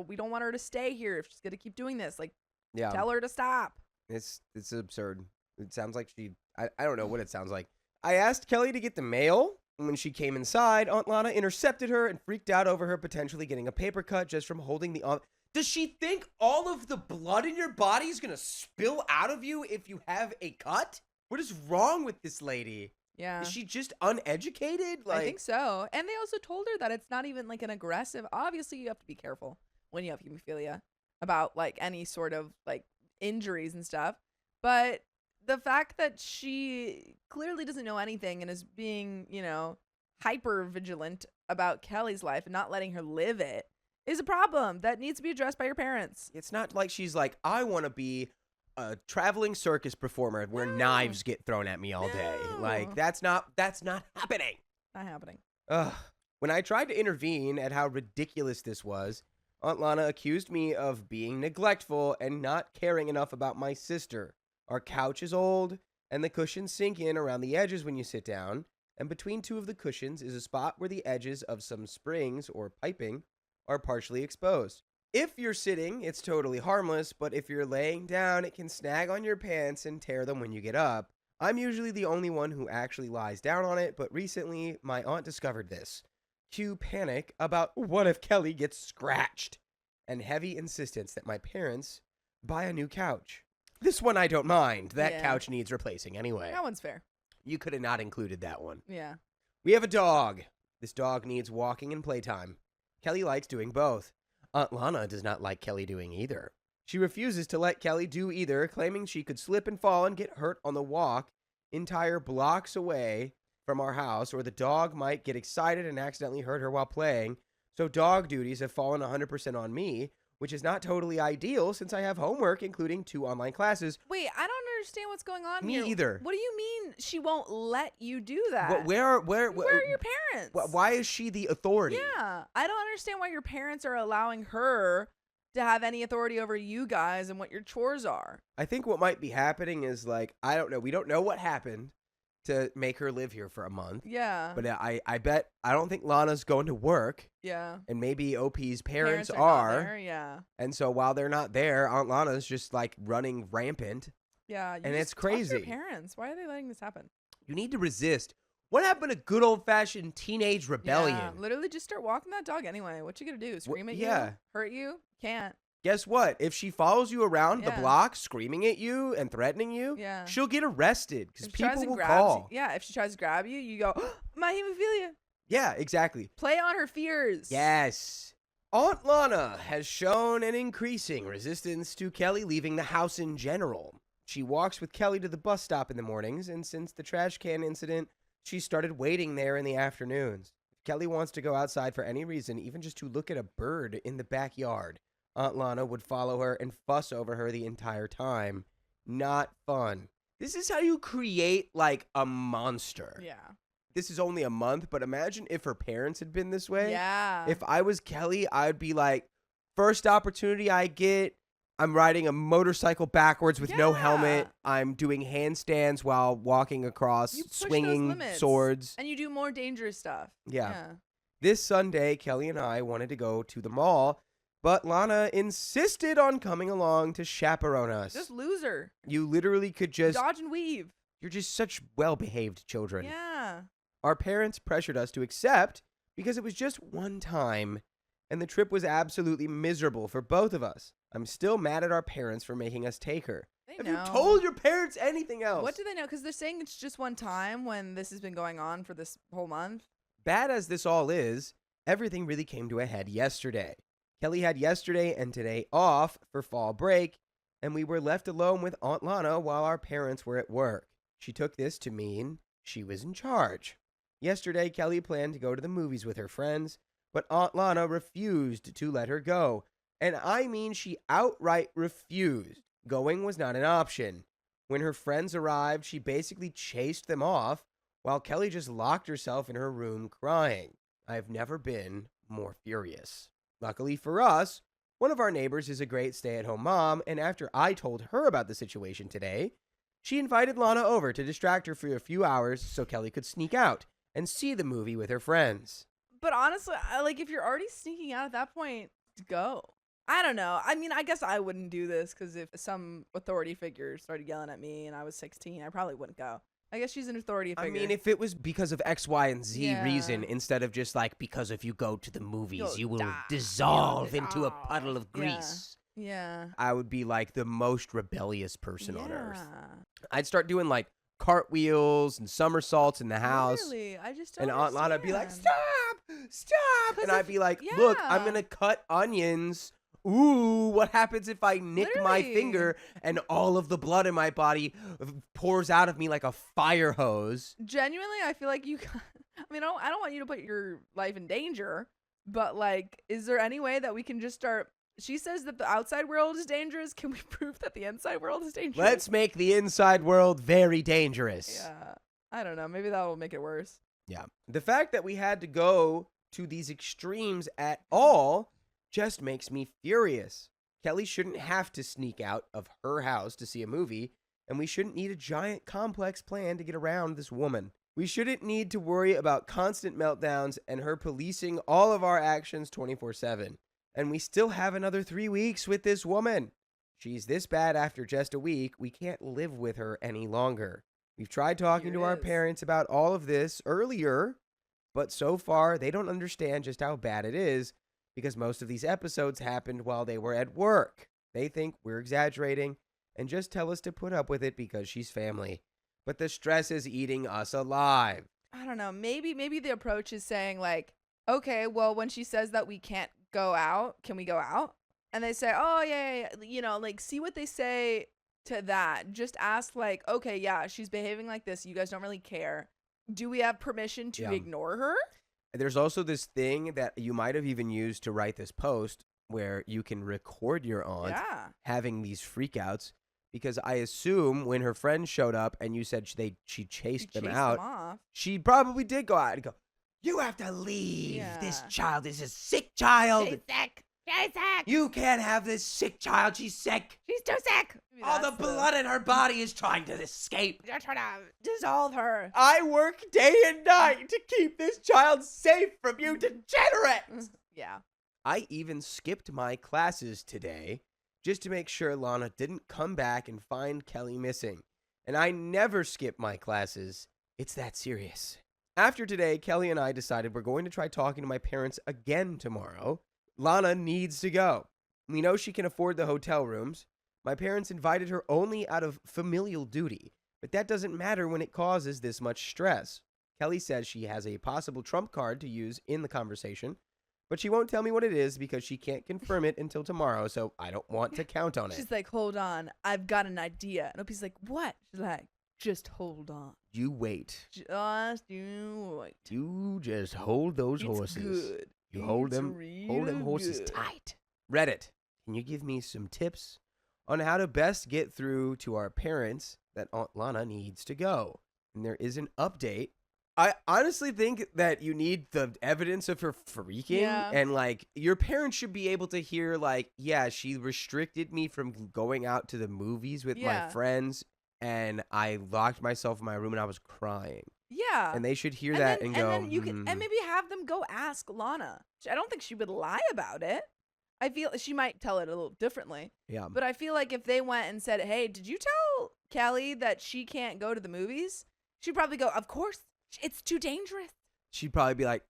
we don't want her to stay here if she's going to keep doing this. Like, Yeah. tell her to stop. It's absurd. It sounds like I don't know what it sounds like. I asked Kelly to get the mail. When she came inside, Aunt Lana intercepted her and freaked out over her potentially getting a paper cut just from holding the Does she think all of the blood in your body is going to spill out of you if you have a cut? What is wrong with this lady? Yeah. Is she just uneducated? I think so. And they also told her that it's not even like an aggressive. Obviously, you have to be careful when you have hemophilia about like any sort of like injuries and stuff. But the fact that she clearly doesn't know anything and is being, hyper vigilant about Kelly's life and not letting her live it is a problem that needs to be addressed by your parents. It's not like she's like, I want to be a traveling circus performer where knives get thrown at me all day. No. Like, that's not happening. Not happening. Ugh. When I tried to intervene at how ridiculous this was, Aunt Lana accused me of being neglectful and not caring enough about my sister. Our couch is old, and the cushions sink in around the edges when you sit down, and between two of the cushions is a spot where the edges of some springs or piping are partially exposed. If you're sitting, it's totally harmless, but if you're laying down, it can snag on your pants and tear them when you get up. I'm usually the only one who actually lies down on it, but recently my aunt discovered this. Cue panic about what if Kelly gets scratched, and heavy insistence that my parents buy a new couch. This one I don't mind. That couch needs replacing anyway. That one's fair. You could have not included that one. Yeah. We have a dog. This dog needs walking and playtime. Kelly likes doing both. Aunt Lana does not like Kelly doing either. She refuses to let Kelly do either, claiming she could slip and fall and get hurt on the walk entire blocks away from our house, or the dog might get excited and accidentally hurt her while playing. So dog duties have fallen 100% on me, which is not totally ideal since I have homework, including 2 online classes. Wait, I don't understand what's going on Me here. either. What do you mean she won't let you do that? Where are your parents? Why is she the authority? Yeah, I don't understand why your parents are allowing her to have any authority over you guys and what your chores are. I think what might be happening is like, I don't know. We don't know what happened to make her live here for a month. Yeah. But I don't think Lana's going to work. Yeah. And maybe OP's parents are. are. Not there, yeah. And so while they're not there, Aunt Lana's just like running rampant. Yeah. And it's crazy. Talk to your parents. Why are they letting this happen? You need to resist. What happened to good old fashioned teenage rebellion? Yeah, literally just start walking that dog anyway. What you gonna do? Scream at you? yeah. Hurt you? Can't. Guess what? If she follows you around the Yeah. block screaming at you and threatening you, Yeah. she'll get arrested because If she tries people to will grab call. you, yeah, if she tries to grab you, you go, my hemophilia. Yeah, exactly. Play on her fears. Yes. Aunt Lana has shown an increasing resistance to Kelly leaving the house in general. She walks with Kelly to the bus stop in the mornings, and since the trash can incident, she started waiting there in the afternoons. If Kelly wants to go outside for any reason, even just to look at a bird in the backyard, Aunt Lana would follow her and fuss over her the entire time. Not fun. This is how you create, like, a monster. Yeah. This is only a month, but imagine if her parents had been this way. Yeah. If I was Kelly, I'd be like, first opportunity I get, I'm riding a motorcycle backwards with no helmet. I'm doing handstands while walking across, You push those swinging limits. swords. And you do more dangerous stuff. Yeah. This Sunday, Kelly and I wanted to go to the mall, but Lana insisted on coming along to chaperone us. Just loser. You literally could just, Dodge and weave. you're just such well-behaved children. Yeah. Our parents pressured us to accept because it was just one time, and the trip was absolutely miserable for both of us. I'm still mad at our parents for making us take her. They Have know. you told your parents anything else? What do they know? Because they're saying it's just one time when this has been going on for this whole month. Bad as this all is, everything really came to a head yesterday. Kelly had yesterday and today off for fall break, and we were left alone with Aunt Lana while our parents were at work. She took this to mean she was in charge. Yesterday, Kelly planned to go to the movies with her friends, but Aunt Lana refused to let her go. And I mean, she outright refused. Going was not an option. When her friends arrived, she basically chased them off, while Kelly just locked herself in her room crying. I've never been more furious. Luckily for us, one of our neighbors is a great stay-at-home mom, and after I told her about the situation today, She invited Lana over to distract her for a few hours so Kelly could sneak out and see the movie with her friends. But honestly, if you're already sneaking out at that point, go. I don't know. I mean, I guess I wouldn't do this because if some authority figure started yelling at me and I was 16, I probably wouldn't go. I guess she's an authority figure. I mean, if it was because of X, Y, and Z Yeah. reason, instead of just like, because if you go to the movies, You'll you will die. dissolve You'll into a dissolve. puddle of Yeah. grease. Yeah. I would be like the most rebellious person on earth. Yeah. I'd start doing like cartwheels and somersaults in the house. Really? I just don't And Aunt Lana would be like, understand. stop! 'Cause And I'd if- be like, look, I'm yeah. going to cut onions. Ooh, what happens if I nick my Literally. finger and all of the blood in my body pours out of me like a fire hose? Genuinely, I feel like you. I mean, I don't want you to put your life in danger, but like, is there any way that we can just start? She says that the outside world is dangerous. Can we prove that the inside world is dangerous? Let's make the inside world very dangerous. Yeah. I don't know. Maybe that will make it worse. Yeah. The fact that we had to go to these extremes at all just makes me furious. Kelly shouldn't have to sneak out of her house to see a movie, and we shouldn't need a giant complex plan to get around this woman. We shouldn't need to worry about constant meltdowns and her policing all of our actions 24/7. And we still have another 3 weeks with this woman. She's this bad after just a week. We can't live with her any longer. We've tried talking Here to it our is. parents about all of this earlier, but so far they don't understand just how bad it is because most of these episodes happened while they were at work. They think we're exaggerating and just tell us to put up with it because she's family. But the stress is eating us alive. I don't know. Maybe the approach is saying like, okay, well, when she says that we can't go out, can we go out? And they say, oh yeah. You know, like, see what they say to that. Just ask like, okay, yeah, she's behaving like this. You guys don't really care. Do we have permission to Yeah. ignore her? There's also this thing that you might have even used to write this post where you can record your aunt Yeah. having these freakouts, because I assume when her friends showed up and you said she chased them out, off. she probably did go out and go, you have to leave. This Yeah. child is a sick child. She's sick. She's sick. You can't have this sick child. She's sick. She's too sick. Maybe All the that's blood in her body is trying to escape. You're trying to dissolve her. I work day and night to keep this child safe from you degenerates. Yeah. I even skipped my classes today just to make sure Lana didn't come back and find Kelly missing. And I never skip my classes. It's that serious. After today, Kelly and I decided we're going to try talking to my parents again tomorrow. Lana needs to go. We know she can afford the hotel rooms. My parents invited her only out of familial duty, but that doesn't matter when it causes this much stress. Kelly says she has a possible trump card to use in the conversation, but she won't tell me what it is because she can't confirm it until tomorrow, so I don't want to count on it. She's like, hold on, I've got an idea. And Opie's like, what? She's like, just hold on. You wait. Just you wait. You just hold those It's horses. good. You hold It's them real horses good. tight. Reddit, can you give me some tips on how to best get through to our parents that Aunt Lana needs to go? And there is an update. I honestly think that you need the evidence of her freaking, Yeah. and like your parents should be able to hear like, yeah, she restricted me from going out to the movies with my Yeah. friends, and I locked myself in my room and I was crying. Yeah. And they should hear and that then, and go, then you can, and maybe have them go ask Lana. I don't think she would lie about it. I feel she might tell it a little differently. yeah. But I feel like if they went and said, hey, did you tell Kelly that she can't go to the movies? She'd probably go, of course. It's too dangerous. She'd probably be like,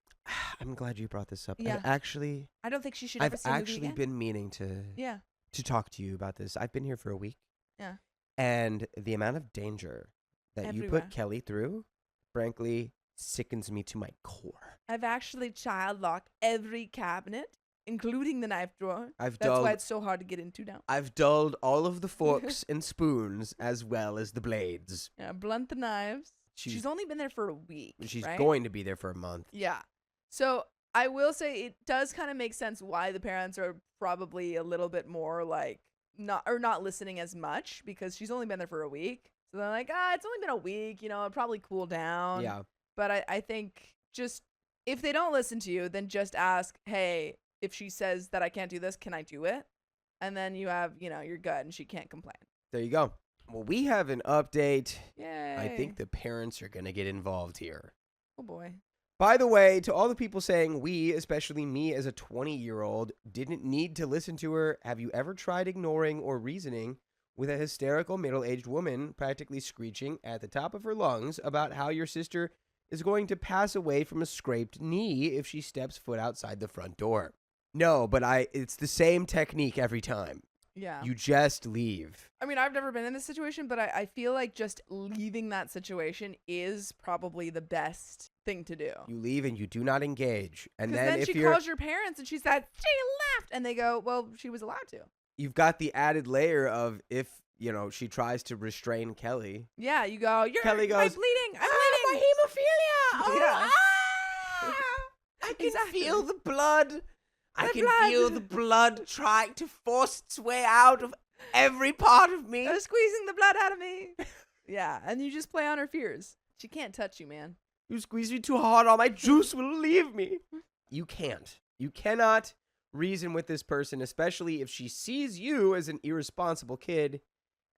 I'm glad you brought this up. Yeah. I don't think she should ever I've see a movie actually again. been meaning to Yeah. talk to you about this. I've been here for a week. Yeah. And the amount of danger that you Everywhere. put Kelly through, frankly, sickens me to my core. I've actually child locked every cabinet, including the knife drawer. I've That's why dulled it's so hard to get into now. I've dulled all of the forks and spoons as well as the blades. Yeah, blunt the knives. She's only been there for a week. She's right? going to be there for a month. Yeah. So I will say it does kind of make sense why the parents are probably a little bit more like not listening as much because she's only been there for a week. So they're like, it's only been a week, it'll probably cool down. Yeah. But I think just if they don't listen to you, then just ask, hey, if she says that I can't do this, can I do it? And then you have, you're good and she can't complain. There you go. Well, we have an update. Yay. I think the parents are going to get involved here. Oh boy. By the way, to all the people saying we, especially me as a 20-year-old, didn't need to listen to her, have you ever tried ignoring or reasoning with a hysterical middle-aged woman practically screeching at the top of her lungs about how your sister is going to pass away from a scraped knee if she steps foot outside the front door? No, but it's the same technique every time. Yeah. You just leave. I mean, I've never been in this situation, but I feel like just leaving that situation is probably the best thing to do. You leave and you do not engage. And Because then if she you're calls your parents and she said, she left. And they go, well, she was allowed to. you've got the added layer of if, she tries to restrain Kelly. Yeah, you go, Kelly I'm goes, bleeding. I'm my bleeding. hemophilia. Oh, Yeah. I can Exactly. feel the blood. I The can blood. feel the blood trying to force its way out of every part of me. They're squeezing the blood out of me. Yeah, and you just play on her fears. She can't touch you, man. You squeeze me too hard, all my juice will leave me. You can't. You cannot reason with this person, especially if she sees you as an irresponsible kid.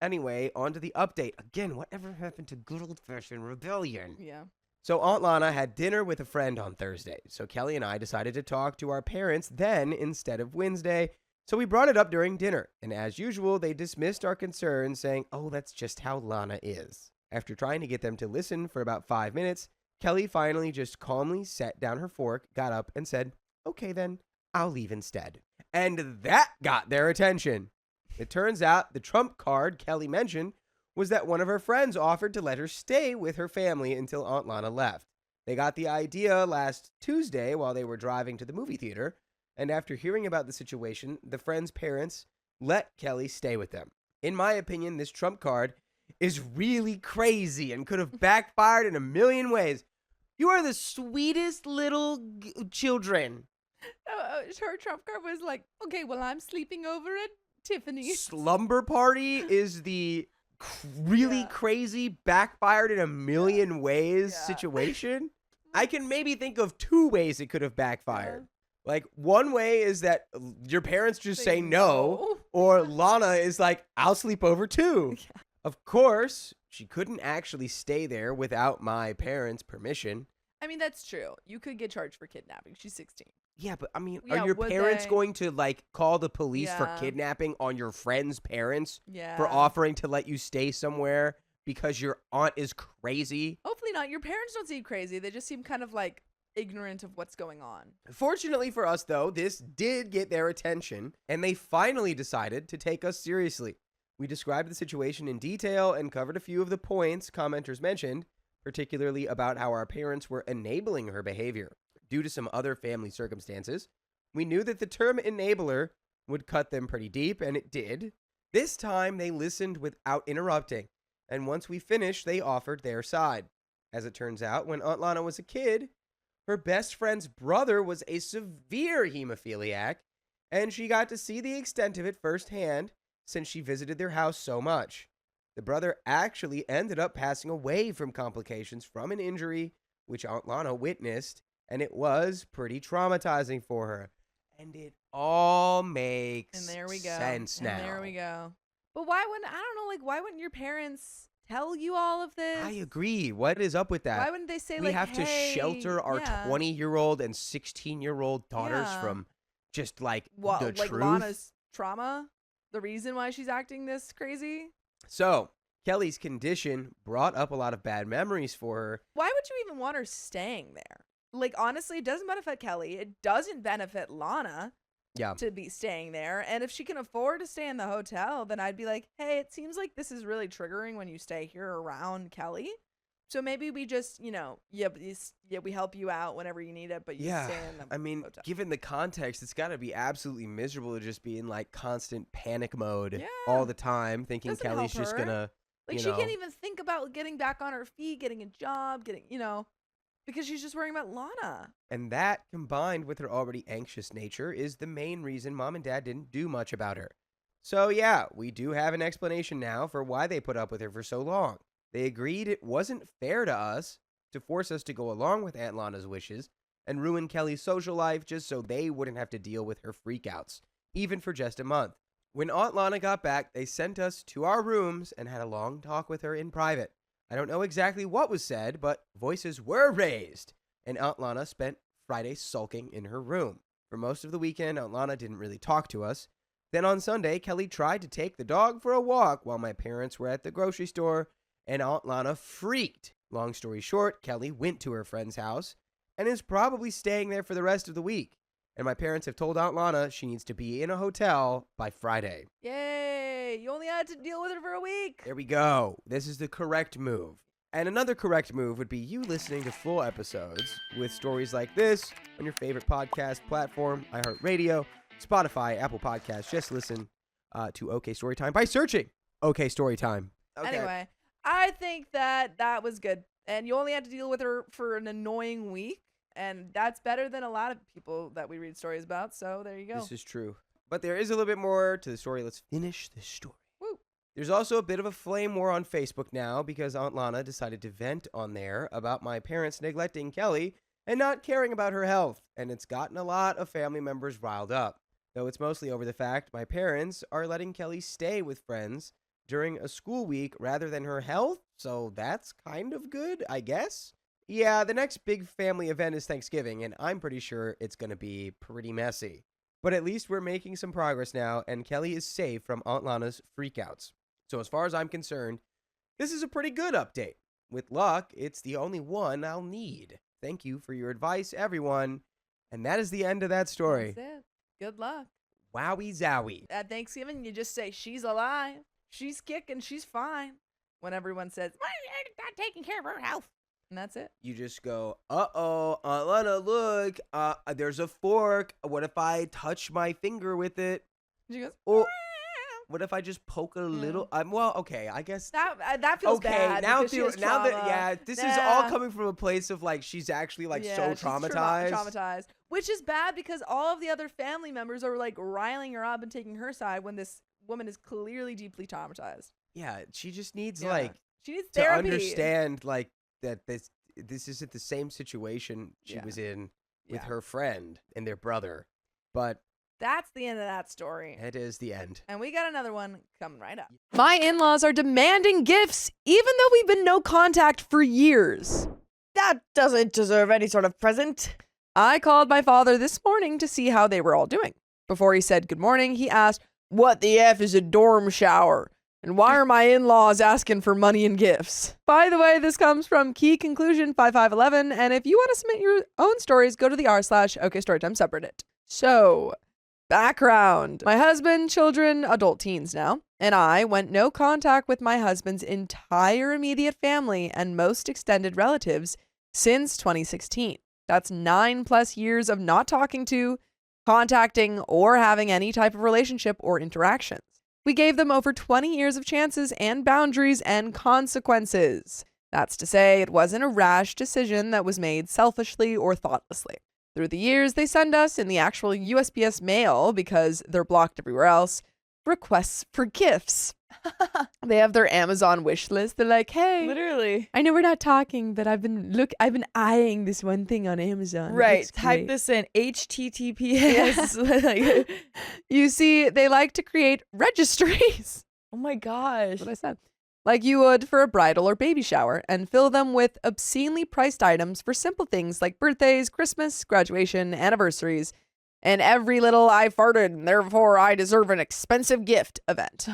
Anyway, on to the update. Again, whatever happened to good old-fashioned rebellion? Yeah. So Aunt Lana had dinner with a friend on Thursday. So Kelly and I decided to talk to our parents then instead of Wednesday. So we brought it up during dinner. And as usual, they dismissed our concerns, saying, oh, that's just how Lana is. After trying to get them to listen for about 5 minutes, Kelly finally just calmly set down her fork, got up, and said, okay then, I'll leave instead. And that got their attention. It turns out the trump card Kelly mentioned was that one of her friends offered to let her stay with her family until Aunt Lana left. They got the idea last Tuesday while they were driving to the movie theater, and after hearing about the situation, the friend's parents let Kelly stay with them. In my opinion, this trump card is really crazy and could have backfired in a million ways. You are the sweetest little children. Her trump card was like, okay, well, I'm sleeping over at Tiffany's. Slumber party is the really crazy, backfired in a million ways situation. I can maybe think of 2 ways it could have backfired. Like, one way is that your parents just say no, or Lana is like, I'll sleep over too. Yeah. Of course, she couldn't actually stay there without my parents' permission. I mean, that's true. You could get charged for kidnapping. She's 16. Yeah, but I mean, Yeah, are your would parents they? going to like call the police for Yeah. kidnapping on your friend's parents Yeah. for offering to let you stay somewhere because your aunt is crazy? Hopefully not. Your parents don't seem crazy. They just seem kind of like ignorant of what's going on. Fortunately for us, though, this did get their attention, and they finally decided to take us seriously. We described the situation in detail and covered a few of the points commenters mentioned, particularly about how our parents were enabling her behavior. Due to some other family circumstances, we knew that the term enabler would cut them pretty deep, and it did. This time, they listened without interrupting, and once we finished, they offered their side. As it turns out, when Aunt Lana was a kid, her best friend's brother was a severe hemophiliac, and she got to see the extent of it firsthand since she visited their house so much. The brother actually ended up passing away from complications from an injury which Aunt Lana witnessed, and it was pretty traumatizing for her. And it all makes And there we go. sense now. And there we go. But why wouldn't your parents tell you all of this? I agree. What is up with that? Why wouldn't they say, we like, have to hey, shelter our yeah. 20-year-old and 16-year-old daughters Yeah. from just like Well, the like truth. Lana's trauma? The reason why she's acting this crazy? So Kelly's condition brought up a lot of bad memories for her. Why would you even want her staying there? Like, honestly, it doesn't benefit Kelly. It doesn't benefit Lana Yeah. to be staying there. And if she can afford to stay in the hotel, then I'd be like, hey, it seems like this is really triggering when you stay here around Kelly. So maybe we just, we help you out whenever you need it, but you stay in the I mean, hotel. given the context, it's got to be absolutely miserable to just be in like constant panic mode Yeah. all the time, thinking Doesn't Kelly's help just her. gonna, Like, she can't even think about getting back on her feet, getting a job, because she's just worrying about Lana. And that, combined with her already anxious nature, is the main reason Mom and Dad didn't do much about her. So yeah, we do have an explanation now for why they put up with her for so long. They agreed it wasn't fair to us to force us to go along with Aunt Lana's wishes and ruin Kelly's social life just so they wouldn't have to deal with her freakouts, even for just a month. When Aunt Lana got back, they sent us to our rooms and had a long talk with her in private. I don't know exactly what was said, but voices were raised, and Aunt Lana spent Friday sulking in her room. For most of the weekend, Aunt Lana didn't really talk to us. Then on Sunday, Kelly tried to take the dog for a walk while my parents were at the grocery store, and Aunt Lana freaked. Long story short, Kelly went to her friend's house and is probably staying there for the rest of the week. And my parents have told Aunt Lana she needs to be in a hotel by Friday. Yay! You only had to deal with it for a week. There we go. This is the correct move. And another correct move would be you listening to full episodes with stories like this on your favorite podcast platform, iHeartRadio, Spotify, Apple Podcasts. Just listen to OK Storytime by searching OK Storytime. Okay. Anyway, I think that was good. And you only had to deal with her for an annoying week. And that's better than a lot of people that we read stories about. So there you go. This is true. But there is a little bit more to the story. Let's finish the story. Woo. There's also a bit of a flame war on Facebook now because Aunt Lana decided to vent on there about my parents neglecting Kelly and not caring about her health. And it's gotten a lot of family members riled up. Though it's mostly over the fact my parents are letting Kelly stay with friends during a school week rather than her health. So that's kind of good, I guess. Yeah, the next big family event is Thanksgiving, and I'm pretty sure it's going to be pretty messy. But at least we're making some progress now, and Kelly is safe from Aunt Lana's freakouts. So as far as I'm concerned, this is a pretty good update. With luck, it's the only one I'll need. Thank you for your advice, everyone. And that is the end of that story. That's it. Good luck. Wowie zowie. At Thanksgiving, you just say, she's alive, she's kicking, she's fine. When everyone says, why are you not taking care of her health? And that's it. You just go, uh-oh, Aunt Lana, look, there's a fork. What if I touch my finger with it? She goes, Oh, what if I just poke a little? Well, okay, I guess. that feels Okay, bad. now because she has that trauma. yeah, this is all coming from a place of like she's actually like so she's traumatized. Traumatized, which is bad because all of the other family members are like riling her up and taking her side when this woman is clearly deeply traumatized. Yeah, she just needs Yeah. like She needs to therapy. understand like that this isn't the same situation she was in with her friend and their brother. But That's the end of that story. it is the end. And we got another one coming right up. My in-laws are demanding gifts, even though we've been no contact for years. That doesn't deserve any sort of present. I called my father this morning to see how they were all doing. Before he said good morning, he asked, "What the F is a dorm shower? And why are my in-laws asking for money and gifts?" By the way, this comes from Key Conclusion 5511, and if you want to submit your own stories, go to the r/OK Storytime subreddit. So, background. My husband, children, adult teens now, and I went no contact with my husband's entire immediate family and most extended relatives since 2016. That's 9+ years of not talking to, contacting, or having any type of relationship or interactions. We gave them over 20 years of chances and boundaries and consequences. That's to say, it wasn't a rash decision that was made selfishly or thoughtlessly. Through the years, they send us, in the actual USPS mail, because they're blocked everywhere else, requests for gifts. They have their Amazon wish list. They're like, hey, Literally. I know we're not talking, but I've been eyeing this one thing on Amazon. Right. Looks Type great." this in HTTPS. Like, You see, they like to create registries. oh my gosh. That's what I said. Like you would for a bridal or baby shower, and fill them with obscenely priced items for simple things like birthdays, Christmas, graduation, anniversaries, and every little "I farted and therefore I deserve an expensive gift" event.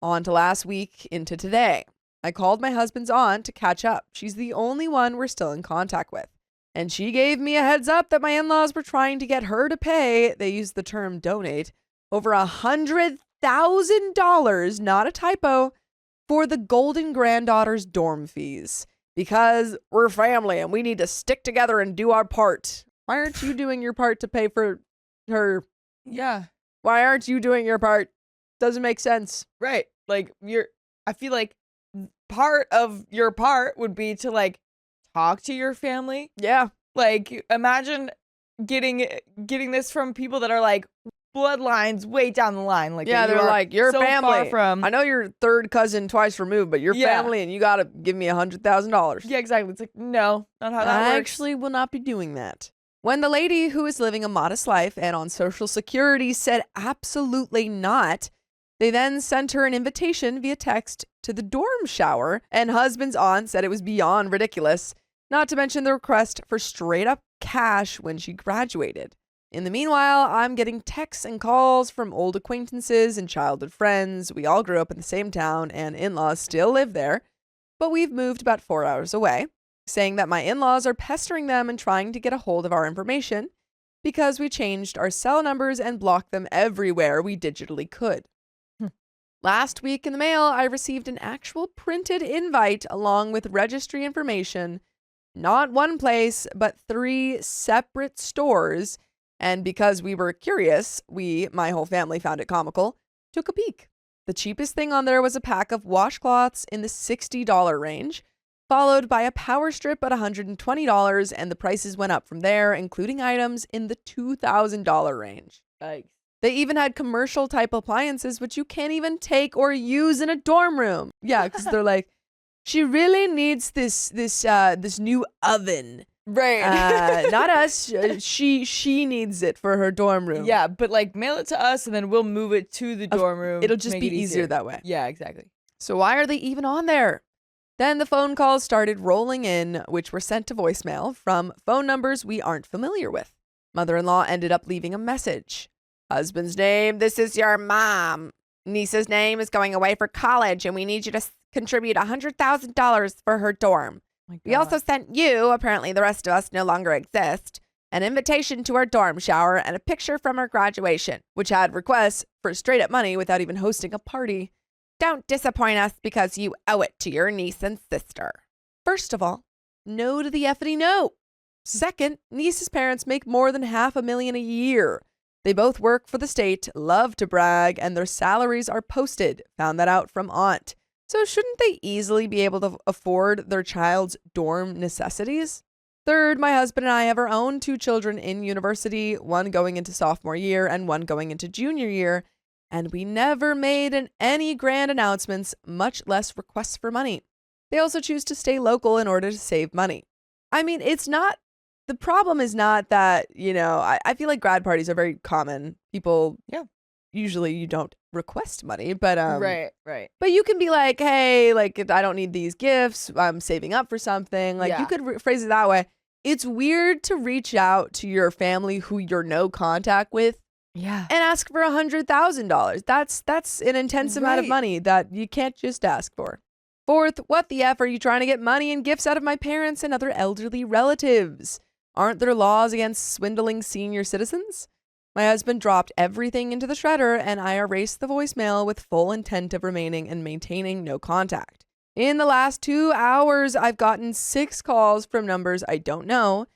On to last week into today. I called my husband's aunt to catch up. She's the only one we're still in contact with. And she gave me a heads up that my in-laws were trying to get her to pay, they used the term donate, over $100,000, not a typo, for the golden granddaughter's dorm fees. Because we're family and we need to stick together and do our part. Why aren't you doing your part to pay for her? Yeah. Why aren't you doing your part? Doesn't make sense. Right. Like I feel like part of your part would be to like talk to your family. Yeah. Like imagine getting this from people that are like bloodlines way down the line. Like Yeah, that you they're are like, you're so far family. from. I know you're third cousin twice removed, but you're Yeah. family and you got to give me $100,000. Yeah, exactly. It's like, no, not how that I works. actually will not be doing that. When the lady who is living a modest life and on Social Security said absolutely not, they then sent her an invitation via text to the dorm shower, and husband's aunt said it was beyond ridiculous, not to mention the request for straight up cash when she graduated. In the meanwhile, I'm getting texts and calls from old acquaintances and childhood friends. We all grew up in the same town, and in-laws still live there, but we've moved about 4 hours away, saying that my in-laws are pestering them and trying to get a hold of our information because we changed our cell numbers and blocked them everywhere we digitally could. Last week in the mail, I received an actual printed invite along with registry information, not one place, but 3 separate stores. And because we were curious, my whole family found it comical, took a peek. The cheapest thing on there was a pack of washcloths in the $60 range, followed by a power strip at $120, and the prices went up from there, including items in the $2,000 range. Yikes. They even had commercial type appliances, which you can't even take or use in a dorm room. Yeah, because they're like, she really needs this new oven. Right. Not us. She needs it for her dorm room. Yeah, but like mail it to us and then we'll move it to the dorm room. It'll to just make be it easier that way. Yeah, exactly. So why are they even on there? Then the phone calls started rolling in, which were sent to voicemail from phone numbers we aren't familiar with. Mother-in-law ended up leaving a message. Husband's name, this is your mom. Niece's name is going away for college, and we need you to contribute $100,000 for her dorm. We also sent you, apparently the rest of us no longer exist, an invitation to our dorm shower and a picture from her graduation, which had requests for straight up money without even hosting a party. Don't disappoint us because you owe it to your niece and sister. First of all, no to the effing no. Second, niece's parents make more than $500,000 a year. They both work for the state, love to brag, and their salaries are posted. Found that out from aunt. So shouldn't they easily be able to afford their child's dorm necessities? Third, my husband and I have our own 2 children in university, one going into sophomore year and one going into junior year, and we never made any grand announcements, much less requests for money. They also choose to stay local in order to save money. I mean, the problem is not that, I feel like grad parties are very common. People, usually you don't request money, but right. But you can be like, hey, like I don't need these gifts. I'm saving up for something. Like you could phrase it that way. It's weird to reach out to your family who you're no contact with, and ask for $100,000. That's an intense amount of money that you can't just ask for. Fourth, what the F are you trying to get money and gifts out of my parents and other elderly relatives? Aren't there laws against swindling senior citizens? My husband dropped everything into the shredder, and I erased the voicemail with full intent of remaining and maintaining no contact. In the last 2 hours, I've gotten 6 calls from numbers I don't know,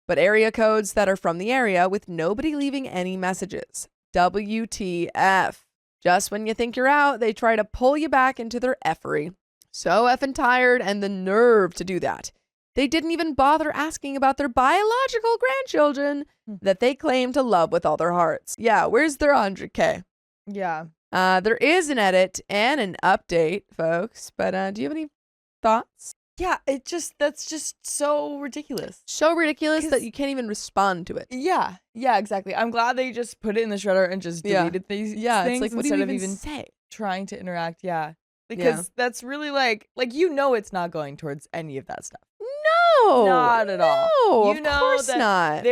but area codes that are from the area with nobody leaving any messages. WTF. Just when you think you're out, they try to pull you back into their effery. So effing tired, and the nerve to do that. They didn't even bother asking about their biological grandchildren that they claim to love with all their hearts. Yeah, where's their $100K? Yeah. There is an edit and an update, folks. But do you have any thoughts? Yeah, that's just so ridiculous. So ridiculous that you can't even respond to it. Yeah, exactly. I'm glad they just put it in the shredder and just deleted these things it's like, what do you instead of even say? trying to interact. Yeah, because that's really like it's not going towards any of that stuff. No, not at all. No, you of know course that not.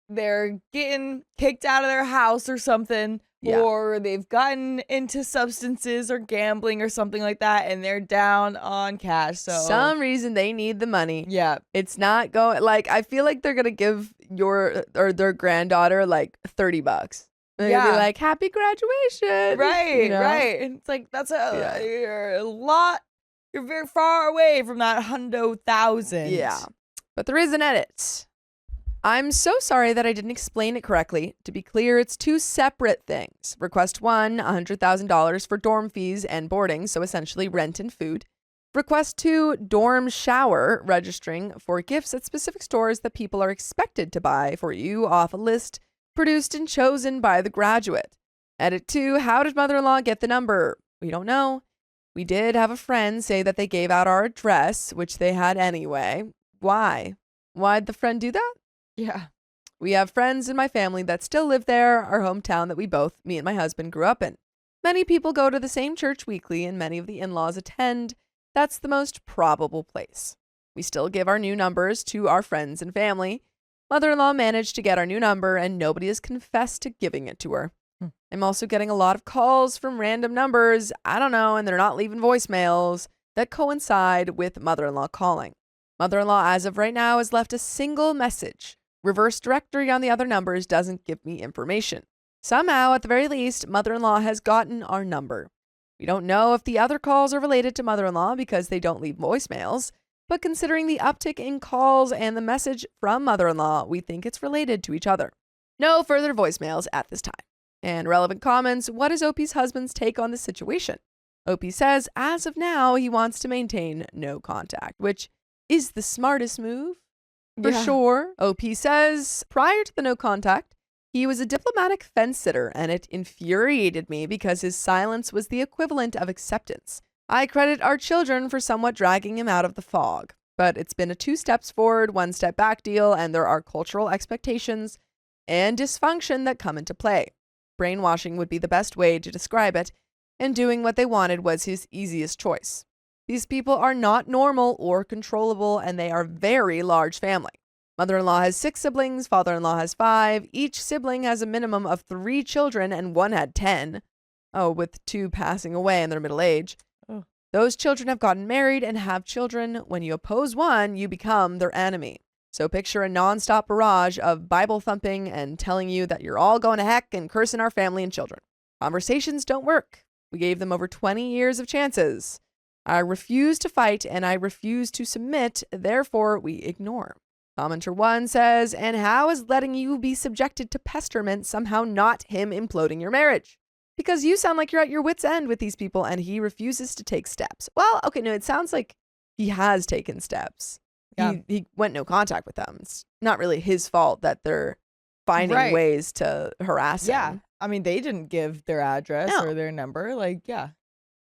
They're getting kicked out of their house or something, or they've gotten into substances or gambling or something like that, and they're down on cash. So some reason they need the money. Yeah, it's not going. Like I feel like they're gonna give their granddaughter like $30. They're gonna be like, "Happy graduation!" Right, right. And it's like that's you're a lot. You're very far away from that $100,000. Yeah. But there is an edit. I'm so sorry that I didn't explain it correctly. To be clear, it's 2 separate things. Request 1, $100,000 for dorm fees and boarding, so essentially rent and food. Request 2, dorm shower, registering for gifts at specific stores that people are expected to buy for you off a list produced and chosen by the graduate. Edit 2, how did mother-in-law get the number? We don't know. We did have a friend say that they gave out our address, which they had anyway. Why? Why'd the friend do that? Yeah. We have friends in my family that still live there, our hometown that me and my husband, grew up in. Many people go to the same church weekly, and many of the in-laws attend. That's the most probable place. We still give our new numbers to our friends and family. Mother-in-law managed to get our new number, and nobody has confessed to giving it to her. I'm also getting a lot of calls from random numbers, I don't know, and they're not leaving voicemails, that coincide with mother-in-law calling. Mother-in-law, as of right now, has left a single message. Reverse directory on the other numbers doesn't give me information. Somehow, at the very least, mother-in-law has gotten our number. We don't know if the other calls are related to mother-in-law because they don't leave voicemails, but considering the uptick in calls and the message from mother-in-law, we think it's related to each other. No further voicemails at this time. And relevant comments, what is OP's husband's take on the situation? OP says, as of now, he wants to maintain no contact, which is the smartest move, for sure. OP says, prior to the no contact, he was a diplomatic fence sitter, and it infuriated me because his silence was the equivalent of acceptance. I credit our children for somewhat dragging him out of the fog, but it's been a 2 steps forward, 1 step back deal, and there are cultural expectations and dysfunction that come into play. Brainwashing would be the best way to describe it, and doing what they wanted was his easiest choice. These people are not normal or controllable, and they are a very large family. Mother-in-law has 6 siblings, father-in-law has 5. Each sibling has a minimum of 3 children, and one had 10. Oh, with 2 passing away in their middle age. Oh. Those children have gotten married and have children. When you oppose one, you become their enemy. So picture a nonstop barrage of Bible thumping and telling you that you're all going to heck and cursing our family and children. Conversations don't work. We gave them over 20 years of chances. I refuse to fight and I refuse to submit, therefore we ignore. Commenter 1 says, and how is letting you be subjected to pesterment somehow not him imploding your marriage? Because you sound like you're at your wit's end with these people and he refuses to take steps. Well, okay, no, it sounds like he has taken steps. Yeah. He went no contact with them. It's not really his fault that they're finding Right. ways to harass Yeah. him. I mean, they didn't give their address No. or their number. Like, yeah.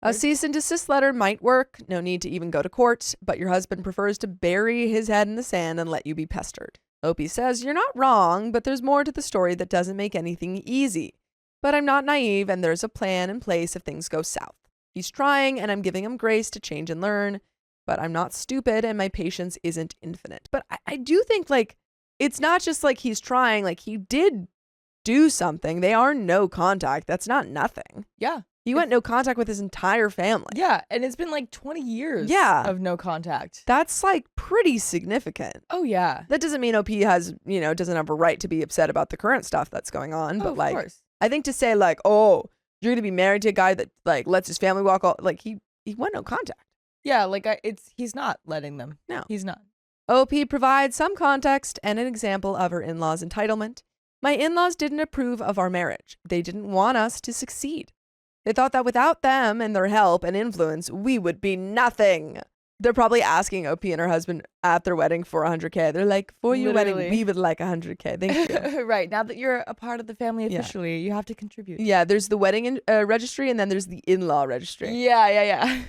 A cease and desist letter might work. No need to even go to court, but your husband prefers to bury his head in the sand and let you be pestered. Opie says, you're not wrong, but there's more to the story that doesn't make anything easy. But I'm not naive, and there's a plan in place if things go south. He's trying, and I'm giving him grace to change and learn, but I'm not stupid, and my patience isn't infinite. But I do think, like, it's not just like he's trying, like, he did do something. They are no contact. That's not nothing. Yeah. He went no contact with his entire family. Yeah. And it's been like 20 years Yeah. of no contact. That's like pretty significant. Oh, yeah. That doesn't mean OP has, doesn't have a right to be upset about the current stuff that's going on. Oh, But of like, course. I think to say like, oh, you're going to be married to a guy that like lets his family walk all, like he went no contact. Yeah. Like, he's not letting them. No. He's not. OP provides some context and an example of her in-laws' entitlement. My in-laws didn't approve of our marriage. They didn't want us to succeed. They thought that without them and their help and influence, we would be nothing. They're probably asking OP and her husband at their wedding for $100K. They're like, for your wedding, Literally. we would like $100K. Thank you. Right. Now that you're a part of the family Yeah. officially, you have to contribute. Yeah, there's the wedding registry and then there's the in-law registry. Yeah.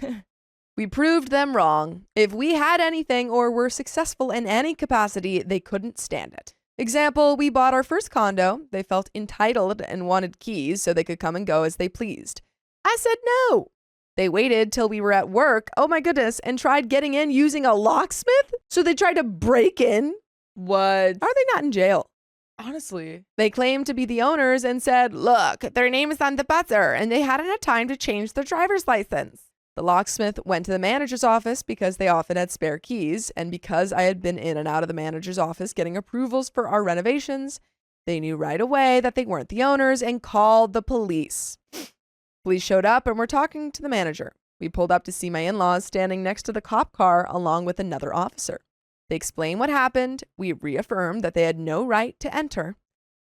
We proved them wrong. If we had anything or were successful in any capacity, they couldn't stand it. Example, we bought our first condo. They felt entitled and wanted keys so they could come and go as they pleased. I said no. They waited till we were at work, oh my goodness, and tried getting in using a locksmith? So they tried to break in? What? Are they not in jail? Honestly. They claimed to be the owners and said, look, their name is on the buzzer, and they hadn't had time to change their driver's license. The locksmith went to the manager's office because they often had spare keys, and because I had been in and out of the manager's office getting approvals for our renovations, they knew right away that they weren't the owners and called the police. Police showed up and were talking to the manager. We pulled up to see my in-laws standing next to the cop car along with another officer. They explained what happened. We reaffirmed that they had no right to enter.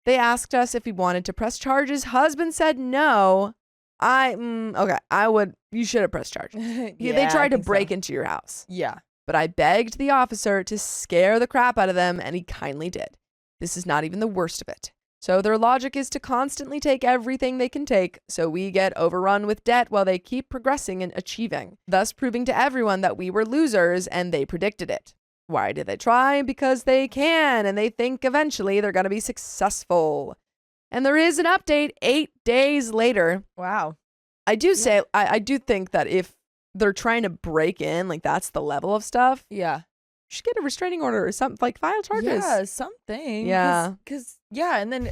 They asked us if we wanted to press charges. Husband said no. You should have pressed charges. They tried to break into your house. Yeah. But I begged the officer to scare the crap out of them, and he kindly did. This is not even the worst of it. So their logic is to constantly take everything they can take, so we get overrun with debt while they keep progressing and achieving, thus proving to everyone that we were losers and they predicted it. Why do they try? Because they can, and they think eventually they're going to be successful. And there is an update 8 days later. Wow. I do say, I do think that if they're trying to break in, like that's the level of stuff, Yeah. you should get a restraining order or something, like file charges. Yeah, something. Yeah. Because, yeah, and then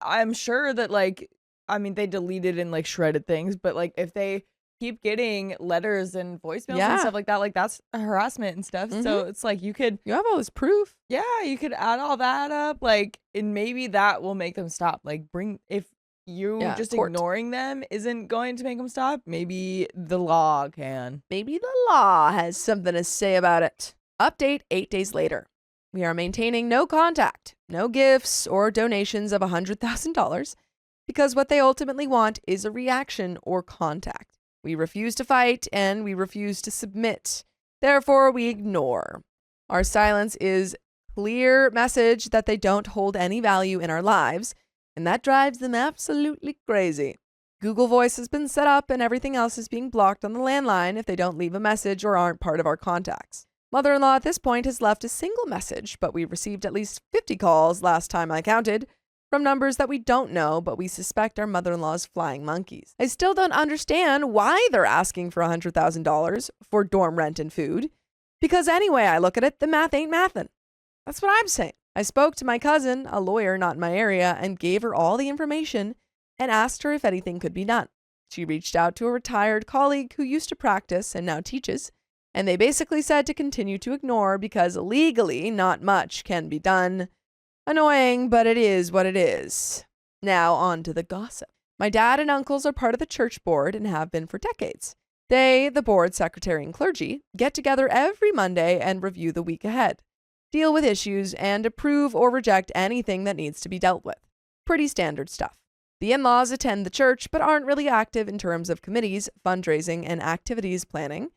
I'm sure that, like, I mean, they deleted and, like, shredded things, but, like, if they keep getting letters and voicemails Yeah. and stuff like that, like, that's harassment and stuff. So it's like you could, You have all this proof. yeah, you could add all that up, like, and maybe that will make them stop. Like, if you Yeah, just court. ignoring them isn't going to make them stop, maybe the law can. Maybe the law has something to say about it. Update 8 days later. We are maintaining no contact, no gifts or donations of $100,000 because what they ultimately want is a reaction or contact. We refuse to fight and we refuse to submit. Therefore, we ignore. Our silence is clear message that they don't hold any value in our lives, and that drives them absolutely crazy. Google Voice has been set up and everything else is being blocked on the landline if they don't leave a message or aren't part of our contacts. Mother-in-law at this point has left a single message, but we received at least 50 calls last time I counted from numbers that we don't know, but we suspect are mother-in-law's flying monkeys. I still don't understand why they're asking for $100,000 for dorm rent and food, because anyway I look at it, the math ain't mathin'. That's what I'm saying. I spoke to my cousin, a lawyer not in my area, and gave her all the information and asked her if anything could be done. She reached out to a retired colleague who used to practice and now teaches, and they basically said to continue to ignore because legally not much can be done. Annoying, but it is what it is. Now on to the gossip. My dad and uncles are part of the church board and have been for decades. They, the board secretary and clergy, get together every Monday and review the week ahead, deal with issues, and approve or reject anything that needs to be dealt with. Pretty standard stuff. The in-laws attend the church but aren't really active in terms of committees, fundraising, and activities planning.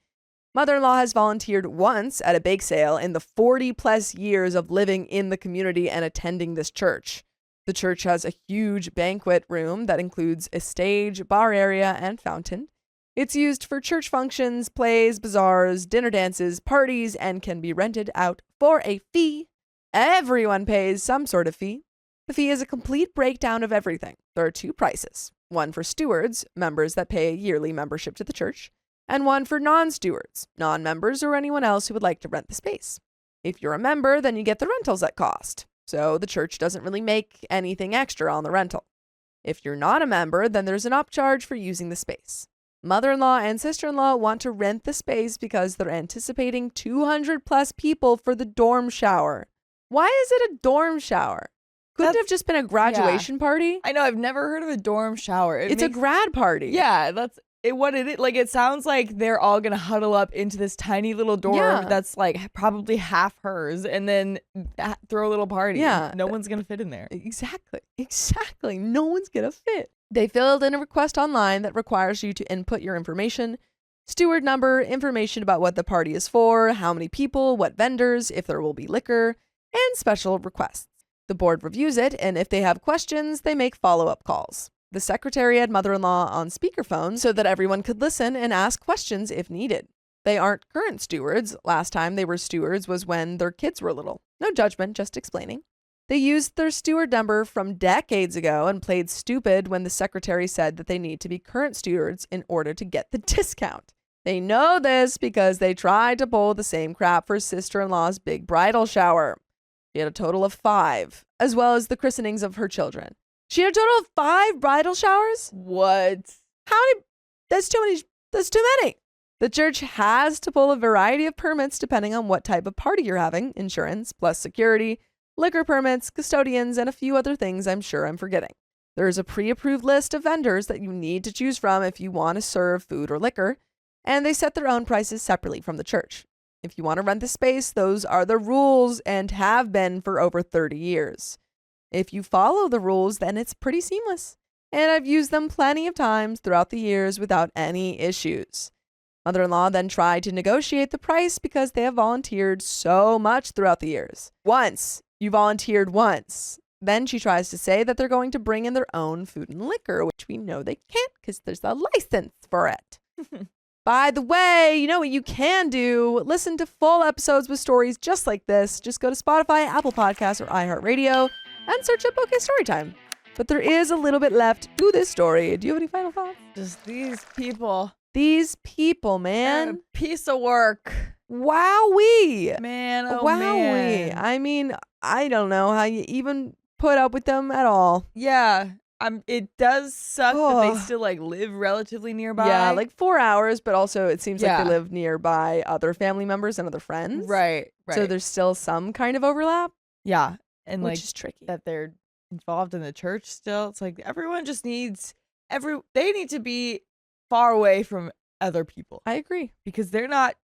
Mother-in-law has volunteered once at a bake sale in the 40-plus years of living in the community and attending this church. The church has a huge banquet room that includes a stage, bar area, and fountain. It's used for church functions, plays, bazaars, dinner dances, parties, and can be rented out for a fee. Everyone pays some sort of fee. The fee is a complete breakdown of everything. There are 2 prices. One for stewards, members that pay a yearly membership to the church, and one for non-stewards, non-members, or anyone else who would like to rent the space. If you're a member, then you get the rentals at cost, so the church doesn't really make anything extra on the rental. If you're not a member, then there's an upcharge for using the space. Mother-in-law and sister-in-law want to rent the space because they're anticipating 200-plus people for the dorm shower. Why is it a dorm shower? Couldn't it have just been a graduation party? I know, I've never heard of a dorm shower. It's a grad party. Yeah, that's what it is. Like, it sounds like they're all gonna huddle up into this tiny little dorm that's like probably half hers, and then throw a little party. Yeah, no one's gonna fit in there. Exactly. No one's gonna fit. They filled in a request online that requires you to input your information, steward number, information about what the party is for, how many people, what vendors, if there will be liquor, and special requests. The board reviews it, and if they have questions, they make follow-up calls. The secretary had mother-in-law on speakerphone so that everyone could listen and ask questions if needed. They aren't current stewards. Last time they were stewards was when their kids were little. No judgment, just explaining. They used their steward number from decades ago and played stupid when the secretary said that they need to be current stewards in order to get the discount. They know this because they tried to pull the same crap for sister-in-law's big bridal shower. She had a total of 5, as well as the christenings of her children. She had a total of 5 bridal showers? What? How many? That's too many. That's too many. The church has to pull a variety of permits depending on what type of party you're having, insurance, plus security, liquor permits, custodians, and a few other things I'm sure I'm forgetting. There is a pre-approved list of vendors that you need to choose from if you want to serve food or liquor, and they set their own prices separately from the church. If you want to rent the space, those are the rules and have been for over 30 years. If you follow the rules, then it's pretty seamless. And I've used them plenty of times throughout the years without any issues. Mother-in-law then tried to negotiate the price because they have volunteered so much throughout the years. Once. You volunteered once. Then she tries to say that they're going to bring in their own food and liquor, which we know they can't because there's a license for it. By the way, you know what you can do? Listen to full episodes with stories just like this. Just go to Spotify, Apple Podcasts, or iHeartRadio and search up OK Storytime. But there is a little bit left to this story. Do you have any final thoughts? Just these people. These people, They're man. a piece of work. Wowee. Man, oh Wowee. man. I mean, I don't know how you even put up with them at all. Yeah. It does suck that they Ugh. still like live relatively nearby. Yeah, like 4 hours, but also it seems like Yeah. they live nearby other family members and other friends. right. So there's still some kind of overlap, yeah. And which like is tricky. that they're involved in the church still. It's like everyone just needs they need to be far away from other people I agree. because they're not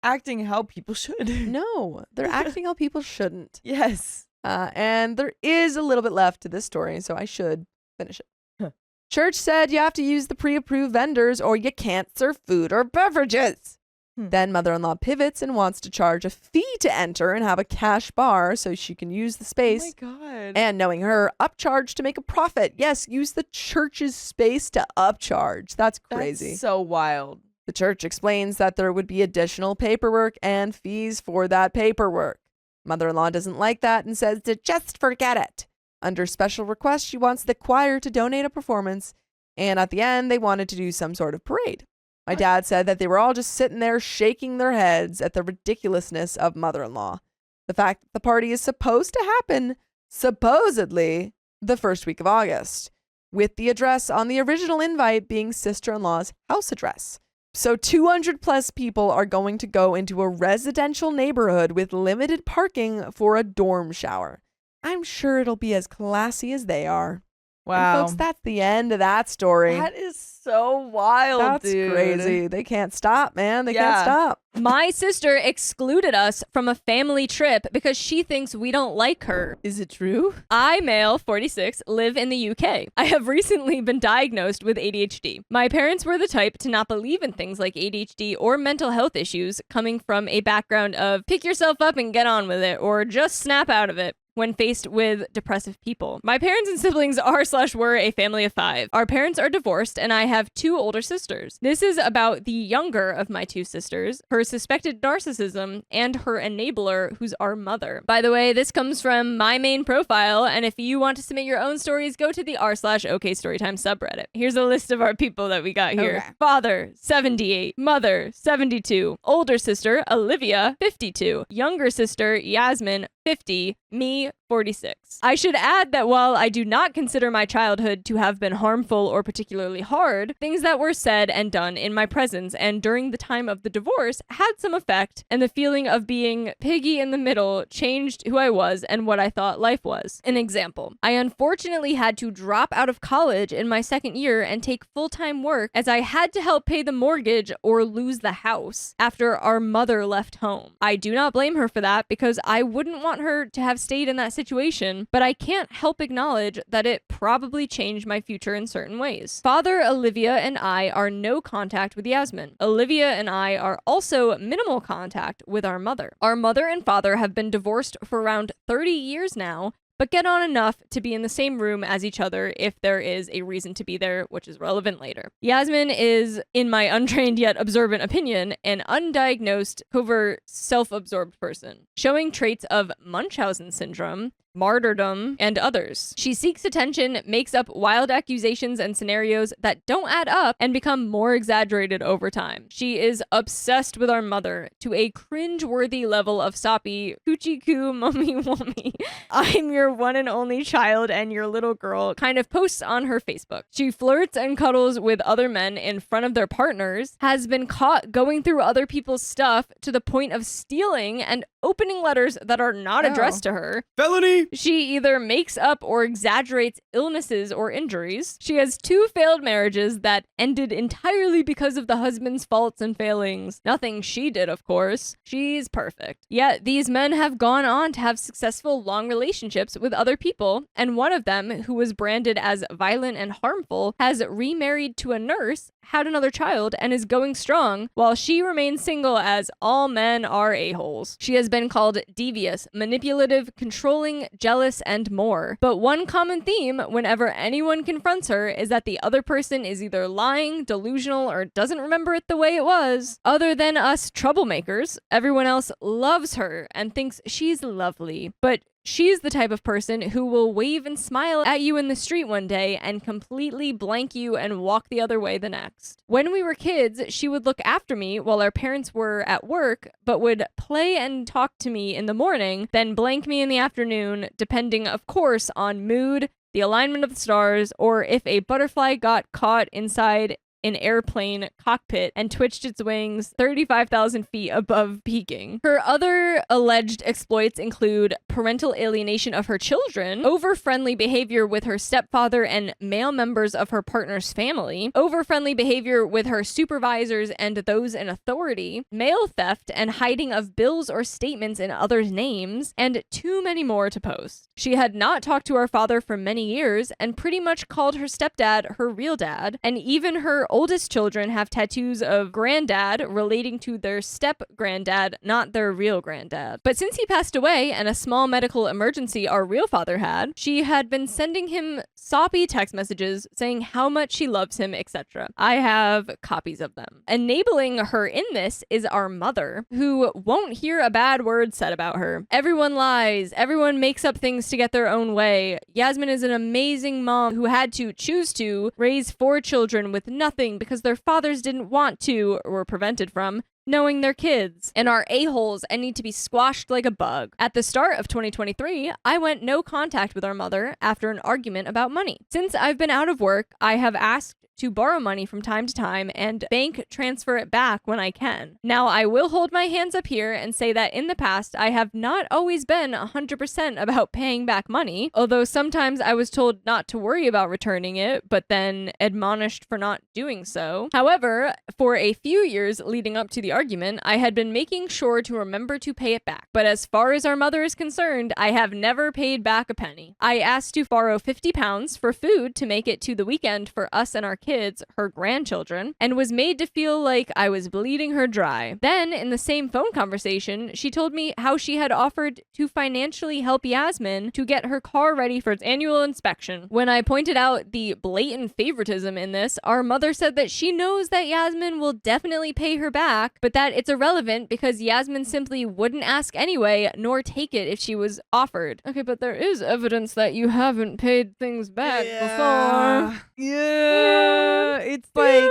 acting how people should. No, they're acting how people shouldn't. Yes. And there is a little bit left to this story, so I should finish it. Huh. Church said you have to use the pre-approved vendors or you can't serve food or beverages. Then mother-in-law pivots and wants to charge a fee to enter and have a cash bar so she can use the space. Oh my god. And knowing her, upcharge to make a profit. Yes, use the church's space to upcharge. That's crazy. That's so wild. The church explains that there would be additional paperwork and fees for that paperwork. Mother-in-law doesn't like that and says to just forget it. Under special request, she wants the choir to donate a performance, and at the end, they wanted to do some sort of parade. My dad said that they were all just sitting there shaking their heads at the ridiculousness of mother-in-law. The fact that the party is supposed to happen, supposedly, the first week of August, with the address on the original invite being sister-in-law's house address. So 200 plus people are going to go into a residential neighborhood with limited parking for a dorm shower. I'm sure it'll be as classy as they are. Wow. And folks, that's the end of that story. That is so wild, That's dude. crazy. They can't stop, man. They can't Yeah. stop. My sister excluded us from a family trip because she thinks we don't like her. Is it true? I, male, 46, live in the UK. I have recently been diagnosed with ADHD. My parents were the type to not believe in things like ADHD or mental health issues, coming from a background of pick yourself up and get on with it, or just snap out of it when faced with depressive people. My parents and siblings are/were a family of 5. Our parents are divorced, and I have 2 older sisters. This is about the younger of my 2 sisters, her suspected narcissism, and her enabler, who's our mother. By the way, this comes from my main profile, and if you want to submit your own stories, go to the r/OK Storytime subreddit. Here's a list of our people that we got here. Okay. Father, 78. Mother, 72. Older sister, Olivia, 52. Younger sister, Yasmin, 50. Me, 46. I should add that while I do not consider my childhood to have been harmful or particularly hard, things that were said and done in my presence and during the time of the divorce had some effect, and the feeling of being piggy in the middle changed who I was and what I thought life was. An example, I unfortunately had to drop out of college in my second year and take full-time work as I had to help pay the mortgage or lose the house after our mother left home. I do not blame her for that because I wouldn't want her to have stayed in that situation, but I can't help acknowledge that it probably changed my future in certain ways. Father, Olivia, and I are no contact with Yasmin. Olivia and I are also minimal contact with our mother. Our mother and father have been divorced for around 30 years now, but get on enough to be in the same room as each other if there is a reason to be there, which is relevant later. Yasmin is, in my untrained yet observant opinion, an undiagnosed, covert, self-absorbed person, showing traits of Munchausen syndrome, martyrdom, and others. She seeks attention, makes up wild accusations and scenarios that don't add up and become more exaggerated over time. She is obsessed with our mother to a cringe-worthy level of soppy, coochie-coo, mummy-wummy, I'm your one and only child and your little girl kind of posts on her Facebook. She flirts and cuddles with other men in front of their partners, has been caught going through other people's stuff to the point of stealing and opening letters that are not addressed to her. Felony! She either makes up or exaggerates illnesses or injuries. She has 2 failed marriages that ended entirely because of the husband's faults and failings. Nothing she did, of course. She's perfect. Yet these men have gone on to have successful long relationships with other people, and one of them, who was branded as violent and harmful, has remarried to a nurse, had another child, and is going strong, while she remains single as all men are a-holes. She has been called devious, manipulative, controlling, jealous, and more. But one common theme whenever anyone confronts her is that the other person is either lying, delusional, or doesn't remember it the way it was. Other than us troublemakers, everyone else loves her and thinks she's lovely. But she's the type of person who will wave and smile at you in the street one day and completely blank you and walk the other way the next. When we were kids, she would look after me while our parents were at work, but would play and talk to me in the morning, then blank me in the afternoon, depending, of course, on mood, the alignment of the stars, or if a butterfly got caught inside an airplane cockpit and twitched its wings 35,000 feet above peaking. Her other alleged exploits include parental alienation of her children, over-friendly behavior with her stepfather and male members of her partner's family, over-friendly behavior with her supervisors and those in authority, mail theft and hiding of bills or statements in others' names, and too many more to post. She had not talked to our father for many years and pretty much called her stepdad her real dad, and even her oldest children have tattoos of granddad relating to their step-granddad, not their real granddad. But since he passed away and a small medical emergency our real father had, she had been sending him soppy text messages saying how much she loves him, etc. I have copies of them. Enabling her in this is our mother, who won't hear a bad word said about her. Everyone lies. Everyone makes up things to get their own way. Yasmin is an amazing mom who had to choose to raise 4 children with nothing because their fathers didn't want to, or were prevented from, knowing their kids, and are a-holes and need to be squashed like a bug. At the start of 2023, I went no contact with our mother after an argument about money. Since I've been out of work, I have asked to borrow money from time to time and bank transfer it back when I can. Now, I will hold my hands up here and say that in the past, I have not always been 100% about paying back money, although sometimes I was told not to worry about returning it, but then admonished for not doing so. However, for a few years leading up to the argument, I had been making sure to remember to pay it back. But as far as our mother is concerned, I have never paid back a penny. I asked to borrow £50 for food to make it to the weekend for us and our kids, her grandchildren, and was made to feel like I was bleeding her dry. Then, in the same phone conversation, she told me how she had offered to financially help Yasmin to get her car ready for its annual inspection. When I pointed out the blatant favoritism in this, our mother said that she knows that Yasmin will definitely pay her back, but that it's irrelevant because Yasmin simply wouldn't ask anyway, nor take it if she was offered. Okay, but there is evidence that you haven't paid things back before. Yeah. It's like,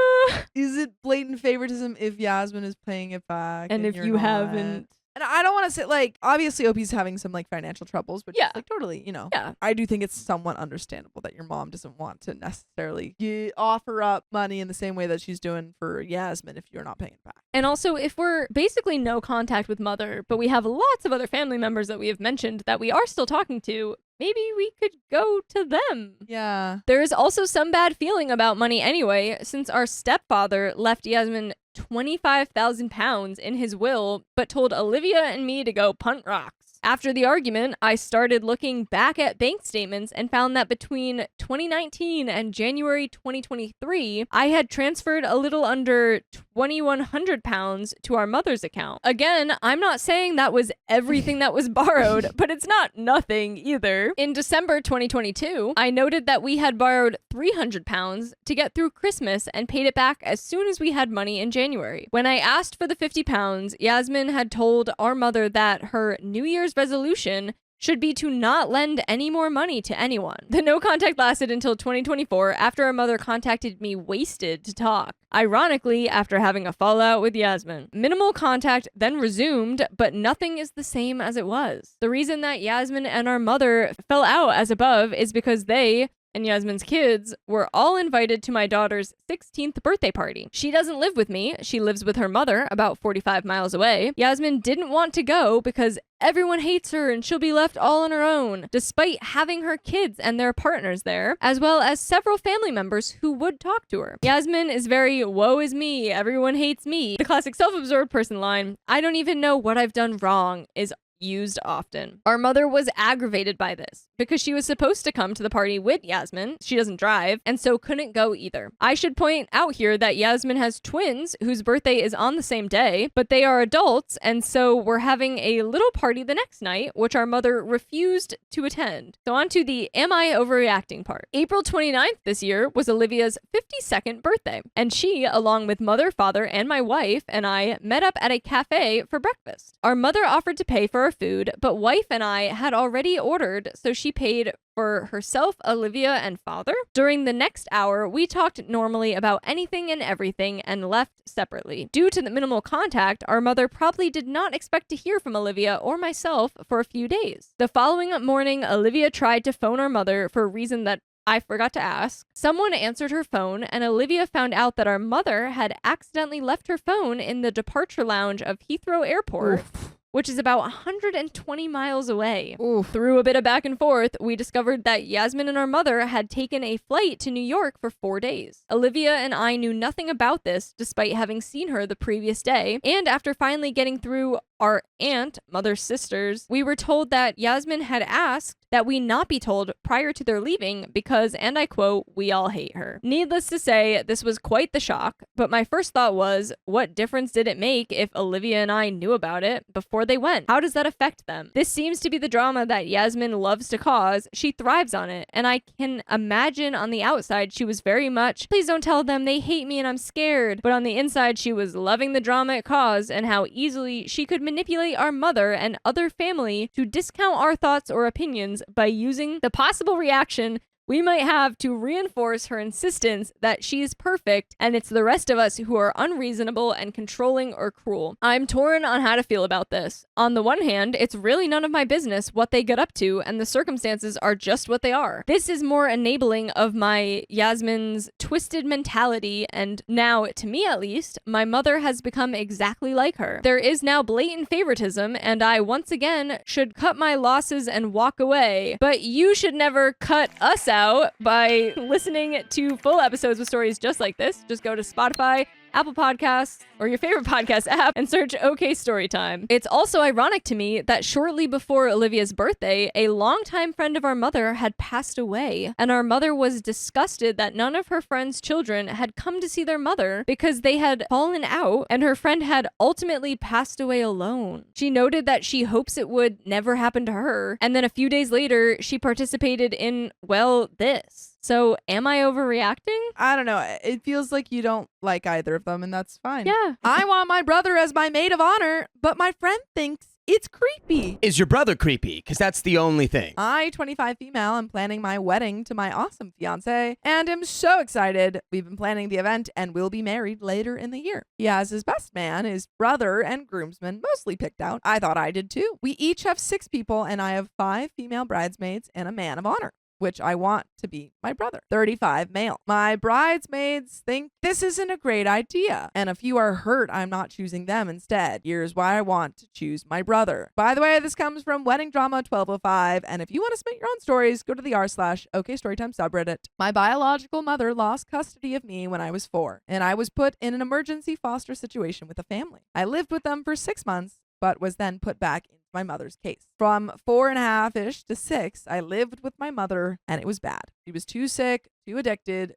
is it blatant favoritism if Yasmin is paying it back? And if you're you not? haven't. And I don't want to say, like, obviously Opie's having some, like, financial troubles, which Yeah. is, like, totally, Yeah. I do think it's somewhat understandable that your mom doesn't want to necessarily offer up money in the same way that she's doing for Yasmin if you're not paying it back. And also, if we're basically no contact with mother, but we have lots of other family members that we have mentioned that we are still talking to, maybe we could go to them. Yeah. There is also some bad feeling about money anyway, since our stepfather left Yasmin £25,000 in his will, but told Olivia and me to go punt rocks. After the argument, I started looking back at bank statements and found that between 2019 and January 2023, I had transferred a little under £2,100 to our mother's account. Again, I'm not saying that was everything that was borrowed, but it's not nothing either. In December 2022, I noted that we had borrowed £300 to get through Christmas and paid it back as soon as we had money in January. When I asked for the £50, Yasmin had told our mother that her New Year's resolution should be to not lend any more money to anyone. The no contact lasted until 2024 after our mother contacted me wasted to talk. Ironically, after having a fallout with Yasmin. Minimal contact then resumed, but nothing is the same as it was. The reason that Yasmin and our mother fell out as above is because they and Yasmin's kids were all invited to my daughter's 16th birthday party. She doesn't live with me. She lives with her mother about 45 miles away. Yasmin didn't want to go because everyone hates her and she'll be left all on her own, despite having her kids and their partners there, as well as several family members who would talk to her. Yasmin is very, woe is me, everyone hates me. The classic self-absorbed person line, I don't even know what I've done wrong, is used often. Our mother was aggravated by this because she was supposed to come to the party with Yasmin. She doesn't drive and so couldn't go either. I should point out here that Yasmin has twins whose birthday is on the same day, but they are adults, and so we're having a little party the next night, which our mother refused to attend. So on to the am I overreacting part. April 29th this year was Olivia's 52nd birthday, and she, along with mother, father, and my wife and I met up at a cafe for breakfast. Our mother offered to pay for our food, but wife and I had already ordered, so she paid for herself, Olivia, and father. During the next hour, we talked normally about anything and everything and left separately. Due to the minimal contact, our mother probably did not expect to hear from Olivia or myself for a few days. The following morning, Olivia tried to phone our mother for a reason that I forgot to ask. Someone answered her phone, and Olivia found out that our mother had accidentally left her phone in the departure lounge of Heathrow Airport. Oof. Which is about 120 miles away. Oof. Through a bit of back and forth, we discovered that Yasmin and our mother had taken a flight to New York for 4 days. Olivia and I knew nothing about this despite having seen her the previous day, and after finally getting through our aunt, mother's sisters, we were told that Yasmin had asked that we not be told prior to their leaving because, and I quote, we all hate her. Needless to say, this was quite the shock, but my first thought was, what difference did it make if Olivia and I knew about it before they went? How does that affect them? This seems to be the drama that Yasmin loves to cause. She thrives on it, and I can imagine on the outside she was very much, please don't tell them, they hate me and I'm scared. But on the inside, she was loving the drama it caused and how easily she could manipulate our mother and other family to discount our thoughts or opinions by using the possible reaction we might have to reinforce her insistence that she is perfect and it's the rest of us who are unreasonable and controlling or cruel. I'm torn on how to feel about this. On the one hand, it's really none of my business what they get up to and the circumstances are just what they are. This is more enabling of my Yasmin's twisted mentality, and now, to me at least, my mother has become exactly like her. There is now blatant favoritism and I once again should cut my losses and walk away, but you should never cut us out by listening to full episodes with stories just like this. Just go to Spotify, Apple Podcasts, or your favorite podcast app and search OK Storytime. It's also ironic to me that shortly before Olivia's birthday, a longtime friend of our mother had passed away, and our mother was disgusted that none of her friend's children had come to see their mother because they had fallen out and her friend had ultimately passed away alone. She noted that she hopes it would never happen to her, and then a few days later, she participated in, well, this. So, am I overreacting? I don't know. It feels like you don't like either of them, and that's fine. Yeah. I want my brother as my maid of honor, but my friend thinks it's creepy. Is your brother creepy? Because that's the only thing. I, 25 female, am planning my wedding to my awesome fiance, and am so excited. We've been planning the event and will be married later in the year. He has his best man, his brother, and groomsmen mostly picked out. I thought I did too. We each have 6 people, and I have 5 female bridesmaids and a man of honor, which I want to be my brother. 35 male. My bridesmaids think this isn't a great idea, and if you are hurt I'm not choosing them instead. Here's why I want to choose my brother. By the way, this comes from Wedding Drama 1205, and if you want to submit your own stories, go to the r/OKStorytime subreddit. My biological mother lost custody of me when I was 4, and I was put in an emergency foster situation with a family. I lived with them for 6 months, but was then put back into my mother's case. From 4.5-ish to 6, I lived with my mother, and it was bad. She was too sick, too addicted,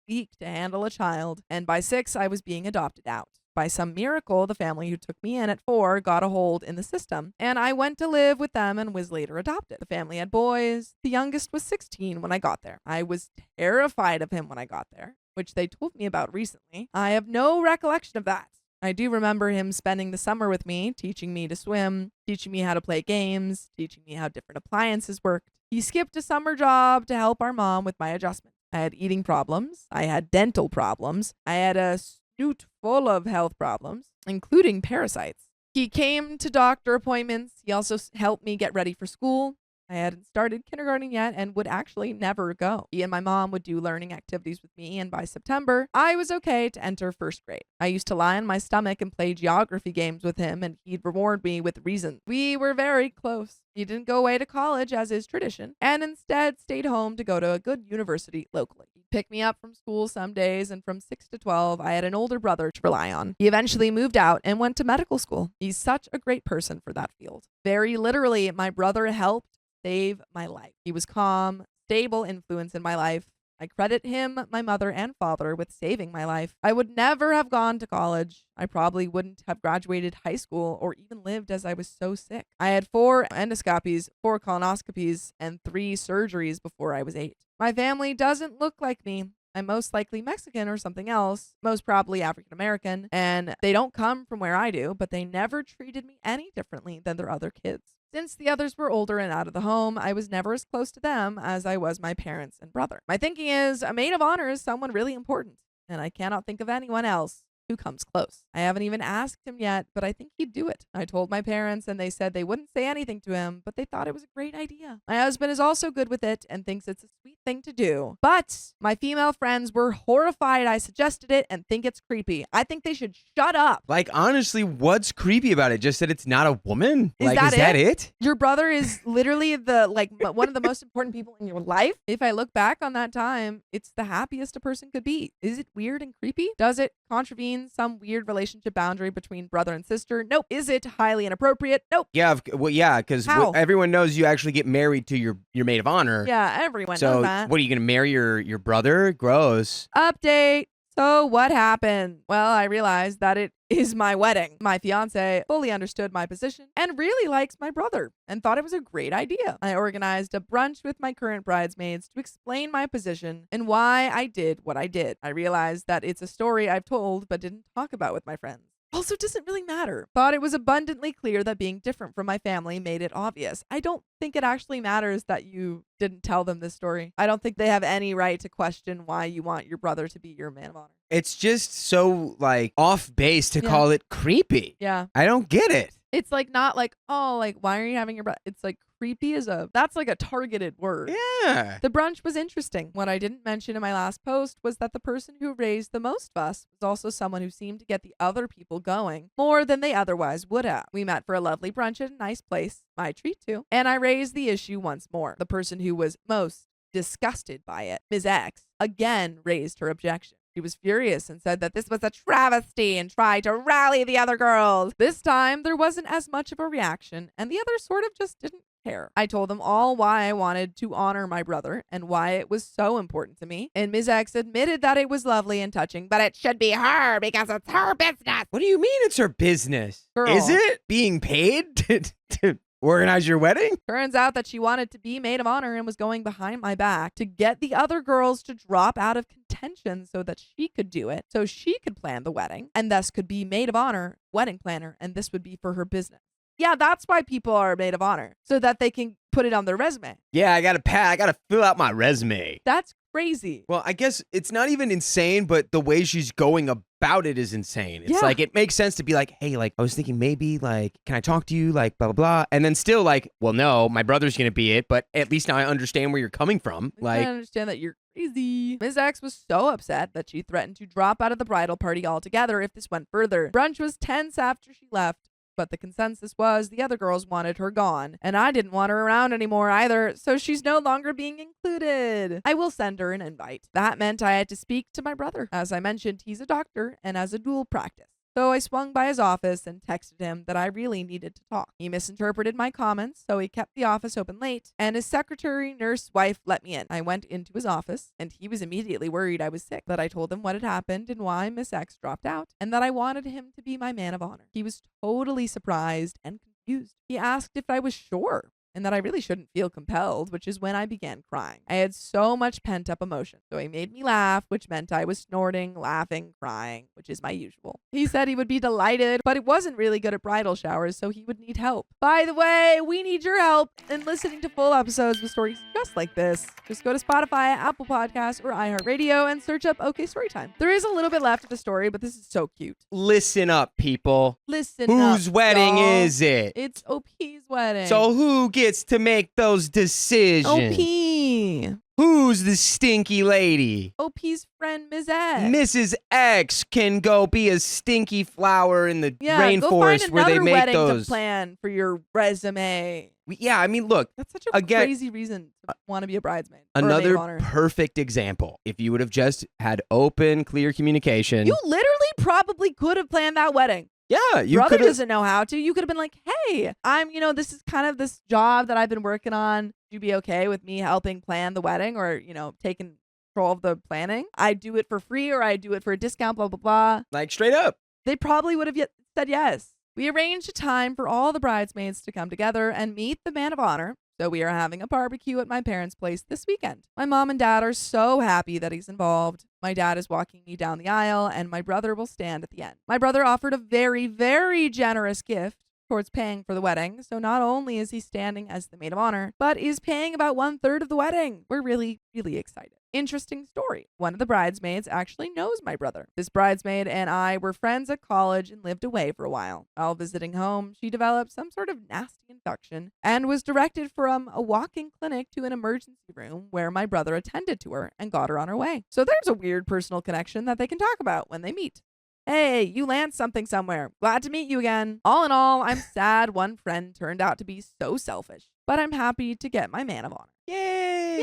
weak to handle a child, and by 6, I was being adopted out. By some miracle, the family who took me in at 4 got a hold in the system, and I went to live with them and was later adopted. The family had boys. The youngest was 16 when I got there. I was terrified of him when I got there, which they told me about recently. I have no recollection of that. I do remember him spending the summer with me, teaching me to swim, teaching me how to play games, teaching me how different appliances worked. He skipped a summer job to help our mom with my adjustment. I had eating problems. I had dental problems. I had a snoot full of health problems, including parasites. He came to doctor appointments. He also helped me get ready for school. I hadn't started kindergarten yet and would actually never go. He and my mom would do learning activities with me, and by September, I was okay to enter 1st grade. I used to lie on my stomach and play geography games with him, and he'd reward me with reasons. We were very close. He didn't go away to college, as is tradition, and instead stayed home to go to a good university locally. He pick me up from school some days, and from 6 to 12, I had an older brother to rely on. He eventually moved out and went to medical school. He's such a great person for that field. Very literally, my brother helped save my life. He was calm, stable influence in my life. I credit him, my mother, and father with saving my life. I would never have gone to college. I probably wouldn't have graduated high school or even lived, as I was so sick. I had 4 endoscopies, 4 colonoscopies, and 3 surgeries before I was 8. My family doesn't look like me. I'm most likely Mexican or something else, most probably African American, and they don't come from where I do, but they never treated me any differently than their other kids. Since the others were older and out of the home, I was never as close to them as I was my parents and brother. My thinking is a maid of honor is someone really important, and I cannot think of anyone else who comes close. I haven't even asked him yet, but I think he'd do it. I told my parents, and they said they wouldn't say anything to him, but they thought it was a great idea. My husband is also good with it and thinks it's a sweet thing to do. But my female friends were horrified I suggested it and think it's creepy. I think they should shut up. Like, honestly, what's creepy about it? Just that it's not a woman? Is like, that is that it? Your brother is literally the one of the most important people in your life. If I look back on that time, it's the happiest a person could be. Is it weird and creepy? Does it contravene some weird relationship boundary between brother and sister? Nope. Is it highly inappropriate? Nope. Yeah, well, yeah, because How? everyone knows you actually get married to your maid of honor. Yeah, everyone So, knows that. what are you gonna marry your brother? Gross. Update. So what happened? Well, I realized that it is my wedding. My fiance fully understood my position and really likes my brother and thought it was a great idea. I organized a brunch with my current bridesmaids to explain my position and why I did what I did. I realized that it's a story I've told but didn't talk about with my friends. Also, doesn't really matter. Thought it was abundantly clear that being different from my family made it obvious. I don't think it actually matters that you didn't tell them this story. I don't think they have any right to question why you want your brother to be your man of honor. It's just so, like, off base to Yeah. call it creepy. Yeah. I don't get it. It's like not like, oh, like, why are you having your brother? It's like creepy that's like a targeted word. Yeah. The brunch was interesting. What I didn't mention in my last post was that the person who raised the most fuss was also someone who seemed to get the other people going more than they otherwise would have. We met for a lovely brunch at a nice place, my treat too, and I raised the issue once more. The person who was most disgusted by it, Ms. X, again raised her objection. She was furious and said that this was a travesty and tried to rally the other girls. This time, there wasn't as much of a reaction, and the others sort of just didn't care. I told them all why I wanted to honor my brother and why it was so important to me, and Ms. X admitted that it was lovely and touching, but it should be her because it's her business. What do you mean it's her business? Girl. Is it being paid to organize your wedding? Turns out that she wanted to be maid of honor and was going behind my back to get the other girls to drop out of contention so that she could do it, so she could plan the wedding, and thus could be maid of honor, wedding planner, and this would be for her business. Yeah, that's why people are maid of honor, so that they can put it on their resume. Yeah, I gotta fill out my resume. That's crazy. Well, I guess it's not even insane, but the way she's going about it is insane. It's Yeah. like, it makes sense to be like, hey, like, I was thinking maybe, like, can I talk to you? Like, blah, blah, blah. And then still like, well, no, my brother's going to be it, but at least now I understand where you're coming from. I Like, understand that you're crazy. Ms. X was so upset that she threatened to drop out of the bridal party altogether if this went further. Brunch was tense after she left, but the consensus was the other girls wanted her gone, and I didn't want her around anymore either, so she's no longer being included. I will send her an invite. That meant I had to speak to my brother. As I mentioned, he's a doctor and has a dual practice. So I swung by his office and texted him that I really needed to talk. He misinterpreted my comments, so he kept the office open late, and his secretary, nurse, wife let me in. I went into his office, and he was immediately worried I was sick, that I told him what had happened and why Miss X dropped out, and that I wanted him to be my man of honor. He was totally surprised and confused. He asked if I was sure, and that I really shouldn't feel compelled, which is when I began crying. I had so much pent-up emotion, so he made me laugh, which meant I was snorting, laughing, crying, which is my usual. He said he would be delighted, but it wasn't really good at bridal showers, so he would need help. By the way, we need your help in listening to full episodes with stories just like this. Just go to Spotify, Apple Podcasts, or iHeartRadio and search up OK Storytime. There is a little bit left of the story, but this is so cute. listen up, people. Listen Whose up, wedding y'all. is it? It's OP's wedding. So who gets to make those decisions? OP. Who's the stinky lady? OP's friend, Ms. X. Mrs. X can go be a stinky flower in the Yeah, go find rainforest where they another make wedding those. to plan for your resume. Yeah, I mean, look, That's such a Again- crazy reason to want to be a bridesmaid. or a maid another of honor. perfect example. If you would have just had open, clear communication. You literally probably could have planned that wedding. yeah, you Brother could have. doesn't know how to. You could have been like, hey, this is kind of this job that I've been working on. Would you be okay with me helping plan the wedding or, taking control of the planning? I do it for free or I do it for a discount, blah, blah, blah. Like, straight up. They probably would have said yes. We arranged a time for all the bridesmaids to come together and meet the man of honor. So we are having a barbecue at my parents' place this weekend. My mom and dad are so happy that he's involved. My dad is walking me down the aisle and my brother will stand at the end. My brother offered a very, very generous gift towards paying for the wedding. So not only is he standing as the maid of honor, but is paying about 1/3 of the wedding. We're really, really excited. Interesting story. One of the bridesmaids actually knows my brother. This bridesmaid and I were friends at college and lived away for a while. While visiting home, she developed some sort of nasty infection and was directed from a walk-in clinic to an emergency room where my brother attended to her and got her on her way. So there's a weird personal connection that they can talk about when they meet. Hey, you landed something somewhere. Glad to meet you again. All in all, I'm sad one friend turned out to be so selfish, but I'm happy to get my man of honor. Yay!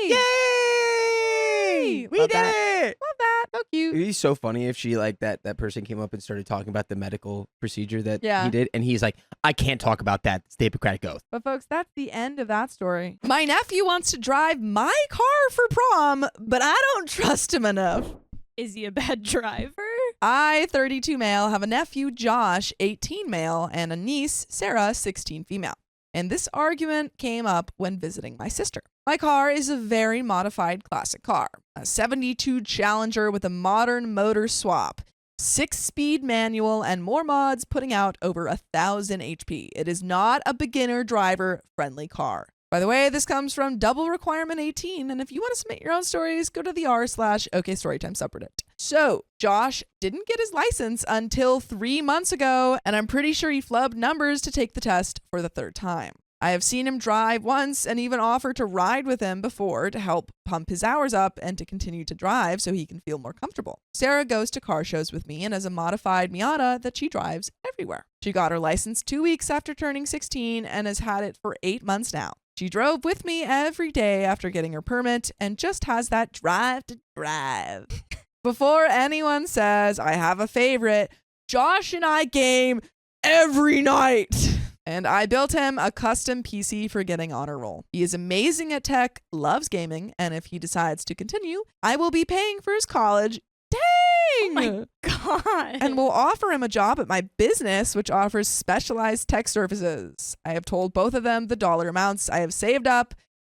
Yay! Yay! We Love did that. it! Love that. So cute. It'd be so funny if she that person came up and started talking about the medical procedure that Yeah. he did, and he's like, I can't talk about that. It's the Hippocratic Oath. But folks, that's the end of that story. My nephew wants to drive my car for prom, but I don't trust him enough. Is he a bad driver? I, 32 male, have a nephew, Josh, 18 male, and a niece, Sarah, 16 female. And this argument came up when visiting my sister. My car is a very modified classic car, a 72 Challenger with a modern motor swap, 6-speed manual, and more mods, putting out over 1,000 HP. It is not a beginner driver friendly car. By the way, this comes from Double Requirement 18, and if you want to submit your own stories, go to the r/OKStorytime subreddit. So, Josh didn't get his license until 3 months ago, and I'm pretty sure he flubbed numbers to take the test for the 3rd time. I have seen him drive once and even offered to ride with him before to help pump his hours up and to continue to drive so he can feel more comfortable. Sarah goes to car shows with me and has a modified Miata that she drives everywhere. She got her license 2 weeks after turning 16 and has had it for 8 months now. She drove with me every day after getting her permit and just has that drive to drive. Before anyone says I have a favorite, Josh and I game every night. And I built him a custom PC for getting honor roll. He is amazing at tech, loves gaming, and if he decides to continue, I will be paying for his college. Dang! Oh my God. And will offer him a job at my business, which offers specialized tech services. I have told both of them the dollar amounts I have saved up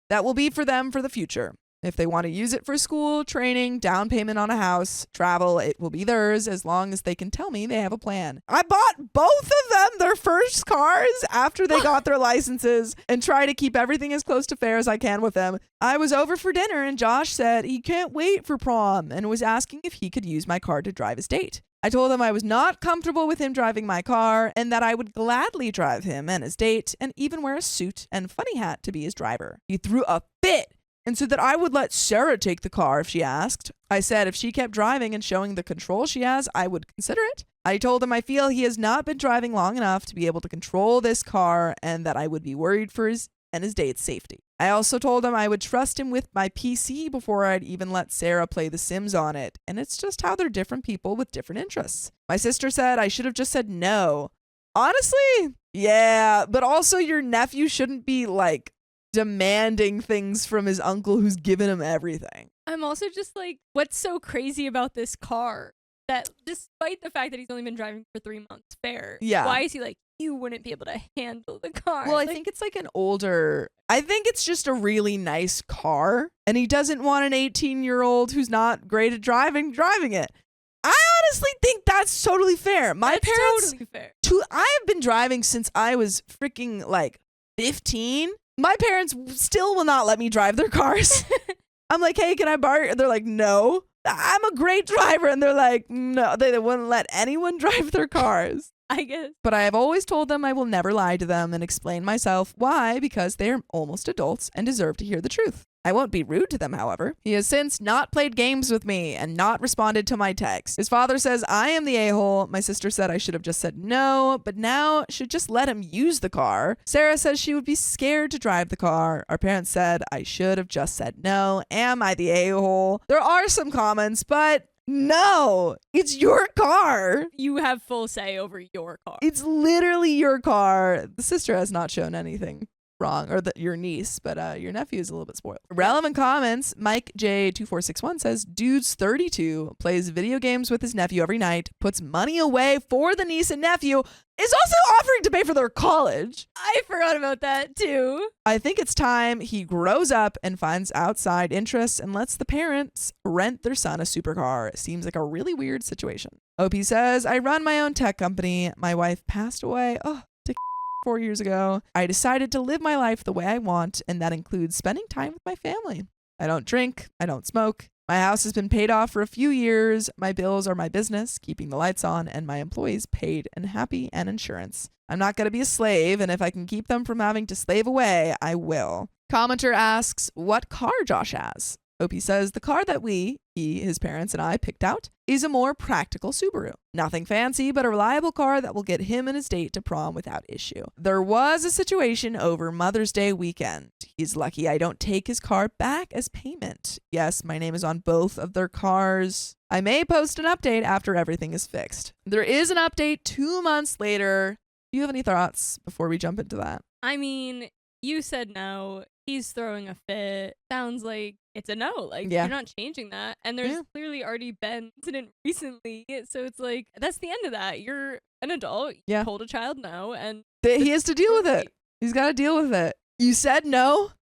that will be for them for the future. If they want to use it for school, training, down payment on a house, travel, it will be theirs as long as they can tell me they have a plan. I bought both of them their first cars after they got their licenses and try to keep everything as close to fair as I can with them. I was over for dinner and Josh said he can't wait for prom and was asking if he could use my car to drive his date. I told him I was not comfortable with him driving my car and that I would gladly drive him and his date and even wear a suit and funny hat to be his driver. He threw a fit and said that I would let Sarah take the car if she asked. I said if she kept driving and showing the control she has, I would consider it. I told him I feel he has not been driving long enough to be able to control this car and that I would be worried for his and his date's safety. I also told him I would trust him with my PC before I'd even let Sarah play The Sims on it, and it's just how they're different people with different interests. My sister said I should have just said no. Honestly, yeah, but also your nephew shouldn't be like demanding things from his uncle who's given him everything. I'm also just like, what's so crazy about this car that despite the fact that he's only been driving for 3 months, fair. Yeah. Why is he like, you wouldn't be able to handle the car? Well, I Like, think it's like I think it's just a really nice car, and he doesn't want an 18-year-old who's not great at driving it. I honestly think that's totally fair. My that's parents, totally fair. I have been driving since I was freaking like 15. My parents still will not let me drive their cars. I'm like, hey, can I borrow? They're like, no. I'm a great driver. And they're like, no, they wouldn't let anyone drive their cars. I guess. But I have always told them I will never lie to them and explain myself why, because they are almost adults and deserve to hear the truth. I won't be rude to them, however. He has since not played games with me and not responded to my text. His father says I am the a-hole. My sister said I should have just said no, but now should just let him use the car. Sarah says she would be scared to drive the car. Our parents said I should have just said no. Am I the a-hole? There are some comments, but no, it's your car. You have full say over your car. It's literally your car. The sister has not shown anything wrong, or your niece, but your nephew is a little bit spoiled. Relevant comments. Mike J2461 says, dude's 32, plays video games with his nephew every night, puts money away for the niece and nephew, is also offering to pay for their college. I forgot about that too. I think it's time he grows up and finds outside interests and lets the parents rent their son a supercar. Seems like a really weird situation. OP says, I run my own tech company. My wife passed away. 4 years ago. I decided to live my life the way I want, and that includes spending time with my family. I don't drink. I don't smoke. My house has been paid off for a few years. My bills are my business, keeping the lights on, and my employees paid and happy, and insurance. I'm not going to be a slave, and if I can keep them from having to slave away, I will. Commenter asks what car Josh has. OP says the car that he, his parents, and I picked out is a more practical Subaru. Nothing fancy, but a reliable car that will get him and his date to prom without issue. There was a situation over Mother's Day weekend. He's lucky I don't take his car back as payment. Yes, my name is on both of their cars. I may post an update after everything is fixed. There is an update 2 months later. Do you have any thoughts before we jump into that? I mean, you said no. He's throwing a fit. Sounds like it's a no. Like, Yeah. you're not changing that. And there's clearly already been an incident recently. So it's like, that's the end of that. You're an adult. You Yeah. told a child no. And He has to deal with it. He's got to deal with it. You said no.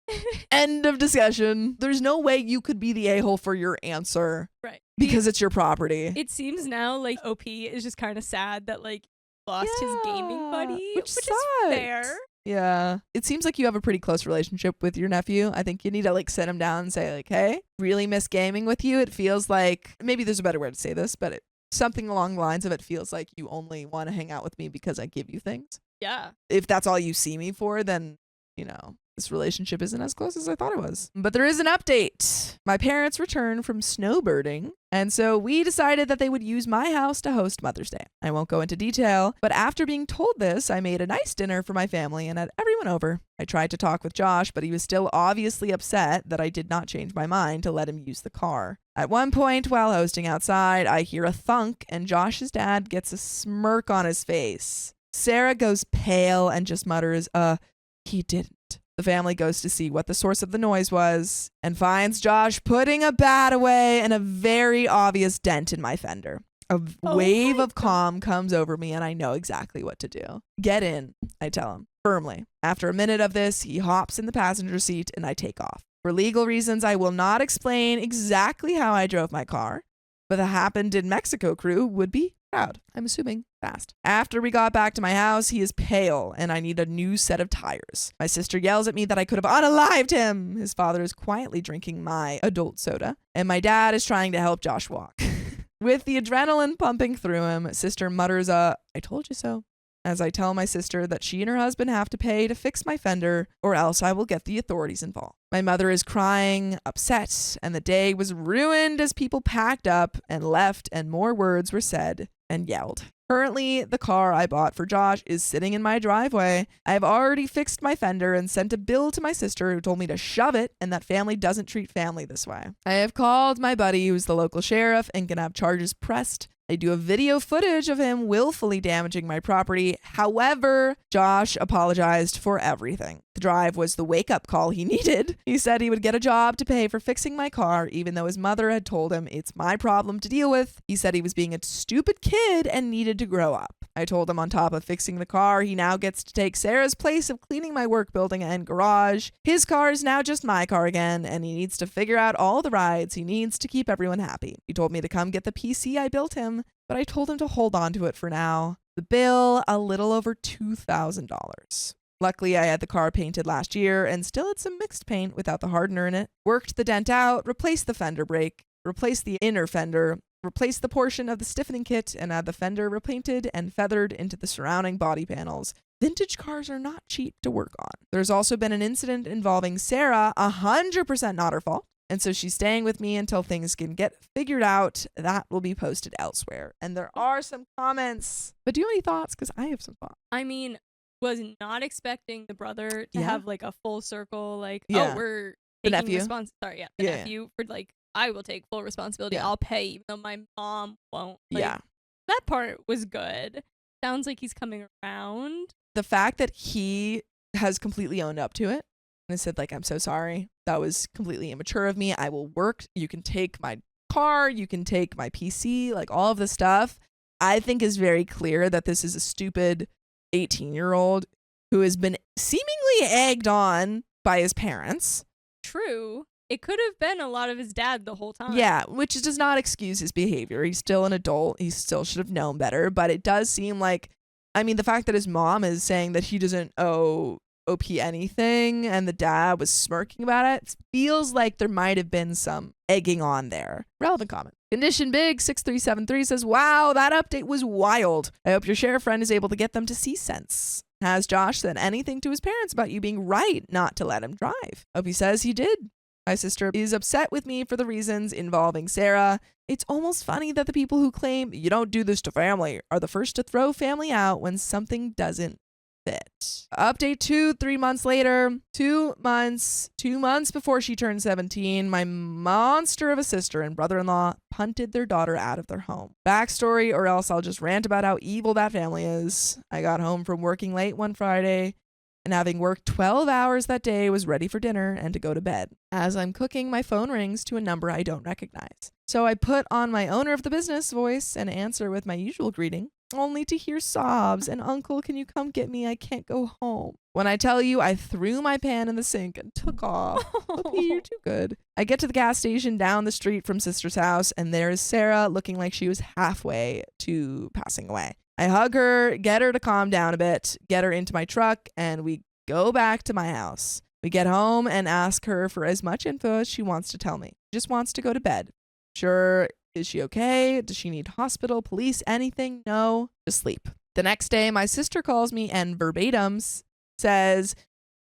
End of discussion. There's no way you could be the a-hole for your answer right. because it's your property. It seems now like OP is just kind of sad that like lost his gaming buddy, which is sucks. fair. Yeah. It seems like you have a pretty close relationship with your nephew. I think you need to like sit him down and say like, hey, really miss gaming with you. It feels like, maybe there's a better way to say this, but something along the lines of it feels like you only want to hang out with me because I give you things. Yeah. If that's all you see me for, then, you know, this relationship isn't as close as I thought it was. But there is an update. My parents returned from snowbirding, and so we decided that they would use my house to host Mother's Day. I won't go into detail, but after being told this, I made a nice dinner for my family and had everyone over. I tried to talk with Josh, but he was still obviously upset that I did not change my mind to let him use the car. At one point, while hosting outside, I hear a thunk, and Josh's dad gets a smirk on his face. Sarah goes pale and just mutters, he didn't. The family goes to see what the source of the noise was and finds Josh putting a bat away and a very obvious dent in my fender. A wave of calm comes over me and I know exactly what to do. Get in, I tell him firmly. After a minute of this, he hops in the passenger seat and I take off. For legal reasons, I will not explain exactly how I drove my car, but the Happened in Mexico crew would be proud. I'm assuming fast. After we got back to my house, he is pale and I need a new set of tires. My sister yells at me that I could have unalived him. His father is quietly drinking my adult soda and my dad is trying to help Josh walk. With the adrenaline pumping through him, sister mutters I told you so, as I tell my sister that she and her husband have to pay to fix my fender or else I will get the authorities involved. My mother is crying, upset, and the day was ruined as people packed up and left and more words were said and yelled. Currently, the car I bought for Josh is sitting in my driveway. I have already fixed my fender and sent a bill to my sister who told me to shove it and that family doesn't treat family this way. I have called my buddy who's the local sheriff and can have charges pressed. I do a video footage of him willfully damaging my property. However, Josh apologized for everything. The drive was the wake-up call he needed. He said he would get a job to pay for fixing my car, even though his mother had told him it's my problem to deal with. He said he was being a stupid kid and needed to grow up. I told him on top of fixing the car, he now gets to take Sarah's place of cleaning my work building and garage. His car is now just my car again, and he needs to figure out all the rides he needs to keep everyone happy. He told me to come get the PC I built him, but I told him to hold on to it for now. The bill, a little over $2,000. Luckily, I had the car painted last year and still had some mixed paint without the hardener in it. Worked the dent out, replaced the fender brake, replaced the inner fender, replaced the portion of the stiffening kit, and had the fender repainted and feathered into the surrounding body panels. vintage cars are not cheap to work on. There's also been an incident involving Sarah, 100% not her fault. And so she's staying with me until things can get figured out. That will be posted elsewhere. And there are some comments. But do you have any thoughts? Because I have some thoughts. I mean, was not expecting the brother to Yeah. have like a full circle, like, Yeah. oh, we're The taking nephew? the Yeah. nephew for like, I will take full responsibility. Yeah. I'll pay, even though my mom won't. Like, Yeah. that part was good. Sounds like he's coming around. The fact that he has completely owned up to it and said, like, I'm so sorry. That was completely immature of me. I will work. You can take my car. You can take my PC, like all of this stuff. I think is very clear that this is a stupid 18-year-old who has been seemingly egged on by his parents. True. It could have been a lot of his dad the whole time. Yeah, which does not excuse his behavior. He's still an adult. He still should have known better. But it does seem like, I mean, the fact that his mom is saying that he doesn't owe OP anything and the dad was smirking about it feels like there might have been some egging on there. Relevant comment. Condition Big 6373 says, wow, that update was wild. I hope your sheriff friend is able to get them to see sense. Has Josh said anything to his parents about you being right not to let him drive? Hope he says he did. My sister is upset with me for the reasons involving Sarah. It's almost funny that the people who claim you don't do this to family are the first to throw family out when something doesn't fit. Update 2, 3 months later, 2 months before she turned 17, my monster of a sister and brother-in-law punted their daughter out of their home. Backstory, or else I'll just rant about how evil that family is. I got home from working late one Friday, and having worked 12 hours that day, was ready for dinner and to go to bed. As I'm cooking, my phone rings to a number I don't recognize. So I put on my owner of the business voice and answer with my usual greeting, only to hear sobs and, "Uncle, can you come get me? I can't go home." When I tell you, I threw my pan in the sink and took off. Okay, you're too good. I get to the gas station down the street from sister's house, and there is Sarah looking like she was halfway to passing away. I hug her, get her to calm down a bit, get her into my truck, and we go back to my house. We get home and ask her for as much info as she wants to tell me. She just wants to go to bed. Sure, is she okay? Does she need hospital, police, anything? No, just sleep. The next day, my sister calls me and verbatim says,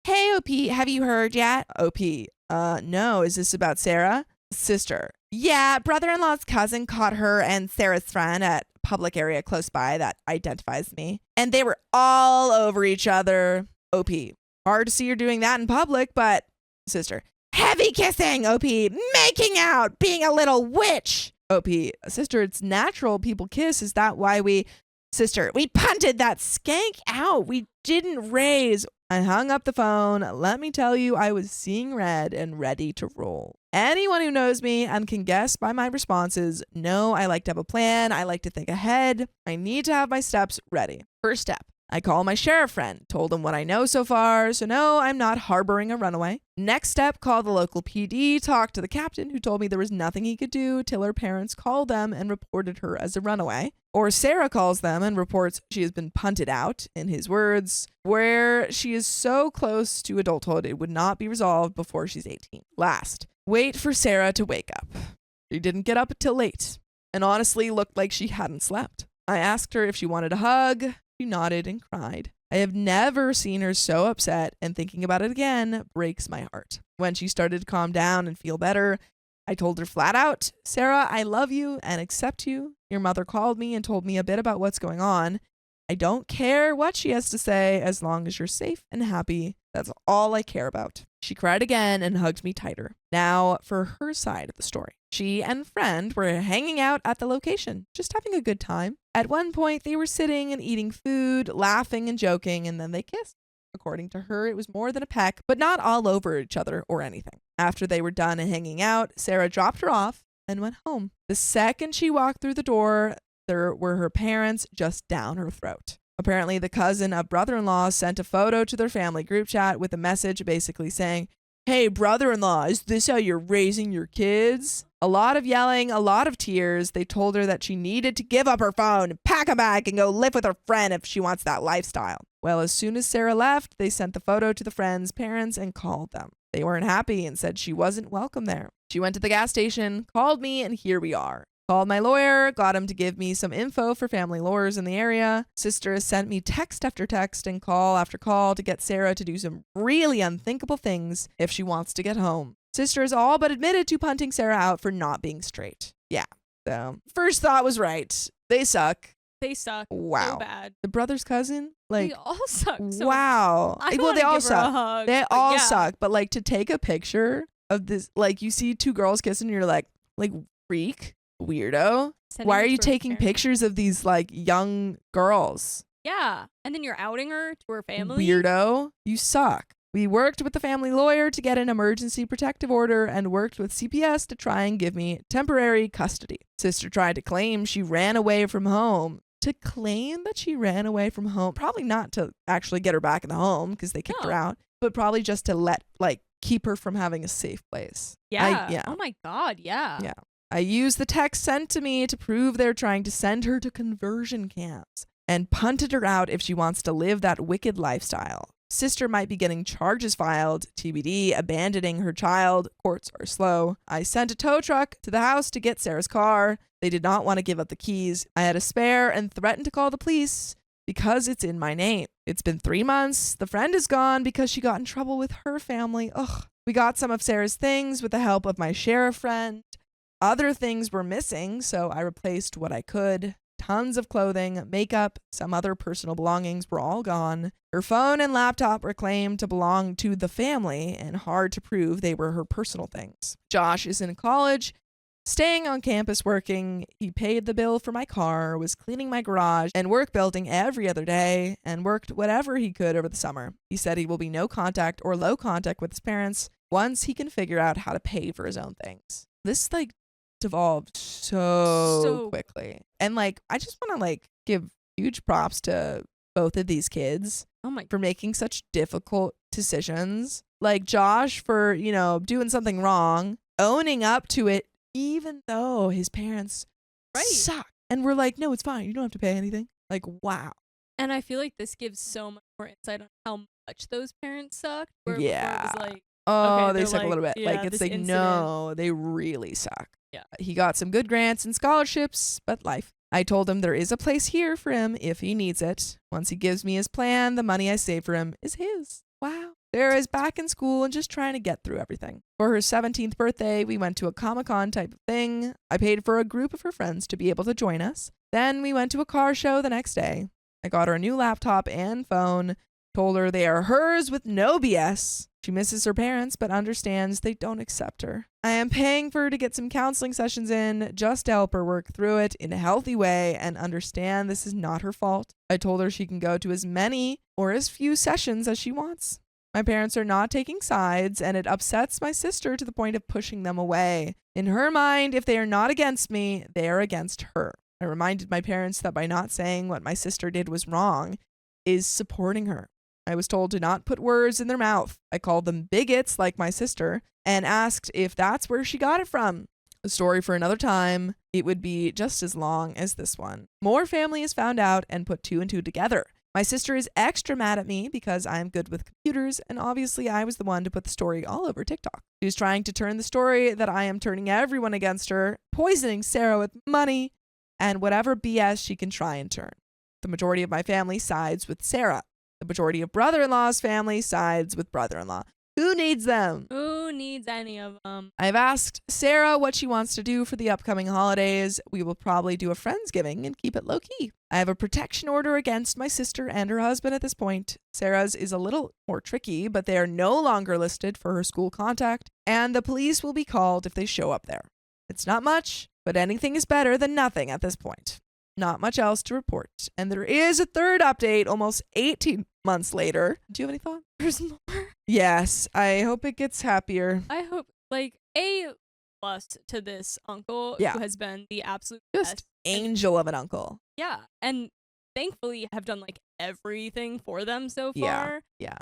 "Hey, OP, have you heard yet?" OP, no, is this about Sarah? Sister, yeah, brother-in-law's cousin caught her and Sarah's friend at a public area close by that identifies me. And they were all over each other. OP, hard to see her doing that in public, but sister, heavy kissing. OP, making out, being a little witch. OP, sister, it's natural people kiss. Is that why sister, we punted that skank out. We didn't raise. I hung up the phone. Let me tell you, I was seeing red and ready to roll. Anyone who knows me and can guess by my responses know I like to have a plan. I like to think ahead. I need to have my steps ready. First step, I call my sheriff friend, told him what I know so far, so no, I'm not harboring a runaway. Next step, call the local PD, talk to the captain who told me there was nothing he could do till her parents called them and reported her as a runaway. Or Sarah calls them and reports she has been punted out, in his words, where she is so close to adulthood it would not be resolved before she's 18. Last, wait for Sarah to wake up. She didn't get up until late and honestly looked like she hadn't slept. I asked her if she wanted a hug. She nodded and cried. I have never seen her so upset, and thinking about it again breaks my heart. When she started to calm down and feel better, I told her flat out, "Sarah, I love you and accept you. Your mother called me and told me a bit about what's going on. I don't care what she has to say as long as you're safe and happy. That's all I care about." She cried again and hugged me tighter. Now for her side of the story. She and friend were hanging out at the location, just having a good time. At one point, they were sitting and eating food, laughing and joking, and then they kissed. According to her, it was more than a peck, but not all over each other or anything. After they were done and hanging out, Sarah dropped her off and went home. The second she walked through the door, there were her parents just down her throat. Apparently, the cousin of brother-in-law sent a photo to their family group chat with a message basically saying, "Hey, brother-in-law, is this how you're raising your kids?" A lot of yelling, a lot of tears. They told her that she needed to give up her phone, pack a bag, and go live with her friend if she wants that lifestyle. Well, as soon as Sarah left, they sent the photo to the friend's parents and called them. They weren't happy and said she wasn't welcome there. She went to the gas station, called me, and here we are. Called my lawyer, got him to give me some info for family lawyers in the area. Sister has sent me text after text and call after call to get Sarah to do some really unthinkable things if she wants to get home. Sister has all but admitted to punting Sarah out for not being straight. Yeah. So, first thought was right. They suck. They suck. Wow. So bad. The brother's cousin? Like, They all suck. So wow. I Well, wanna they all give her a suck. hug, They but all yeah. suck. But like to take a picture of this, like you see two girls kissing, and you're like freak, weirdo. Sending Why are it you to her taking parents. pictures of these like young girls? Yeah. And then you're outing her to her family. Weirdo. You suck. We worked with the family lawyer to get an emergency protective order and worked with CPS to try and give me temporary custody. Sister tried to claim she ran away from home. To claim that she ran away from home, probably not to actually get her back in the home because they kicked her No. out, but probably just to keep her from having a safe place. Yeah. Yeah. Oh my God. Yeah. Yeah. I used the text sent to me to prove they're trying to send her to conversion camps and punted her out if she wants to live that wicked lifestyle. Sister might be getting charges filed, TBD, abandoning her child. Courts are slow. I sent a tow truck to the house to get Sarah's car. They did not want to give up the keys. I had a spare and threatened to call the police because it's in my name. It's been 3 months. The friend is gone because she got in trouble with her family. Ugh. We got some of Sarah's things with the help of my sheriff friend. Other things were missing, so I replaced what I could. Tons of clothing, makeup, some other personal belongings were all gone. Her phone and laptop were claimed to belong to the family and hard to prove they were her personal things. Josh is in college, staying on campus working. He paid the bill for my car, was cleaning my garage and work building every other day, and worked whatever he could over the summer. He said he will be no contact or low contact with his parents once he can figure out how to pay for his own things. This devolved so quickly. And I just want to give huge props to both of these kids Oh my. for making such difficult decisions. Like Josh for, doing something wrong, owning up to it, even though his parents suck. And we're like, no, it's fine. You don't have to pay anything. Wow. And I feel like this gives so much more insight on how much those parents sucked. Where Yeah. Before it was like, Oh, okay, they they're suck a little bit. yeah, It's this like, incident. no, they really suck. Yeah. He got some good grants and scholarships, but life. I told him there is a place here for him if he needs it. Once he gives me his plan, the money I save for him is his. Wow. Sarah is back in school and just trying to get through everything. For her 17th birthday, we went to a Comic-Con type of thing. I paid for a group of her friends to be able to join us. Then we went to a car show the next day. I got her a new laptop and phone, told her they are hers with no BS. She misses her parents, but understands they don't accept her. I am paying for her to get some counseling sessions in, just to help her work through it in a healthy way and understand this is not her fault. I told her she can go to as many or as few sessions as she wants. My parents are not taking sides, and it upsets my sister to the point of pushing them away. In her mind, if they are not against me, they are against her. I reminded my parents that by not saying what my sister did was wrong is supporting her. I was told to not put words in their mouth. I called them bigots like my sister and asked if that's where she got it from. A story for another time. It would be just as long as this one. More family is found out and put 2 and 2 together. My sister is extra mad at me because I'm good with computers, and obviously I was the one to put the story all over TikTok. She's trying to turn the story that I am turning everyone against her, poisoning Sarah with money, and whatever BS she can try and turn. The majority of my family sides with Sarah. The majority of brother-in-law's family sides with brother-in-law. Who needs them? Who needs any of them? I've asked Sarah what she wants to do for the upcoming holidays. We will probably do a Friendsgiving and keep it low-key. I have a protection order against my sister and her husband at this point. Sarah's is a little more tricky, but they are no longer listed for her school contact, and the police will be called if they show up there. It's not much, but anything is better than nothing at this point. Not much else to report. And there is a third update almost 18 months later. Do you have any thoughts? There's more. Yes, I hope it gets happier. I hope A+ to this uncle Yeah. who has been the absolute Just best. And- angel of an uncle. yeah, and thankfully have done everything for them so Yeah. far. Yeah.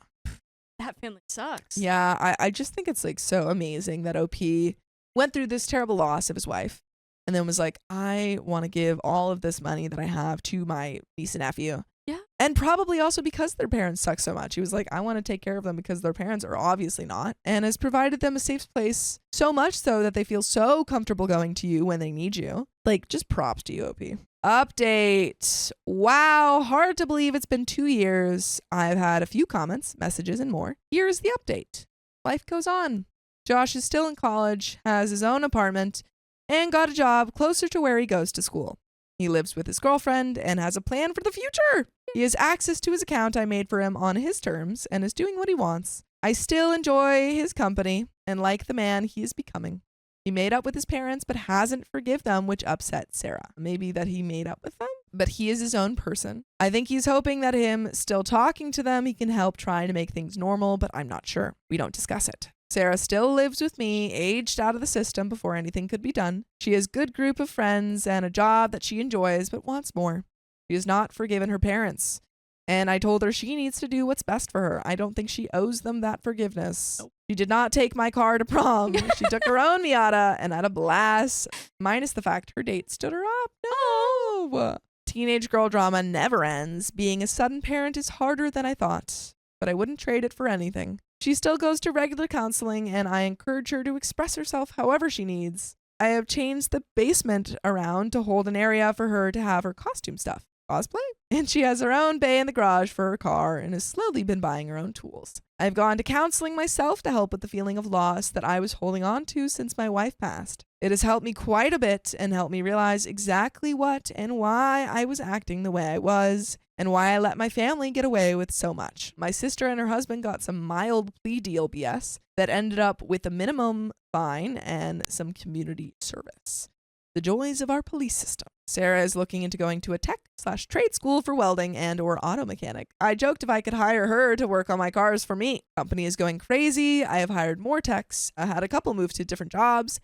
That family sucks. Yeah, I just think it's so amazing that OP went through this terrible loss of his wife and then was like, I want to give all of this money that I have to my niece and nephew. Yeah. And probably also because their parents suck so much. He was like, I want to take care of them because their parents are obviously not, and has provided them a safe place, so much so that they feel so comfortable going to you when they need you. Like, just props to you, OP. Update. Wow, hard to believe it's been 2 years. I've had a few comments, messages, and more. Here's the update. Life goes on. Josh is still in college, has his own apartment, and got a job closer to where he goes to school. He lives with his girlfriend and has a plan for the future. He has access to his account I made for him on his terms and is doing what he wants. I still enjoy his company and like the man he is becoming. He made up with his parents but hasn't forgive them, which upset Sarah. Maybe that he made up with them, but he is his own person. I think he's hoping that him still talking to them, he can help try to make things normal, but I'm not sure. We don't discuss it. Sarah still lives with me, aged out of the system before anything could be done. She has a good group of friends and a job that she enjoys but wants more. She has not forgiven her parents, and I told her she needs to do what's best for her. I don't think she owes them that forgiveness. Nope. She did not take my car to prom. She took her own Miata and had a blast, minus the fact her date stood her up. No! Teenage girl drama never ends. Being a sudden parent is harder than I thought, but I wouldn't trade it for anything. She still goes to regular counseling, and I encourage her to express herself however she needs. I have changed the basement around to hold an area for her to have her costume stuff, cosplay, and she has her own bay in the garage for her car and has slowly been buying her own tools. I've gone to counseling myself to help with the feeling of loss that I was holding on to since my wife passed. It has helped me quite a bit and helped me realize exactly what and why I was acting the way I was, and why I let my family get away with so much. My sister and her husband got some mild plea deal BS that ended up with a minimum fine and some community service. The joys of our police system. Sarah is looking into going to a tech/trade school for welding and or auto mechanic. I joked if I could hire her to work on my cars for me. Company is going crazy. I have hired more techs. I had a couple move to different jobs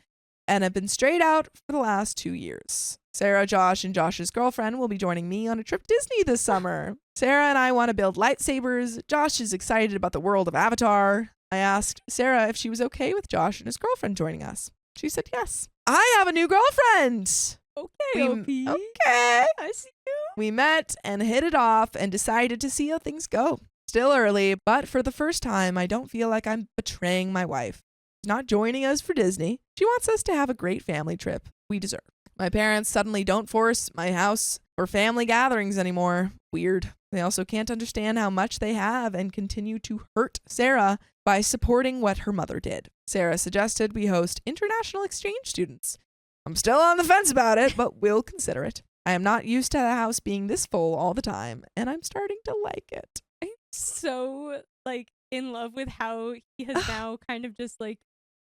and have been straight out for the last 2 years. Sarah, Josh, and Josh's girlfriend will be joining me on a trip to Disney this summer. Sarah and I want to build lightsabers. Josh is excited about the world of Avatar. I asked Sarah if she was okay with Josh and his girlfriend joining us. She said yes. I have a new girlfriend. Okay, OP. Okay. I see you. We met and hit it off and decided to see how things go. Still early, but for the first time, I don't feel like I'm betraying my wife. She's not joining us for Disney. She wants us to have a great family trip we deserve. My parents suddenly don't force my house for family gatherings anymore. Weird. They also can't understand how much they have and continue to hurt Sarah by supporting what her mother did. Sarah suggested we host international exchange students. I'm still on the fence about it, but we'll consider it. I am not used to the house being this full all the time, and I'm starting to like it. I'm so like in love with how he has now kind of just like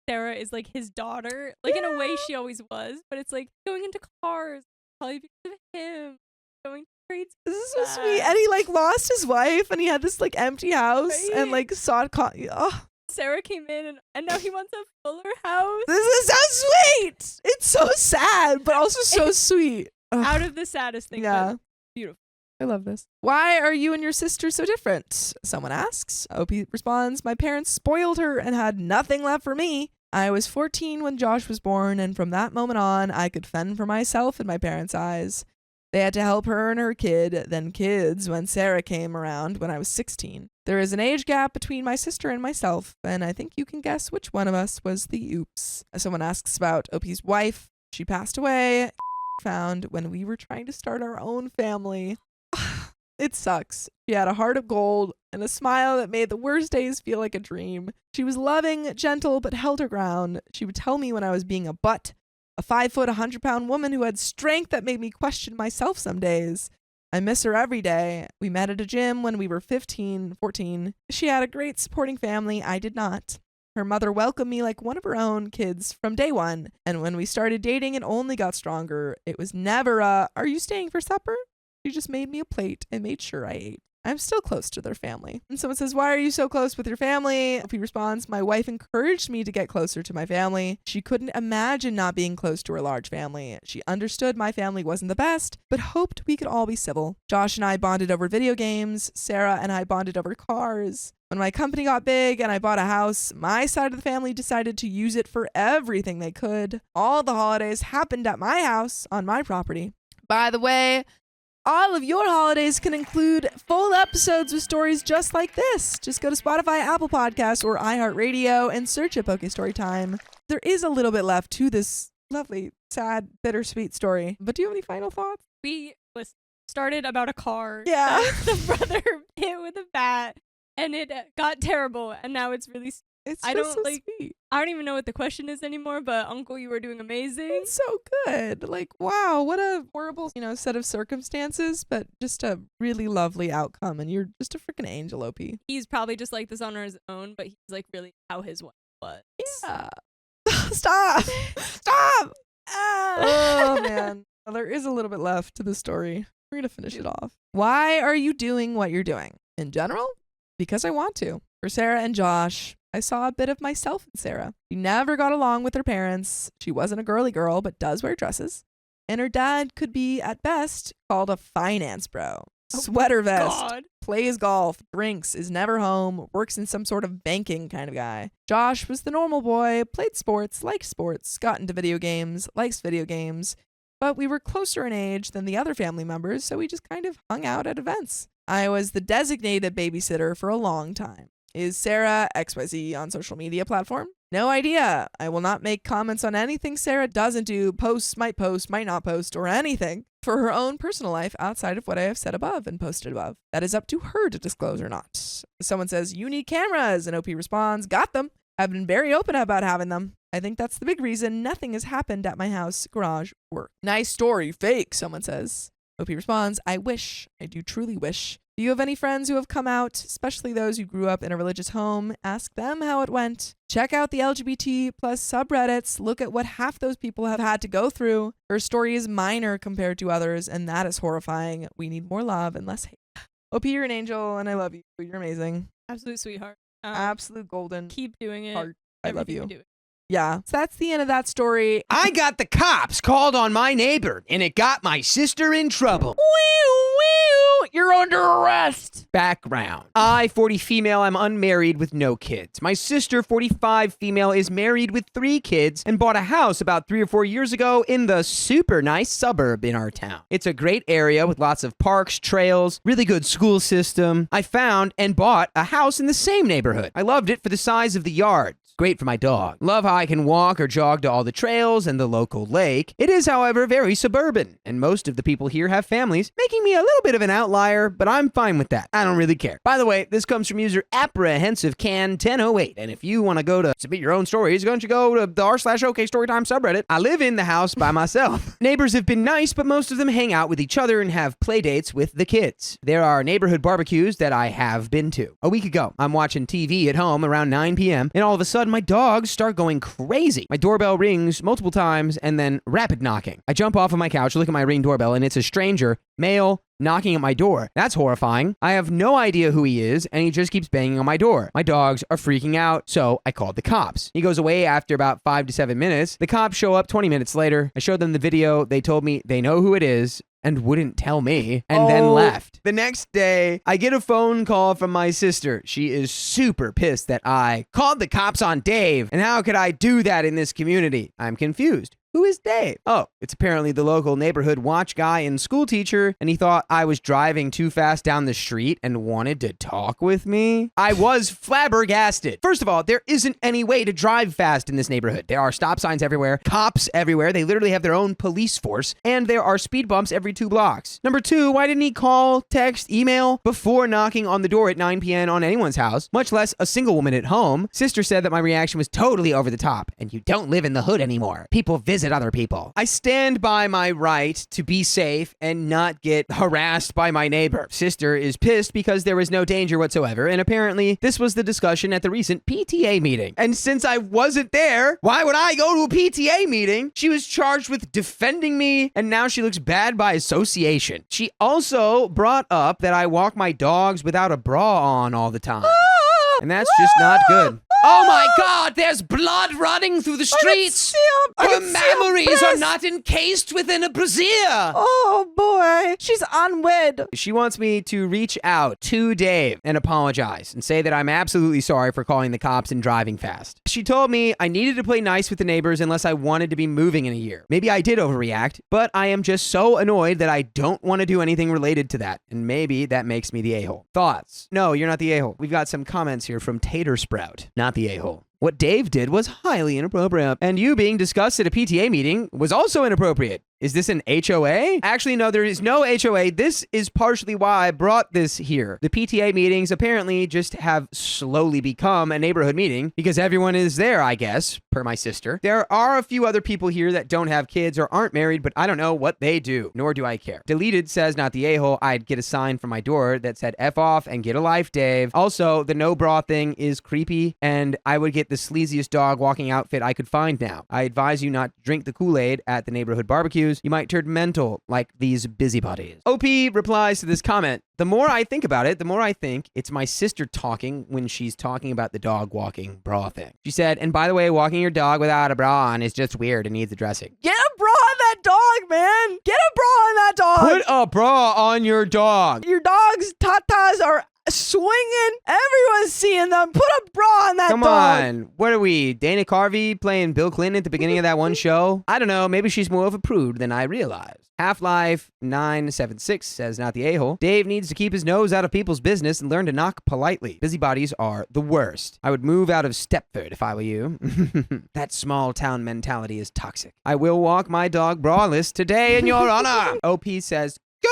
Sarah is like his daughter. Like in a way she always was, but it's like going into cars, probably because of him, going to trade school. This is so sweet. And he like lost his wife and he had this like empty house and like saw it. Sarah came in and now he wants a fuller house. This is so sweet. It's so sad, but also so sweet. Out of the saddest thing. Yeah. But beautiful. I love this. Why are you and your sister so different? Someone asks. OP responds, my parents spoiled her and had nothing left for me. I was 14 when Josh was born, and from that moment on, I could fend for myself in my parents' eyes. They had to help her and her kid, then kids, when Sarah came around when I was 16. There is an age gap between my sister and myself, and I think you can guess which one of us was the oops. Someone asks about OP's wife. She passed away, found when we were trying to start our own family. It sucks. She had a heart of gold and a smile that made the worst days feel like a dream. She was loving, gentle, but held her ground. She would tell me when I was being a butt, a 5 foot, 100-pound woman who had strength that made me question myself some days. I miss her every day. We met at a gym when we were 15, 14. She had a great supporting family. I did not. Her mother welcomed me like one of her own kids from day one. And when we started dating, it only got stronger. It was never are you staying for supper? She just made me a plate and made sure I ate. I'm still close to their family. And someone says, why are you so close with your family? If he responds, my wife encouraged me to get closer to my family. She couldn't imagine not being close to her large family. She understood my family wasn't the best, but hoped we could all be civil. Josh and I bonded over video games. Sarah and I bonded over cars. When my company got big and I bought a house, my side of the family decided to use it for everything they could. All the holidays happened at my house on my property. By the way, all of your holidays can include full episodes with stories just like this. Just go to Spotify, Apple Podcasts, or iHeartRadio and search it Poke Storytime. There is a little bit left to this lovely, sad, bittersweet story. But do you have any final thoughts? We started about a car. Yeah. that the brother hit with a bat, and it got terrible, and now it's really. It's I just don't so like. sweet. I don't even know what the question is anymore. But Uncle, you were doing amazing. It's so good. Like, wow, what a horrible, set of circumstances, but just a really lovely outcome. And you're just a freaking angel, OP. He's probably just like this on his own, but he's like really how his wife was. Yeah. Stop. Stop. Oh, man. Well, there is a little bit left to the story. We're going to finish it off. Why are you doing what you're doing? In general, because I want to. For Sarah and Josh, I saw a bit of myself in Sarah. She never got along with her parents. She wasn't a girly girl, but does wear dresses. And her dad could be, at best, called a finance bro. Sweater vest, God. plays golf, drinks, is never home, works in some sort of banking kind of guy. Josh was the normal boy, played sports, liked sports, got into video games, likes video games. But we were closer in age than the other family members, so we just kind of hung out at events. I was the designated babysitter for a long time. Is Sarah XYZ on social media platform? No idea. I will not make comments on anything Sarah doesn't do, post, might not post, or anything for her own personal life outside of what I have said above and posted above. That is up to her to disclose or not. Someone says, you need cameras, and OP responds, got them. I've been very open about having them. I think that's the big reason nothing has happened at my house, garage, work. Nice story, fake, someone says. OP responds, I wish. I do truly wish. Do you have any friends who have come out, especially those who grew up in a religious home? Ask them how it went. Check out the LGBT plus subreddits. Look at what half those people have had to go through. Her story is minor compared to others, and that is horrifying. We need more love and less hate. OP, you're an angel, and I love you. You're amazing. Absolute sweetheart. Absolute golden Keep doing it. heart. I love Everything you. do it. Yeah. So that's the end of that story. I got the cops called on my neighbor, and it got my sister in trouble. You're under arrest. Background. I, 40 female, am unmarried with no kids. My sister, 45 female, is married with 3 kids and bought a house about 3 or 4 years ago in the super nice suburb in our town. It's a great area with lots of parks, trails, really good school system. I found and bought a house in the same neighborhood. I loved it for the size of the yard. Great for my dog. Love how I can walk or jog to all the trails and the local lake. It is, however, very suburban, and most of the people here have families, making me a little bit of an outlier, but I'm fine with that. I don't really care. By the way, this comes from user apprehensivecan1008, and if you want to go to submit your own stories, why don't you go to the r/OK Storytime subreddit. I live in the house by myself. Neighbors have been nice, but most of them hang out with each other and have play dates with the kids. There are neighborhood barbecues that I have been to. A week ago, I'm watching TV at home around 9 p.m., and all of a sudden, my dogs start going crazy. My doorbell rings multiple times and then rapid knocking. I jump off of my couch, look at my Ring doorbell, and it's a stranger, male, knocking at my door. That's horrifying. I have no idea who he is, and he just keeps banging on my door. My dogs are freaking out, so I called the cops. He goes away after about 5 to 7 minutes. The cops show up 20 minutes later. I showed them the video. They told me they know who it is and wouldn't tell me, and then left. The next day, I get a phone call from my sister. She is super pissed that I called the cops on Dave, and how could I do that in this community? I'm confused. Who is Dave? Oh, it's apparently the local neighborhood watch guy and school teacher, and he thought I was driving too fast down the street and wanted to talk with me. I was flabbergasted. First of all, there isn't any way to drive fast in this neighborhood. There are stop signs everywhere, cops everywhere. They literally have their own police force, and there are speed bumps every 2 blocks. Number 2, why didn't he call, text, email before knocking on the door at 9 p.m. on anyone's house, much less a single woman at home? Sister said that my reaction was totally over the top, and you don't live in the hood anymore. People visit other people. I stand by my right to be safe and not get harassed by my neighbor. Sister is pissed because there was no danger whatsoever, and apparently this was the discussion at the recent PTA meeting. And since I wasn't there, why would I go to a PTA meeting? She was charged with defending me, and now she looks bad by association. She also brought up that I walk my dogs without a bra on all the time. And that's just not good. Oh my God, there's blood running through the streets. Her memories are not encased within a brassiere. Oh boy, she's unwed. She wants me to reach out to Dave and apologize and say that I'm absolutely sorry for calling the cops and driving fast. She told me I needed to play nice with the neighbors unless I wanted to be moving in a year. Maybe I did overreact, but I am just so annoyed that I don't want to do anything related to that. And maybe that makes me the a-hole. Thoughts? No, you're not the a-hole. We've got some comments here from Tater Sprout. Not the a-hole. What Dave did was highly inappropriate, and you being discussed at a PTA meeting was also inappropriate. Is this an HOA? Actually, no, there is no HOA. This is partially why I brought this here. The PTA meetings apparently just have slowly become a neighborhood meeting because everyone is there, I guess, per my sister. There are a few other people here that don't have kids or aren't married, but I don't know what they do, nor do I care. Deleted says, not the a-hole. I'd get a sign from my door that said F off and get a life, Dave. Also, the no bra thing is creepy, and I would get the sleaziest dog walking outfit I could find now. I advise you not to drink the Kool-Aid at the neighborhood barbecues. You might turn mental like these busybodies. OP replies to this comment, the more I think about it, the more I think it's my sister talking when she's talking about the dog walking bra thing. She said, and by the way, walking your dog without a bra on is just weird and needs addressing. Get a bra on that dog, man. Get a bra on that dog. Put a bra on your dog. Your dog's tatas are swinging. Everyone's seeing them. Put a bra on that Come dog. on. What are we, Dana Carvey playing Bill Clinton at the beginning of that one show? I don't know. Maybe she's more of a prude than I realized. Half-Life 976 says, not the a-hole. Dave needs to keep his nose out of people's business and learn to knock politely. Busybodies are the worst. I would move out of Stepford if I were you. That small town mentality is toxic. I will walk my dog braless today in your honor. OP says, go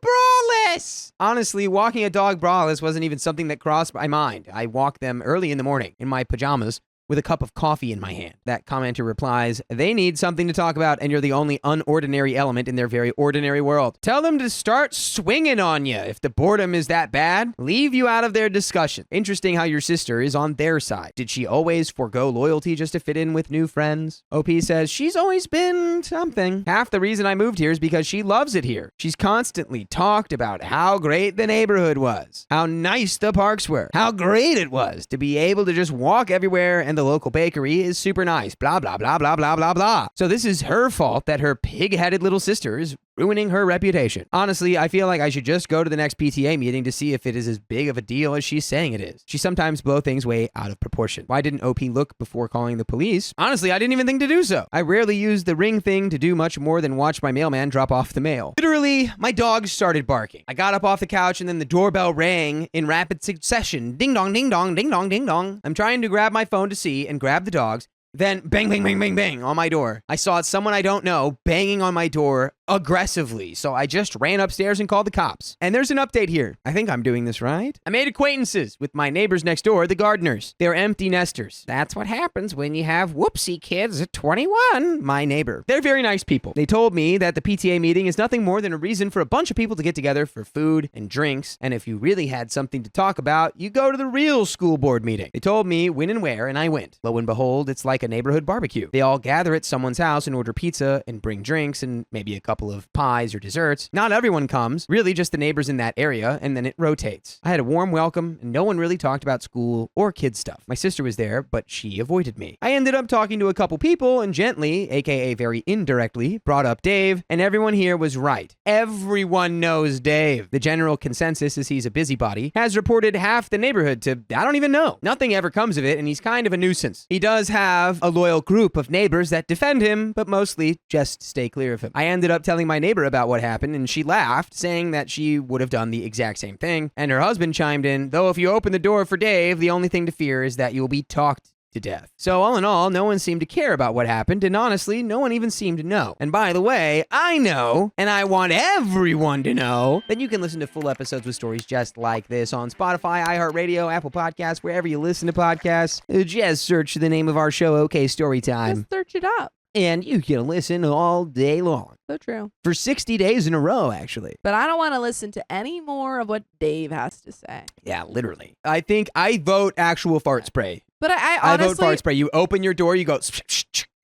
braless! Honestly, walking a dog braless wasn't even something that crossed my mind. I walk them early in the morning in my pajamas with a cup of coffee in my hand. That commenter replies, they need something to talk about and you're the only unordinary element in their very ordinary world. Tell them to start swinging on you. If the boredom is that bad, leave you out of their discussion. Interesting how your sister is on their side. Did she always forego loyalty just to fit in with new friends? OP says, she's always been something. Half the reason I moved here is because she loves it here. She's constantly talked about how great the neighborhood was, how nice the parks were, how great it was to be able to just walk everywhere and the local bakery is super nice, blah, blah, blah, blah, blah, blah, blah. So this is her fault that her pig-headed little sister is ruining her reputation. Honestly, I feel like I should just go to the next PTA meeting to see if it is as big of a deal as she's saying it is. She sometimes blows things way out of proportion. Why didn't OP look before calling the police? Honestly, I didn't even think to do so. I rarely use the ring thing to do much more than watch my mailman drop off the mail. Literally, my dog started barking. I got up off the couch and then the doorbell rang in rapid succession. Ding dong, ding dong, ding dong, ding dong. I'm trying to grab my phone to see and grab the dogs. Then bang, bang, bang, bang, bang on my door. I saw someone I don't know banging on my door aggressively, so I just ran upstairs and called the cops. And there's an update here. I think I'm doing this right. I made acquaintances with my neighbors next door, the gardeners. They're empty nesters. That's what happens when you have whoopsie kids at 21, my neighbor. They're very nice people. They told me that the PTA meeting is nothing more than a reason for a bunch of people to get together for food and drinks, and if you really had something to talk about, you go to the real school board meeting. They told me when and where, and I went. Lo and behold, it's like a neighborhood barbecue. They all gather at someone's house and order pizza and bring drinks and maybe a couple of pies or desserts. Not everyone comes, really just the neighbors in that area, and then it rotates. I had a warm welcome, and no one really talked about school or kid stuff. My sister was there, but she avoided me. I ended up talking to a couple people and gently, aka very indirectly, brought up Dave, and everyone here was right. Everyone knows Dave. The general consensus is he's a busybody, has reported half the neighborhood to I don't even know. Nothing ever comes of it, and he's kind of a nuisance. He does have a loyal group of neighbors that defend him, but mostly just stay clear of him. I ended up telling my neighbor about what happened, and she laughed, saying that she would have done the exact same thing. And her husband chimed in, though if you open the door for Dave, the only thing to fear is that you will be talked to death. So all in all, no one seemed to care about what happened, and honestly, no one even seemed to know. And by the way, I know, and I want everyone to know, that you can listen to full episodes with stories just like this on Spotify, iHeartRadio, Apple Podcasts, wherever you listen to podcasts. Just search the name of our show, OK Storytime. Just search it up. And you can listen all day long. So true. For 60 days in a row, actually. But I don't want to listen to any more of what Dave has to say. Yeah, literally. I think I vote actual fart spray. But I honestly... vote fart spray. You open your door, you go...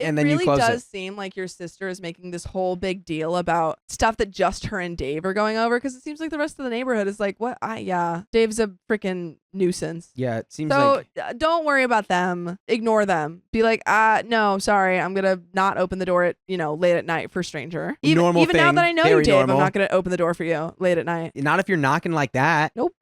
and then really you close does it. seem like your sister is making this whole big deal about stuff that just her and Dave are going over, because it seems like the rest of the neighborhood is like, what? Yeah, Dave's a freaking nuisance. Yeah, it seems So like don't worry about them. Ignore them. Be like, no, sorry, I'm gonna not open the door at late at night for a stranger. Normal even now thing, that I know you, very Dave, normal. I'm not gonna open the door for you late at night. not if you're knocking like that. Nope.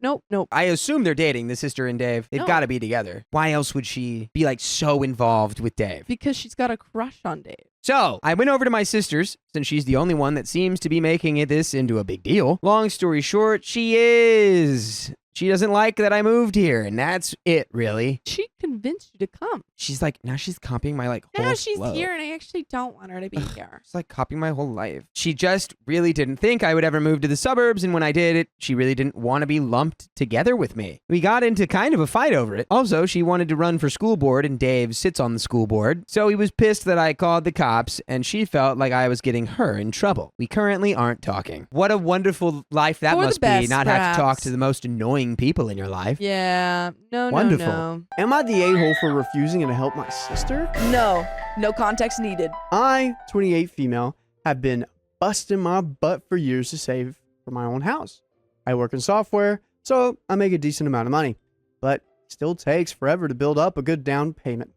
I assume they're dating, the sister and Dave. They've No. got to be together. Why else would she be like so involved with Dave? Because she's got a crush on Dave. So I went over to my sister's, since she's the only one that seems to be making this into a big deal. Long story short, she doesn't like that I moved here, and that's it, really. She convinced you to come. She's like, now she's copying my whole Now she's flow. here, and I actually don't want her to be here. It's like copying my whole life. She just really didn't think I would ever move to the suburbs, and when I did it, she really didn't want to be lumped together with me. We got into kind of a fight over it. Also, she wanted to run for school board, and Dave sits on the school board, so he was pissed that I called the cops, and she felt like I was getting her in trouble. We currently aren't talking. What a wonderful life that For the must be, best, not have to talk perhaps. to the most annoying people in your life. Yeah. No. Wonderful. No. Am I the a-hole for refusing to help my sister? No context needed. I, 28 female, have been busting my butt for years to save for my own house. I work in software, so I make a decent amount of money, but it still takes forever to build up a good down payment.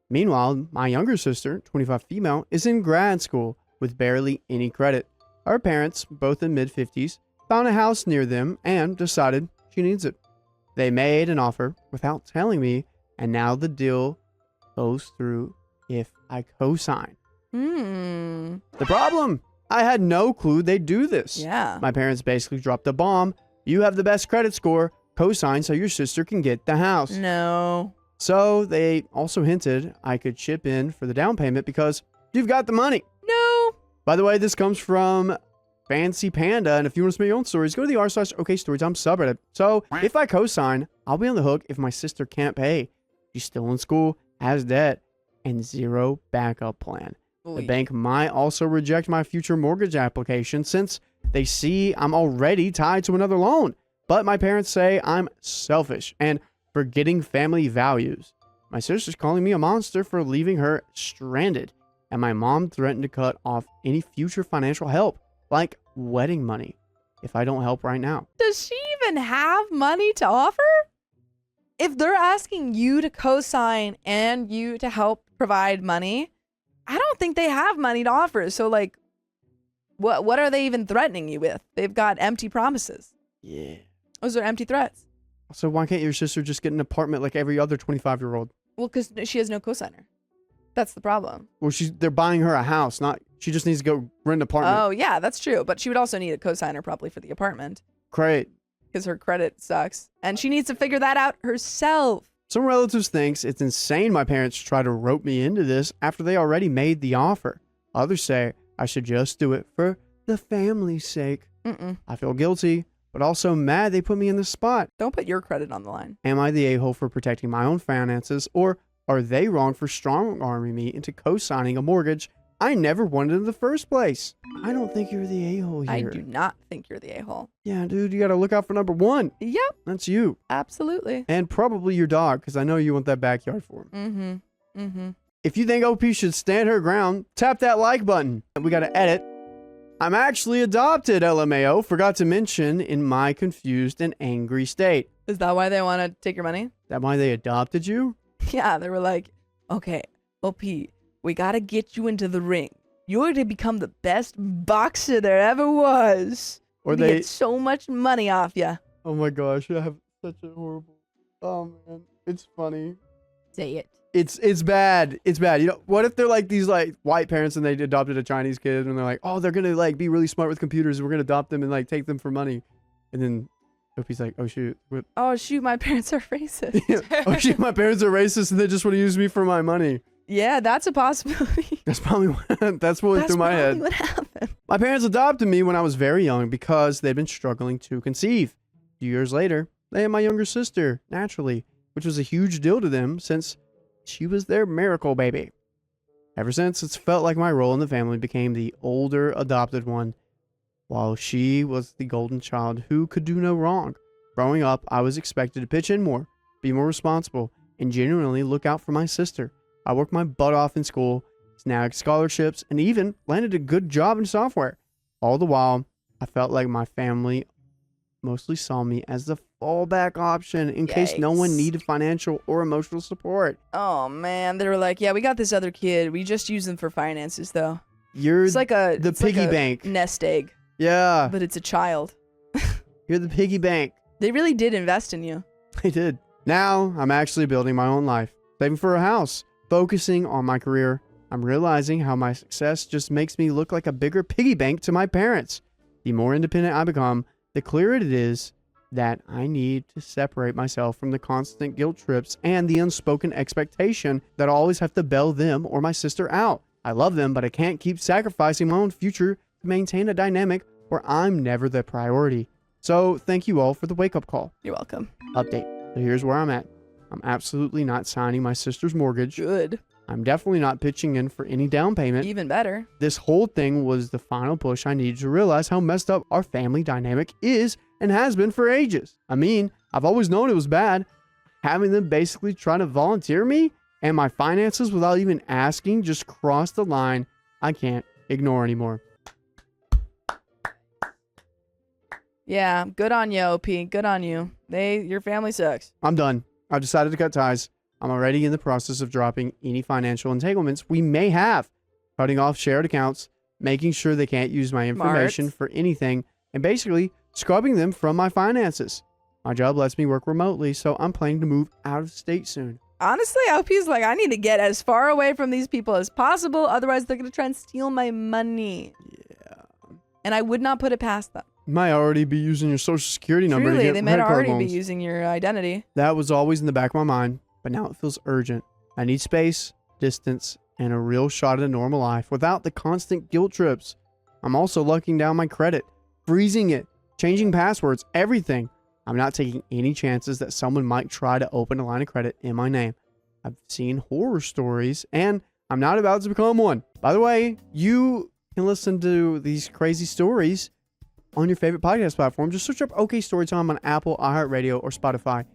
Meanwhile, my younger sister, 25 female, is in grad school with barely any credit. Her parents, both in mid-50s, found a house near them and decided she needs it. They made an offer without telling me, and now the deal goes through if I co-sign. Hmm. The problem? I had no clue they'd do this. Yeah. My parents basically dropped a bomb. You have the best credit score. Co-sign so your sister can get the house. No. So they also hinted I could chip in for the down payment because you've got the money. No. By the way, this comes from Fancy Panda, and if you want to submit your own stories, go to the r/OKStorytime subreddit. So if I co-sign, I'll be on the hook if my sister can't pay. She's still in school, has debt, and zero backup plan. The bank might also reject my future mortgage application since they see I'm already tied to another loan. But my parents say I'm selfish and forgetting family values. My sister's calling me a monster for leaving her stranded, and my mom threatened to cut off any future financial help, like wedding money, if I don't help right now. Does she even have money to offer? If they're asking you to co-sign and you to help provide money, I don't think they have money to offer. So like, what are they even threatening you with? They've got empty promises. Yeah. Those are empty threats. So why can't your sister just get an apartment like every other 25-year-old? Well, because she has no co-signer. That's the problem. Well, they're buying her a house, not she just needs to go rent an apartment. Oh, yeah, that's true. But she would also need a co-signer probably for the apartment Great. because her credit sucks. And she needs to figure that out herself. Some relatives thinks it's insane my parents try to rope me into this after they already made the offer. Others say I should just do it for the family's sake. Mm-mm. I feel guilty, but also mad they put me in this spot. Don't put your credit on the line. Am I the a-hole for protecting my own finances, or are they wrong for strong-arming me into co-signing a mortgage I never wanted in the first place? I don't think you're the a-hole here. I do not think you're the a-hole. Yeah, dude, you gotta look out for number one. Yep, That's you. absolutely. And probably your dog, because I know you want that backyard for him. Mm-hmm. Mm-hmm. If you think OP should stand her ground, tap that like button. We gotta edit. I'm actually adopted, LMAO. Forgot to mention in my confused and angry state. Is that why they want to take your money? Is that why they adopted you? Yeah, they were like, okay, OP, we got to get you into the ring. You're to become the best boxer there ever was. Or We they... get so much money off you. Oh my gosh, I have such a horrible... Oh man, it's funny. Say it. It's bad. It's bad. You know, what if they're like these like white parents and they adopted a Chinese kid and they're like, oh, they're gonna like be really smart with computers and we're gonna adopt them and like take them for money. And then OP's like, oh shoot. What? Oh, shoot, my parents are racist. Oh shoot, my parents are racist and they just want to use me for my money. Yeah, that's a possibility. That's probably what, that's what went through my head. What happened? My parents adopted me when I was very young because they'd been struggling to conceive. A few years later, they had my younger sister, naturally, which was a huge deal to them since she was their miracle baby. Ever since, it's felt like my role in the family became the older adopted one, while she was the golden child who could do no wrong. Growing up, I was expected to pitch in more, be more responsible, and genuinely look out for my sister. I worked my butt off in school, snagged scholarships, and even landed a good job in software. All the while, I felt like my family mostly saw me as the fallback option in case no one Yikes. needed financial or emotional support. Oh man, they were like, yeah, we got this other kid. We just use them for finances, though. You're It's like a the it's like piggy a bank. nest egg, Yeah, but it's a child. you're the piggy bank. They really did invest in you. I did. Now I'm actually building my own life, saving for a house, focusing on my career. I'm realizing how my success just makes me look like a bigger piggy bank to my parents. The more independent I become, the clearer it is that I need to separate myself from the constant guilt trips and the unspoken expectation that I always have to bail them or my sister out. I love them, but I can't keep sacrificing my own future to maintain a dynamic where I'm never the priority. So thank you all for the wake-up call. You're welcome. Update. So here's where I'm at. I'm absolutely not signing my sister's mortgage. Good. I'm definitely not pitching in for any down payment. Even better. This whole thing was the final push I needed to realize how messed up our family dynamic is and has been for ages. I mean, I've always known it was bad. Having them basically try to volunteer me and my finances without even asking just crossed the line I can't ignore anymore. Yeah, good on you, OP. Good on you. Your family sucks. I'm done. I've decided to cut ties. I'm already in the process of dropping any financial entanglements we may have, cutting off shared accounts, making sure they can't use my information for anything, and basically scrubbing them from my finances. My job lets me work remotely, so I'm planning to move out of state soon. Honestly, OP's like, I need to get as far away from these people as possible, otherwise they're going to try and steal my money. Yeah. And I would not put it past them. Might already be using your social security number to Truly, get they might credit card already be loans. using your identity. That was always in the back of my mind, but now it feels urgent. I need space, distance, and a real shot at a normal life without the constant guilt trips. I'm also locking down my credit, freezing it, changing passwords, everything. I'm not taking any chances that someone might try to open a line of credit in my name. I've seen horror stories, and I'm not about to become one. By the way, you can listen to these crazy stories on your favorite podcast platform. Just search up OK Storytime on Apple, iHeartRadio, or Spotify.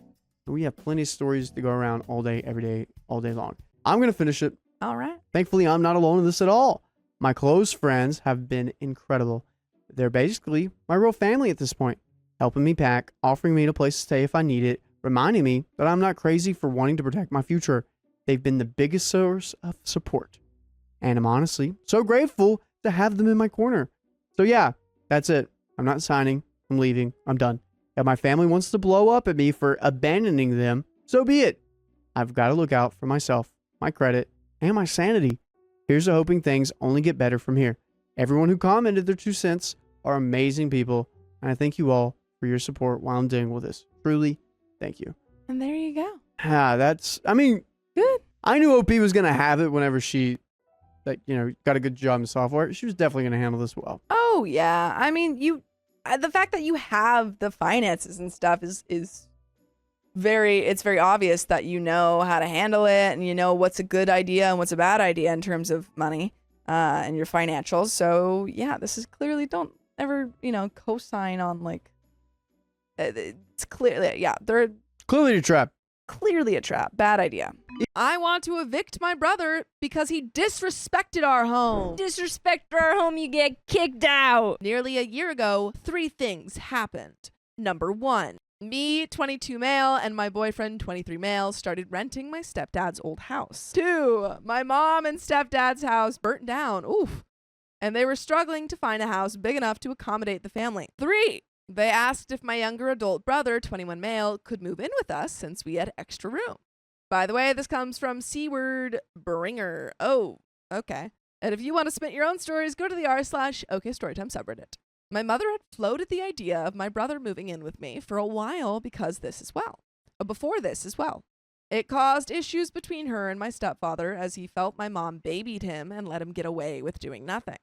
We have plenty of stories to go around all day, every day, all day long. I'm going to finish it. All right. Thankfully, I'm not alone in this at all. My close friends have been incredible. They're basically my real family at this point, helping me pack, offering me a place to stay if I need it, reminding me that I'm not crazy for wanting to protect my future. They've been the biggest source of support. And I'm honestly so grateful to have them in my corner. So yeah, that's it. I'm not signing. I'm leaving. I'm done. If my family wants to blow up at me for abandoning them, so be it. I've got to look out for myself, my credit, and my sanity. Here's to hoping things only get better from here. Everyone who commented their 2 cents are amazing people, and I thank you all for your support while I'm dealing with this. Truly, thank you. And there you go. Good. I knew OP was going to have it whenever she, got a good job in software. She was definitely going to handle this well. Oh, yeah. I mean, the fact that you have the finances and stuff is very obvious that you know how to handle it and you know what's a good idea and what's a bad idea in terms of money and your financials. So yeah, this is clearly, don't ever, co-sign on it's clearly, yeah, they're Clearly a trap. clearly a trap. Bad idea. I want to evict my brother because he disrespected our home. Disrespect our home, you get kicked out. Nearly a year ago, 3 things happened. Number 1, me, 22 male, and my boyfriend, 23 male, started renting my stepdad's old house. 2, my mom and stepdad's house burnt down. Oof. And they were struggling to find a house big enough to accommodate the family. 3, they asked if my younger adult brother, 21 male, could move in with us since we had extra room. By the way, this comes from C-word bringer. Oh, okay. And if you want to submit your own stories, go to the r/OKStorytime subreddit. My mother had floated the idea of my brother moving in with me for a while before this as well. It caused issues between her and my stepfather as he felt my mom babied him and let him get away with doing nothing.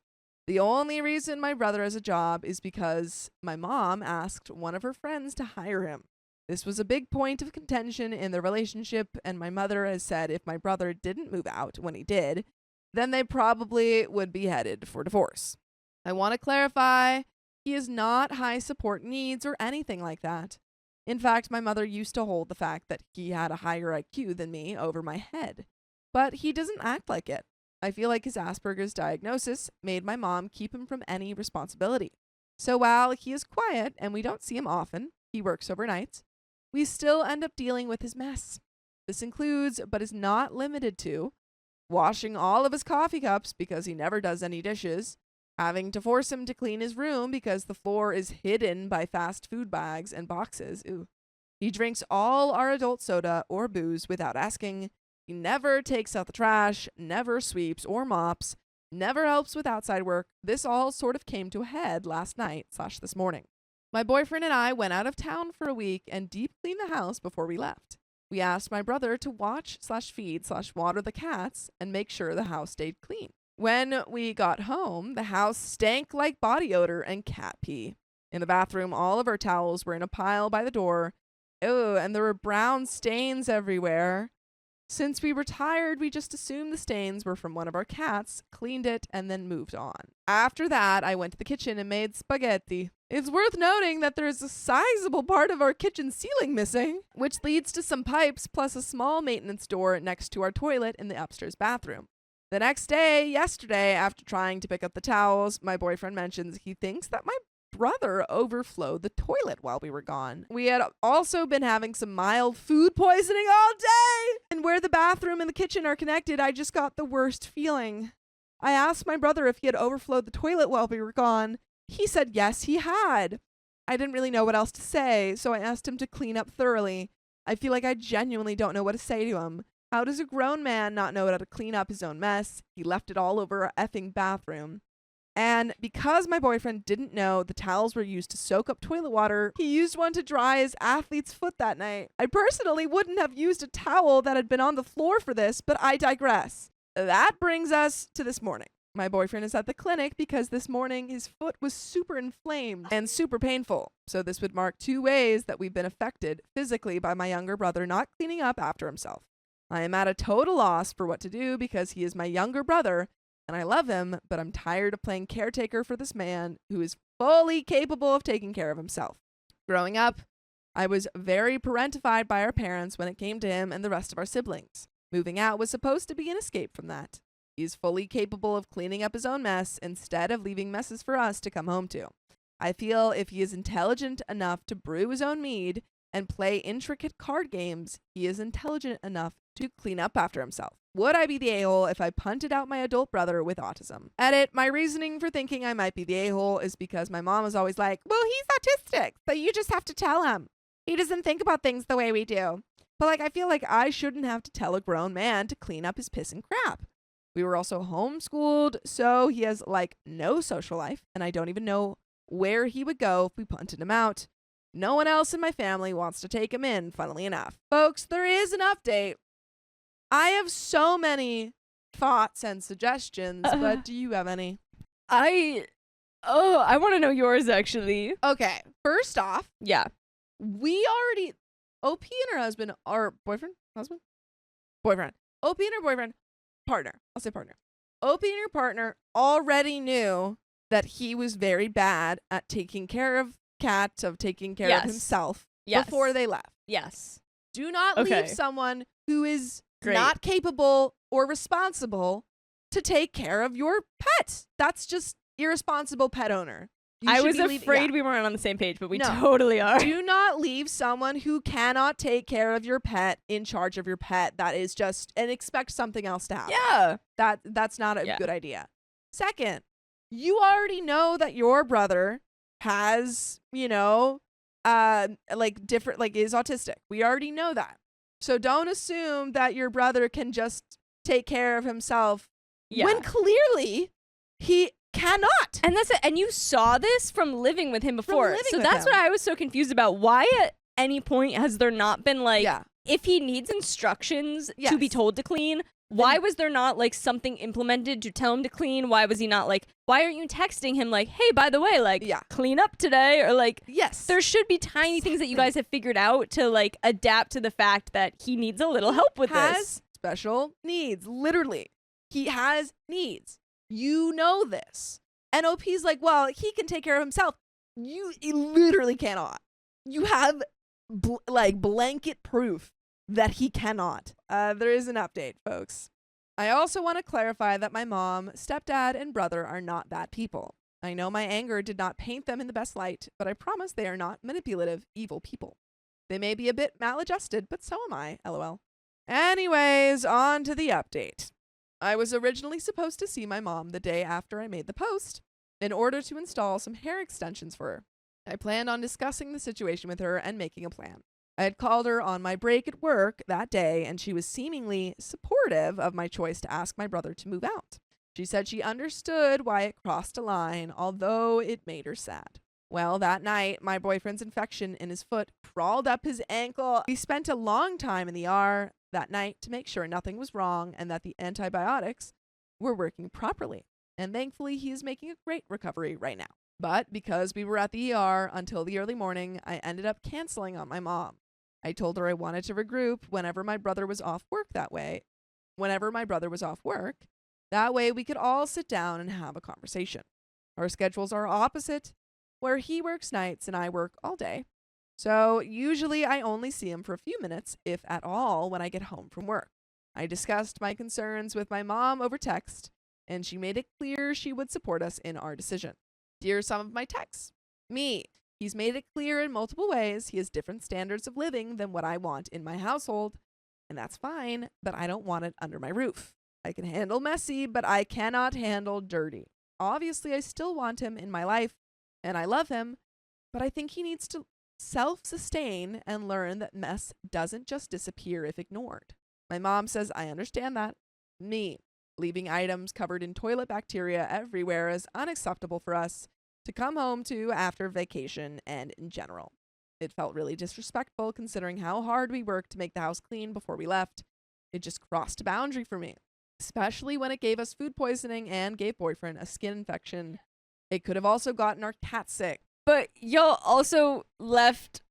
The only reason my brother has a job is because my mom asked one of her friends to hire him. This was a big point of contention in the relationship, and my mother has said if my brother didn't move out when he did, then they probably would be headed for divorce. I want to clarify, he is not high support needs or anything like that. In fact, my mother used to hold the fact that he had a higher IQ than me over my head. but he doesn't act like it. I feel like his Asperger's diagnosis made my mom keep him from any responsibility. So while he is quiet and we don't see him often, he works overnight, we still end up dealing with his mess. This includes, but is not limited to, washing all of his coffee cups because he never does any dishes, having to force him to clean his room because the floor is hidden by fast food bags and boxes. Ooh. He drinks all our adult soda or booze without asking. He never takes out the trash, never sweeps or mops, never helps with outside work. This all sort of came to a head last night/this morning. My boyfriend and I went out of town for a week and deep cleaned the house before we left. We asked my brother to watch/feed/water the cats and make sure the house stayed clean. When we got home, the house stank like body odor and cat pee. In the bathroom, all of our towels were in a pile by the door. Ew, and there were brown stains everywhere. Since we were tired, we just assumed the stains were from one of our cats, cleaned it, and then moved on. After that, I went to the kitchen and made spaghetti. It's worth noting that there is a sizable part of our kitchen ceiling missing, which leads to some pipes plus a small maintenance door next to our toilet in the upstairs bathroom. The next day, yesterday, after trying to pick up the towels, my boyfriend mentions he thinks that my brother overflowed the toilet while we were gone. We had also been having some mild food poisoning all day, and where the bathroom and the kitchen are connected, I just got the worst feeling. I asked my brother if he had overflowed the toilet while we were gone. He said yes, he had. I didn't really know what else to say, so I asked him to clean up thoroughly. I feel like I genuinely don't know what to say to him. How does a grown man not know how to clean up his own mess? He left it all over our effing bathroom. And because my boyfriend didn't know the towels were used to soak up toilet water, he used one to dry his athlete's foot that night. I personally wouldn't have used a towel that had been on the floor for this, but I digress. That brings us to this morning. My boyfriend is at the clinic because this morning his foot was super inflamed and super painful. So this would mark 2 ways that we've been affected physically by my younger brother not cleaning up after himself. I am at a total loss for what to do because he is my younger brother and I love him, but I'm tired of playing caretaker for this man who is fully capable of taking care of himself. Growing up, I was very parentified by our parents when it came to him and the rest of our siblings. Moving out was supposed to be an escape from that. He's fully capable of cleaning up his own mess instead of leaving messes for us to come home to. I feel if he is intelligent enough to brew his own mead and play intricate card games, he is intelligent enough to clean up after himself. Would I be the a-hole if I punted out my adult brother with autism? Edit, my reasoning for thinking I might be the a-hole is because my mom is always like, well, he's autistic, so you just have to tell him. He doesn't think about things the way we do. But I feel like I shouldn't have to tell a grown man to clean up his piss and crap. We were also homeschooled, so he has no social life, and I don't even know where he would go if we punted him out. No one else in my family wants to take him in, funnily enough. Folks, there is an update. I have so many thoughts and suggestions, but do you have any? I want to know yours, actually. Okay, first off, Yeah. we already, OP and her husband, or boyfriend, husband? Boyfriend. OP and her boyfriend, partner. I'll say partner. OP and her partner already knew that he was very bad at taking care of Kat, of taking care of himself before they left. Yes. Do not leave someone who is Great. not capable or responsible to take care of your pet. That's just irresponsible pet owner. I was afraid we weren't on the same page, but we No. totally are. Do not leave someone who cannot take care of your pet in charge of your pet. That is just, and expect something else to happen. Yeah. That's not a good idea. Second, you already know that your brother has, different, is autistic. We already know that. So don't assume that your brother can just take care of himself when clearly he cannot. And that's it. And you saw this from living with him before. living So with that's him. what I was so confused about. Why at any point has there not been if he needs instructions to be Yes. told to clean, why was there not something implemented to tell him to clean? Why was he not why aren't you texting him hey, by the way, clean up today? Or yes, there should be tiny things that you guys have figured out to adapt to the fact that he needs a little help with has this. special needs. Literally, he has needs. You know this. And OP's well, he can take care of himself. You literally cannot. You have blanket proof that he cannot. There is an update, folks. I also want to clarify that my mom, stepdad, and brother are not bad people. I know my anger did not paint them in the best light, but I promise they are not manipulative, evil people. They may be a bit maladjusted, but so am I, lol. Anyways, on to the update. I was originally supposed to see my mom the day after I made the post in order to install some hair extensions for her. I planned on discussing the situation with her and making a plan. I had called her on my break at work that day, and she was seemingly supportive of my choice to ask my brother to move out. She said she understood why it crossed a line, although it made her sad. Well, that night, my boyfriend's infection in his foot crawled up his ankle. We spent a long time in the ER that night to make sure nothing was wrong and that the antibiotics were working properly. And thankfully, he is making a great recovery right now. But because we were at the ER until the early morning, I ended up canceling on my mom. I told her I wanted to regroup whenever my brother was off work that way. That way we could all sit down and have a conversation. Our schedules are opposite, where he works nights and I work all day. So usually I only see him for a few minutes, if at all, when I get home from work. I discussed my concerns with my mom over text, and she made it clear she would support us in our decision. Here are some of my texts. Me. He's made it clear in multiple ways he has different standards of living than what I want in my household, and that's fine, but I don't want it under my roof. I can handle messy, but I cannot handle dirty. Obviously, I still want him in my life, and I love him, but I think he needs to self-sustain and learn that mess doesn't just disappear if ignored. My mom says I understand that. Me. Leaving items covered in toilet bacteria everywhere is unacceptable for us to come home to after vacation and in general. It felt really disrespectful considering how hard we worked to make the house clean before we left. It just crossed a boundary for me, especially when it gave us food poisoning and gave boyfriend a skin infection. It could have also gotten our cat sick. But y'all also left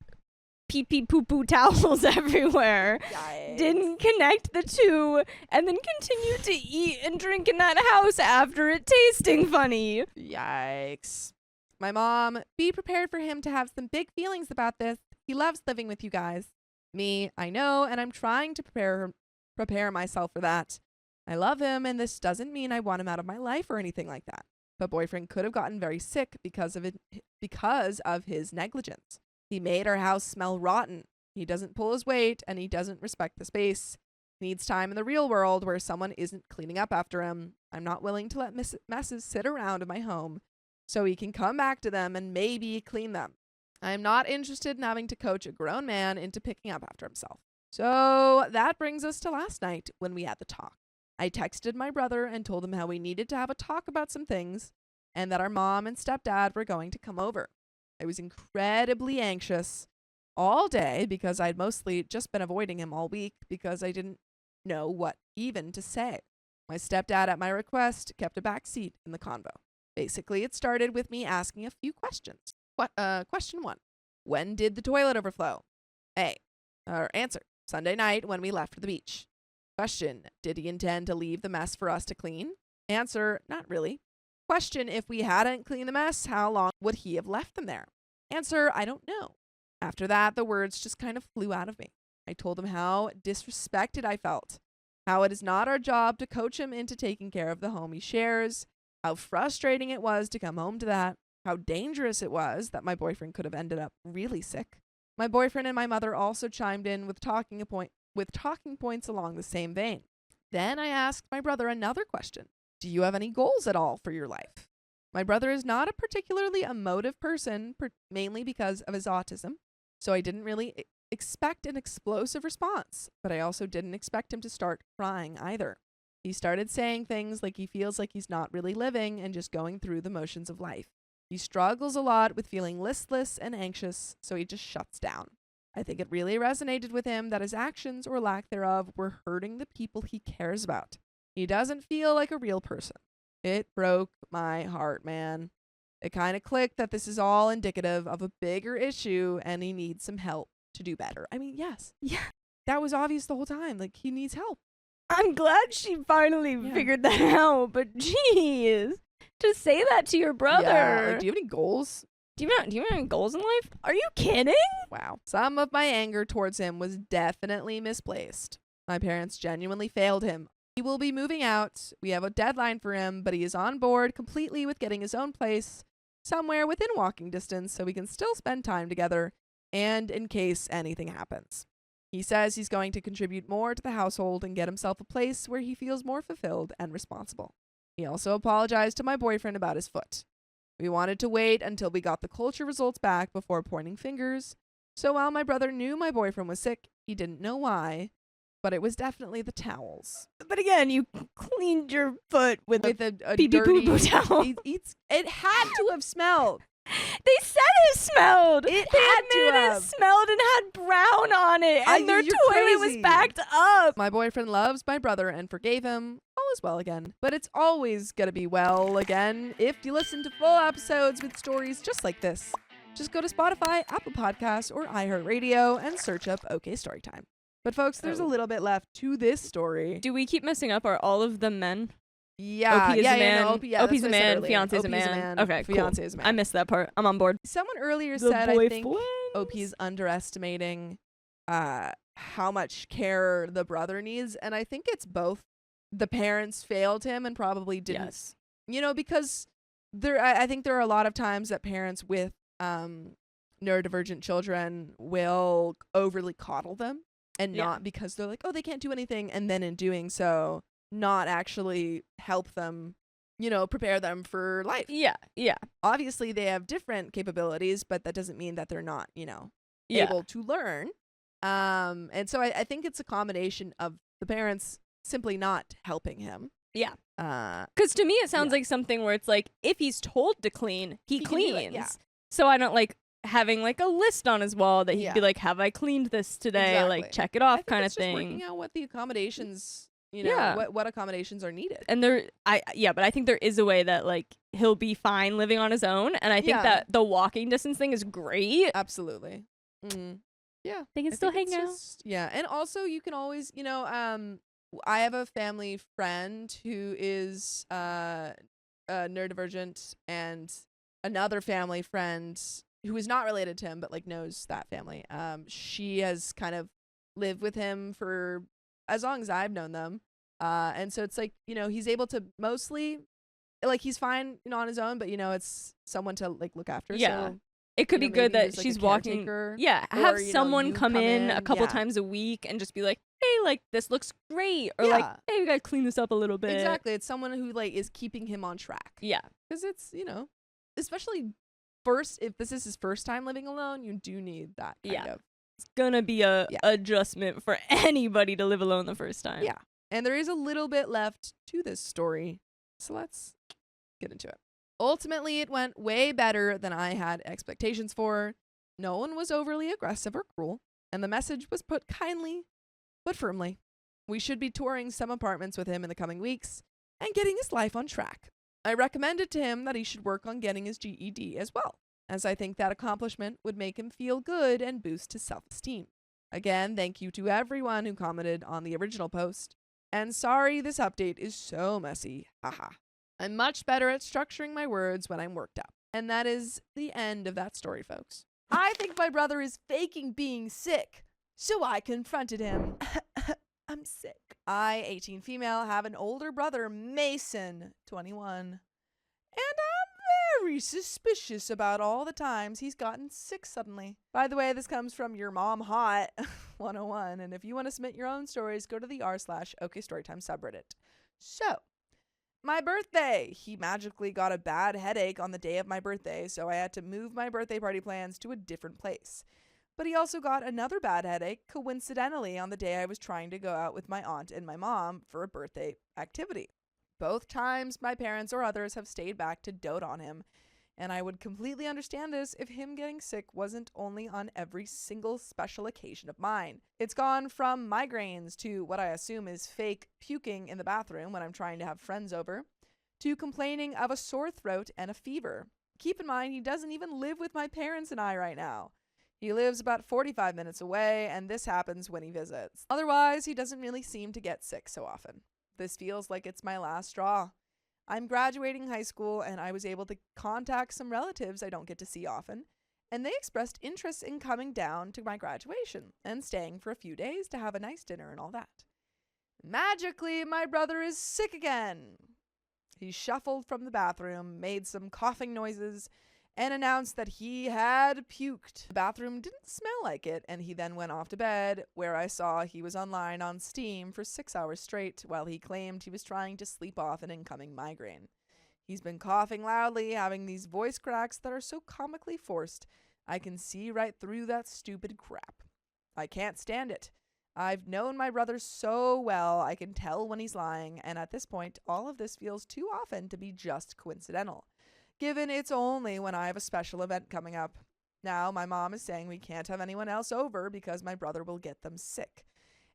pee-pee poo-poo towels everywhere. Yikes. Didn't connect the two, and then continued to eat and drink in that house after it tasting funny. Yikes. My mom, be prepared for him to have some big feelings about this. He loves living with you guys. Me, I know, and I'm trying to prepare myself for that. I love him, and this doesn't mean I want him out of my life or anything like that. But boyfriend could have gotten very sick because of his negligence. He made our house smell rotten. He doesn't pull his weight, and he doesn't respect the space. He needs time in the real world where someone isn't cleaning up after him. I'm not willing to let messes sit around in my home so he can come back to them and maybe clean them. I am not interested in having to coach a grown man into picking up after himself. So that brings us to last night when we had the talk. I texted my brother and told him how we needed to have a talk about some things and that our mom and stepdad were going to come over. I was incredibly anxious all day because I'd mostly just been avoiding him all week because I didn't know what even to say. My stepdad, at my request, kept a back seat in the convo. Basically, it started with me asking a few questions. Question 1. When did the toilet overflow? Answer. Sunday night when we left for the beach. Question. Did he intend to leave the mess for us to clean? Answer. Not really. Question. If we hadn't cleaned the mess, how long would he have left them there? Answer. I don't know. After that, the words just kind of flew out of me. I told him how disrespected I felt, how it is not our job to coach him into taking care of the home he shares, how frustrating it was to come home to that, how dangerous it was that my boyfriend could have ended up really sick. My boyfriend and my mother also chimed in with talking points along the same vein. Then I asked my brother another question. Do you have any goals at all for your life? My brother is not a particularly emotive person, mainly because of his autism, so I didn't really expect an explosive response, but I also didn't expect him to start crying either. He started saying things like he feels like he's not really living and just going through the motions of life. He struggles a lot with feeling listless and anxious, so he just shuts down. I think it really resonated with him that his actions or lack thereof were hurting the people he cares about. He doesn't feel like a real person. It broke my heart, man. It kind of clicked that this is all indicative of a bigger issue and he needs some help to do better. I mean, yes. Yeah. That was obvious the whole time. Like, he needs help. I'm glad she finally figured that out, but jeez, to say that to your brother. Yeah, like, do you have any goals? Do you have any goals in life? Are you kidding? Wow. Some of my anger towards him was definitely misplaced. My parents genuinely failed him He will be moving out. We have a deadline for him, but he is on board completely with getting his own place somewhere within walking distance so we can still spend time together and in case anything happens. He says he's going to contribute more to the household and get himself a place where he feels more fulfilled and responsible. He also apologized to my boyfriend about his foot. We wanted to wait until we got the culture results back before pointing fingers. So while my brother knew my boyfriend was sick, he didn't know why, but it was definitely the towels. But again, you cleaned your foot with With a a pee-pee dirty poo-poo towel. It had to have smelled. They said it smelled. It They had to admitted have. it smelled and had brown on it, and their You're toilet was crazy. backed up. My boyfriend loves my brother and forgave him. All is well again. But it's always gonna be well again if you listen to full episodes with stories just like this. Just go to Spotify, Apple Podcasts, or iHeartRadio and search up OK Storytime. But folks, there's a little bit left to this story. Do we keep messing up? Are all of them men? Yeah, OP is a man. No, OP, yeah, OP's that's a what I said man. earlier. Fiance's a OP is man. Okay, cool. Fiance is a man. I missed that part. I'm on board. Someone earlier The said, I boy think friends. OP's underestimating how much care the brother needs. And I think it's both. The parents failed him and probably didn't. Yes. You know, because I think there are a lot of times that parents with neurodivergent children will overly coddle them and Yeah. not because they're like, oh, they can't do anything. And then in doing so, not actually help them, you know, prepare them for life. Yeah. Yeah. Obviously, they have different capabilities, but that doesn't mean that they're not, you know, Yeah. able to learn. And so I think it's a combination of the parents simply not helping him. Yeah. Uh, Because to me, it sounds Yeah. like something where it's like, if he's told to clean, he can do it, cleans. yeah. So I don't like having like a list on his wall that he'd Yeah. be like, have I cleaned this today? Exactly. Like, check it I off think kind of it's just thing. working out what the accommodations, you know, Yeah. what accommodations are needed. And but I think there is a way that like he'll be fine living on his own. And I think Yeah. that the walking distance thing is great. Absolutely. Mm. Yeah. They can I still think hang it's out. just- yeah. And also you can always, you know, I have a family friend who is neurodivergent, and another family friend who is not related to him but like knows that family. She has kind of lived with him for as long as I've known them. And so it's like, you know, he's able to mostly like he's fine, you know, on his own, but you know, it's someone to like look after. Yeah. So It could you be know, good maybe that there's, like, a she's walking. caretaker, Yeah, or, have you know, someone you come come in a in, couple yeah. times a week and just be like, hey, like this looks great, or like, Yeah. hey, we gotta clean this up a little bit. exactly. It's someone who like is keeping him on track. Yeah, Because it's, you know, especially if this is his first time living alone, you do need that kind Yeah. of. it's gonna be a Yeah. adjustment for anybody to live alone the first time. Yeah. And there is a little bit left to this story. So let's get into it. Ultimately, it went way better than I had expectations for. No one was overly aggressive or cruel, and the message was put kindly but firmly. We should be touring some apartments with him in the coming weeks and getting his life on track. I recommended to him that he should work on getting his GED as well, as I think that accomplishment would make him feel good and boost his self-esteem. Again, thank you to everyone who commented on the original post. And sorry this update is so messy. Haha. I'm much better at structuring my words when I'm worked up. And that is the end of that story, folks. I think my brother is faking being sick, so I confronted him. I'm sick. I, 18 female, have an older brother, Mason, 21. And I'm very suspicious about all the times he's gotten sick suddenly. By the way, this comes from Your Mom Hot 101. And if you want to submit your own stories, go to the r/OKStorytime subreddit. So, my birthday. He magically got a bad headache on the day of my birthday, so I had to move my birthday party plans to a different place. But he also got another bad headache, coincidentally, on the day I was trying to go out with my aunt and my mom for a birthday activity. Both times, my parents or others have stayed back to dote on him, and I would completely understand this if him getting sick wasn't only on every single special occasion of mine. It's gone from migraines to what I assume is fake puking in the bathroom when I'm trying to have friends over, to complaining of a sore throat and a fever. Keep in mind, he doesn't even live with my parents and I right now. He lives about 45 minutes away, and this happens when he visits. Otherwise, he doesn't really seem to get sick so often. This feels like it's my last straw. I'm graduating high school, and I was able to contact some relatives I don't get to see often, and they expressed interest in coming down to my graduation and staying for a few days to have a nice dinner and all that. Magically, my brother is sick again. He shuffled from the bathroom, made some coughing noises, and announced that he had puked. The bathroom didn't smell like it, and he then went off to bed, where I saw he was online on Steam for 6 hours straight while he claimed he was trying to sleep off an incoming migraine. He's been coughing loudly, having these voice cracks that are so comically forced, I can see right through that stupid crap. I can't stand it. I've known my brother so well, I can tell when he's lying, and at this point, all of this feels too often to be just coincidental, given it's only when I have a special event coming up. Now, my mom is saying we can't have anyone else over because my brother will get them sick,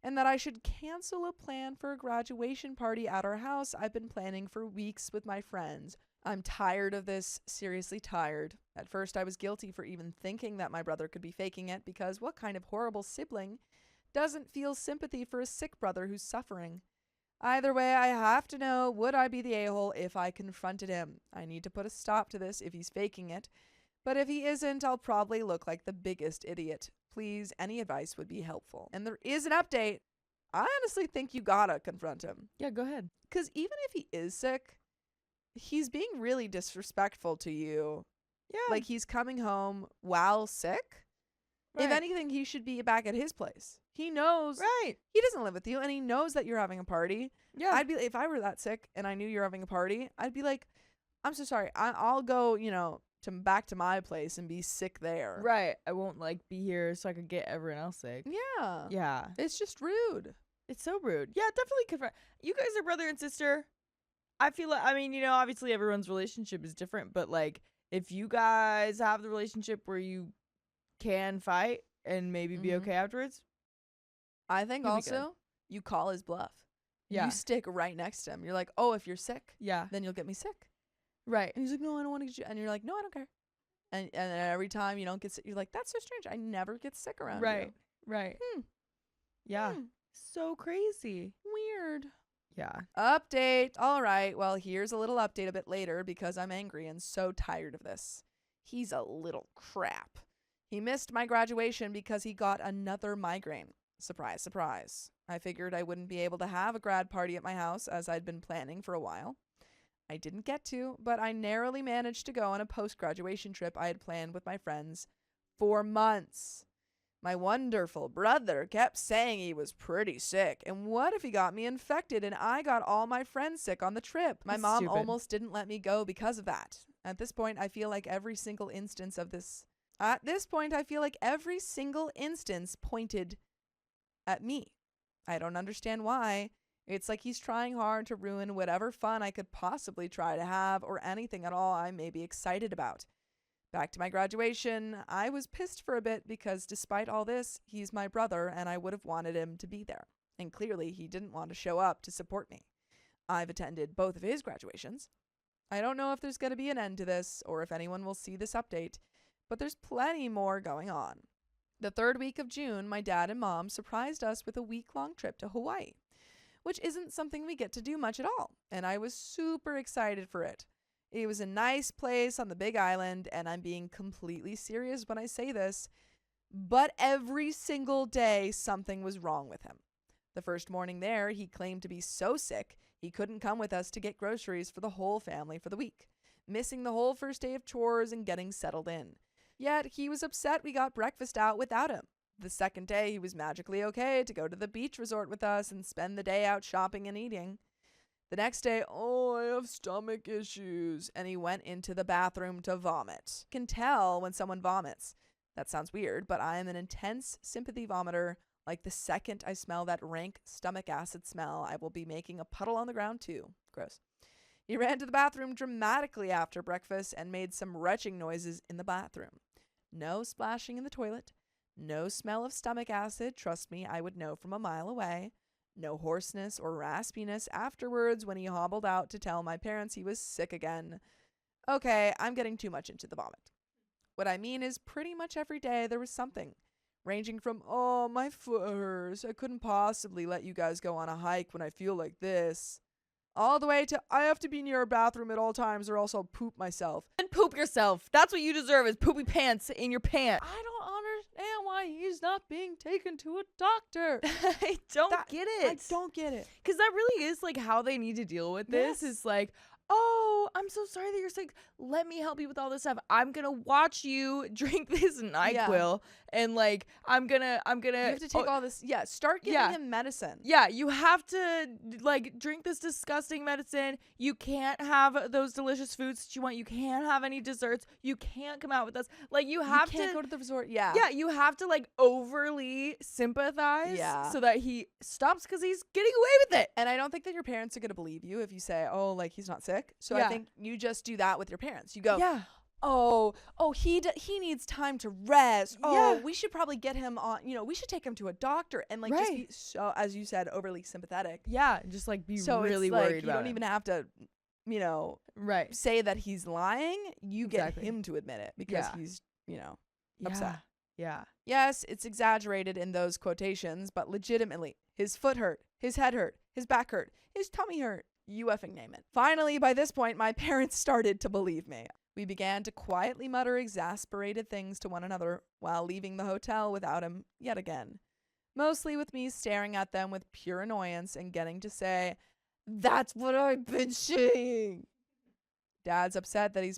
and that I should cancel a plan for a graduation party at our house I've been planning for weeks with my friends. I'm tired of this, seriously tired. At first, I was guilty for even thinking that my brother could be faking it, because what kind of horrible sibling doesn't feel sympathy for a sick brother who's suffering? Either way, I have to know, would I be the a-hole if I confronted him? I need to put a stop to this if he's faking it, but if he isn't, I'll probably look like the biggest idiot. Please, any advice would be helpful. And there is an update. I honestly think you gotta confront him. Yeah, go ahead. Because even if he is sick, he's being really disrespectful to you. Yeah. Like, he's coming home while sick. Right. If anything, he should be back at his place. He knows. Right. He doesn't live with you, and he knows that you're having a party. Yeah. I'd be, if I were that sick and I knew you're having a party, I'd be like, I'm so sorry. I'll go, back to my place and be sick there. Right. I won't be here so I could get everyone else sick. Yeah. Yeah. It's just rude. It's so rude. Yeah, definitely confront. You guys are brother and sister. I feel like, obviously everyone's relationship is different, but if you guys have the relationship where you can fight and maybe be okay afterwards. I think You'll be good. also you call his bluff. Yeah. You stick right next to him. You're like, oh, if you're sick, Yeah. then you'll get me sick. Right. And he's like, no, I don't want to get you. And you're like, no, I don't care. And every time you don't get sick, you're like, that's so strange. I never get sick around Right. Right. you. Yeah. So crazy. Weird. Yeah. Update. All right. Well, here's a little update a bit later because I'm angry and so tired of this. He's a little crap. He missed my graduation because he got another migraine. Surprise, surprise. I figured I wouldn't be able to have a grad party at my house as I'd been planning for a while. I didn't get to, but I narrowly managed to go on a post-graduation trip I had planned with my friends for months. My wonderful brother kept saying he was pretty sick, and what if he got me infected and I got all my friends sick on the trip? My That's mom stupid. almost didn't let me go because of that. At this point, I feel like every single instance pointed at me. I don't understand why. It's like he's trying hard to ruin whatever fun I could possibly try to have or anything at all I may be excited about. Back to my graduation, I was pissed for a bit because despite all this, he's my brother and I would have wanted him to be there. And clearly he didn't want to show up to support me. I've attended both of his graduations. I don't know if there's going to be an end to this or if anyone will see this update, but there's plenty more going on. The third week of June, my dad and mom surprised us with a week-long trip to Hawaii, which isn't something we get to do much at all, and I was super excited for it. It was a nice place on the Big Island, and I'm being completely serious when I say this, but every single day something was wrong with him. The first morning there, he claimed to be so sick he couldn't come with us to get groceries for the whole family for the week, missing the whole first day of chores and getting settled in. Yet he was upset we got breakfast out without him. The second day, he was magically okay to go to the beach resort with us and spend the day out shopping and eating. The next day, I have stomach issues, and he went into the bathroom to vomit. Can tell when someone vomits. That sounds weird, but I am an intense sympathy vomiter. Like the second I smell that rank stomach acid smell, I will be making a puddle on the ground too. Gross. He ran to the bathroom dramatically after breakfast and made some retching noises in the bathroom. No splashing in the toilet. No smell of stomach acid. Trust me, I would know from a mile away. No hoarseness or raspiness afterwards when he hobbled out to tell my parents he was sick again. Okay, I'm getting too much into the vomit. What I mean is pretty much every day there was something, ranging from, oh, my foot hurts, I couldn't possibly let you guys go on a hike when I feel like this, all the way to, I have to be near a bathroom at all times or else I'll poop myself. And poop yourself. That's what you deserve is poopy pants in your pants. I don't understand why why he's not being taken to a doctor. I don't get it. I don't get it. Because that really is like how they need to deal with this. Yes. Is like, oh, I'm so sorry that you're sick. Let me help you with all this stuff. I'm gonna watch you drink this NyQuil, and like I'm gonna. You have to take all this. Yeah, start giving him medicine. Yeah, you have to like drink this disgusting medicine. You can't have those delicious foods that you want. You can't have any desserts. You can't come out with us. Like you can't go to the resort. Yeah. Yeah, you have to like overly sympathize so that he stops because he's getting away with it. And I don't think that your parents are going to believe you if you say, oh, like he's not sick. So I think you just do that with your parents. You go, oh, he needs time to rest. Oh, we should probably get him on, we should take him to a doctor and like just be so, as you said, overly sympathetic. Yeah, just like be so really it's worried like, about you don't even have to, say that he's lying. You get him to admit it because he's, upset. Yeah. Yes, it's exaggerated in those quotations, but legitimately, his foot hurt, his head hurt, his back hurt, his tummy hurt. You effing name it. Finally, by this point, my parents started to believe me. We began to quietly mutter exasperated things to one another while leaving the hotel without him yet again. Mostly with me staring at them with pure annoyance and getting to say, "That's what I've been saying." Dad's upset that he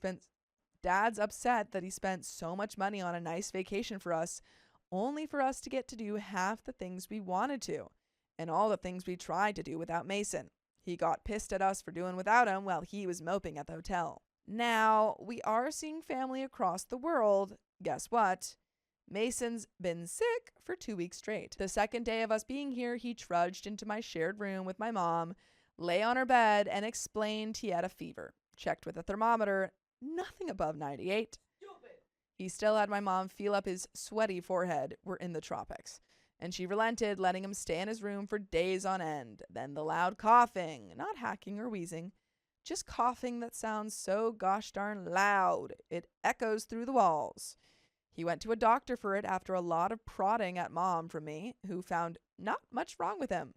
spent so much money on a nice vacation for us, only for us to get to do half the things we wanted to, and all the things we tried to do without Mason. He got pissed at us for doing without him while he was moping at the hotel. Now, we are seeing family across the world. Guess what? Mason's been sick for 2 weeks straight. The second day of us being here, he trudged into my shared room with my mom, lay on her bed, and explained he had a fever. Checked with a thermometer, nothing above 98. He still had my mom feel up his sweaty forehead. We're in the tropics. And she relented, letting him stay in his room for days on end. Then the loud coughing, not hacking or wheezing, just coughing that sounds so gosh darn loud. It echoes through the walls. He went to a doctor for it after a lot of prodding at mom from me, who found not much wrong with him.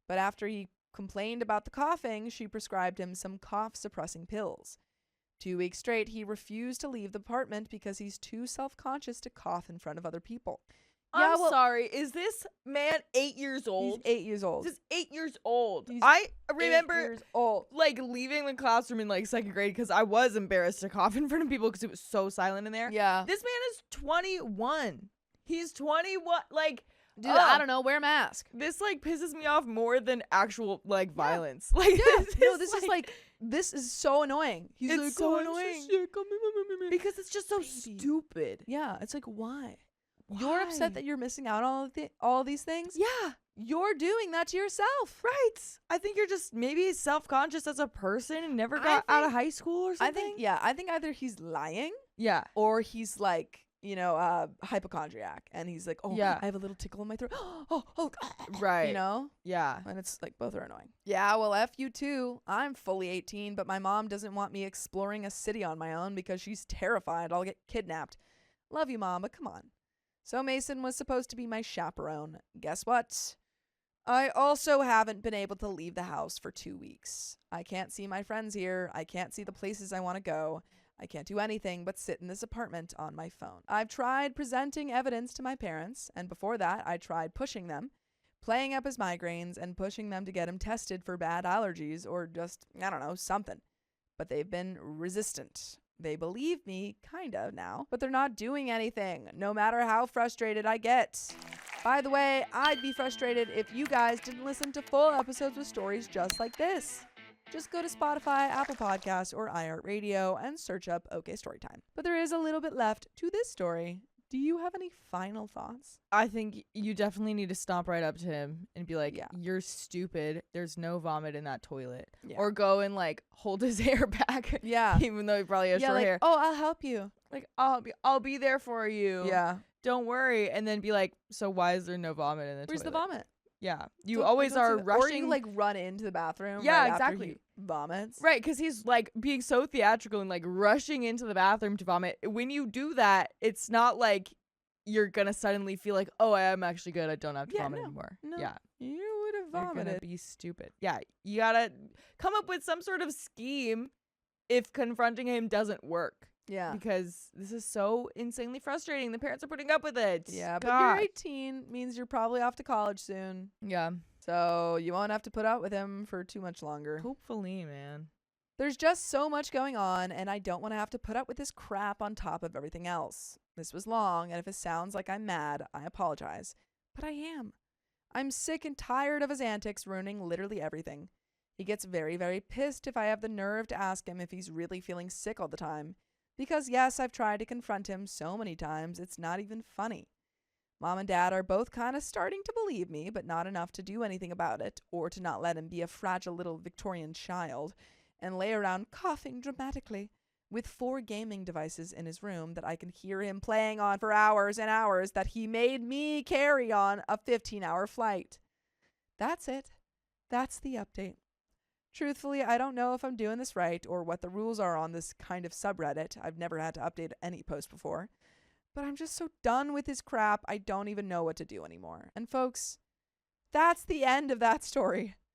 But after he complained about the coughing, she prescribed him some cough-suppressing pills. 2 weeks straight, he refused to leave the apartment because he's too self-conscious to cough in front of other people. I'm sorry. Is this man 8 years old? He's 8 years old. This is 8 years old. He's I remember 8 years old. like leaving the classroom in like second grade because I was embarrassed to cough in front of people because it was so silent in there. Yeah. This man is 21. He's 21. Like, dude, I don't know. Wear a mask. This like pisses me off more than actual like violence. Like, this is so annoying. He's it's like, so oh, annoying I'm so sick. because it's just so stupid. Yeah, it's like, why? You're upset that you're missing out on all these things? Yeah. You're doing that to yourself. Right. I think you're just maybe self-conscious as a person and never got out of high school or something. I think either he's lying Yeah. or he's like, hypochondriac. And he's like, oh, I have a little tickle in my throat. Right. Yeah. And it's like both are annoying. Yeah, well, F you too. I'm fully 18, but my mom doesn't want me exploring a city on my own because she's terrified I'll get kidnapped. Love you, Mom, but come on. So Mason was supposed to be my chaperone. Guess what? I also haven't been able to leave the house for 2 weeks. I can't see my friends here. I can't see the places I want to go. I can't do anything but sit in this apartment on my phone. I've tried presenting evidence to my parents, and before that, I tried pushing them, playing up his migraines, and pushing them to get him tested for bad allergies or just, I don't know, something. But they've been resistant. They believe me, kind of, now, but they're not doing anything, no matter how frustrated I get. By the way, I'd be frustrated if you guys didn't listen to full episodes with stories just like this. Just go to Spotify, Apple Podcasts, or iHeartRadio and search up OK Storytime. But there is a little bit left to this story. Do you have any final thoughts? I think you definitely need to stomp right up to him and be like, you're stupid. There's no vomit in that toilet. Yeah. Or go and like hold his hair back. Yeah. Even though he probably has short like, hair. Oh, I'll help you. Like, I'll be there for you. Yeah. Don't worry. And then be like, so why is there no vomit in the Where's toilet? the vomit? Yeah. You always are rushing. Or you like run into the bathroom. Yeah, right exactly. After he vomits. Right, because he's like being so theatrical and like rushing into the bathroom to vomit. When you do that, it's not like you're gonna suddenly feel like, oh, I am actually good. I don't have to vomit anymore. No, yeah, you would have you're gonna vomited. be stupid. Yeah, you gotta come up with some sort of scheme if confronting him doesn't work. Yeah. Because this is so insanely frustrating. The parents are putting up with it. Yeah, but God. you're 18 means you're probably off to college soon. Yeah. So you won't have to put up with him for too much longer. Hopefully, man. There's just so much going on, and I don't want to have to put up with this crap on top of everything else. This was long, and if it sounds like I'm mad, I apologize. But I am. I'm sick and tired of his antics ruining literally everything. He gets very, very pissed if I have the nerve to ask him if he's really feeling sick all the time. Because yes, I've tried to confront him so many times, it's not even funny. Mom and Dad are both kind of starting to believe me, but not enough to do anything about it, or to not let him be a fragile little Victorian child, and lay around coughing dramatically, with 4 gaming devices in his room that I can hear him playing on for hours and hours that he made me carry on a 15-hour flight. That's it. That's the update. Truthfully, I don't know if I'm doing this right or what the rules are on this kind of subreddit. I've never had to update any post before. But I'm just so done with his crap, I don't even know what to do anymore. And folks, that's the end of that story.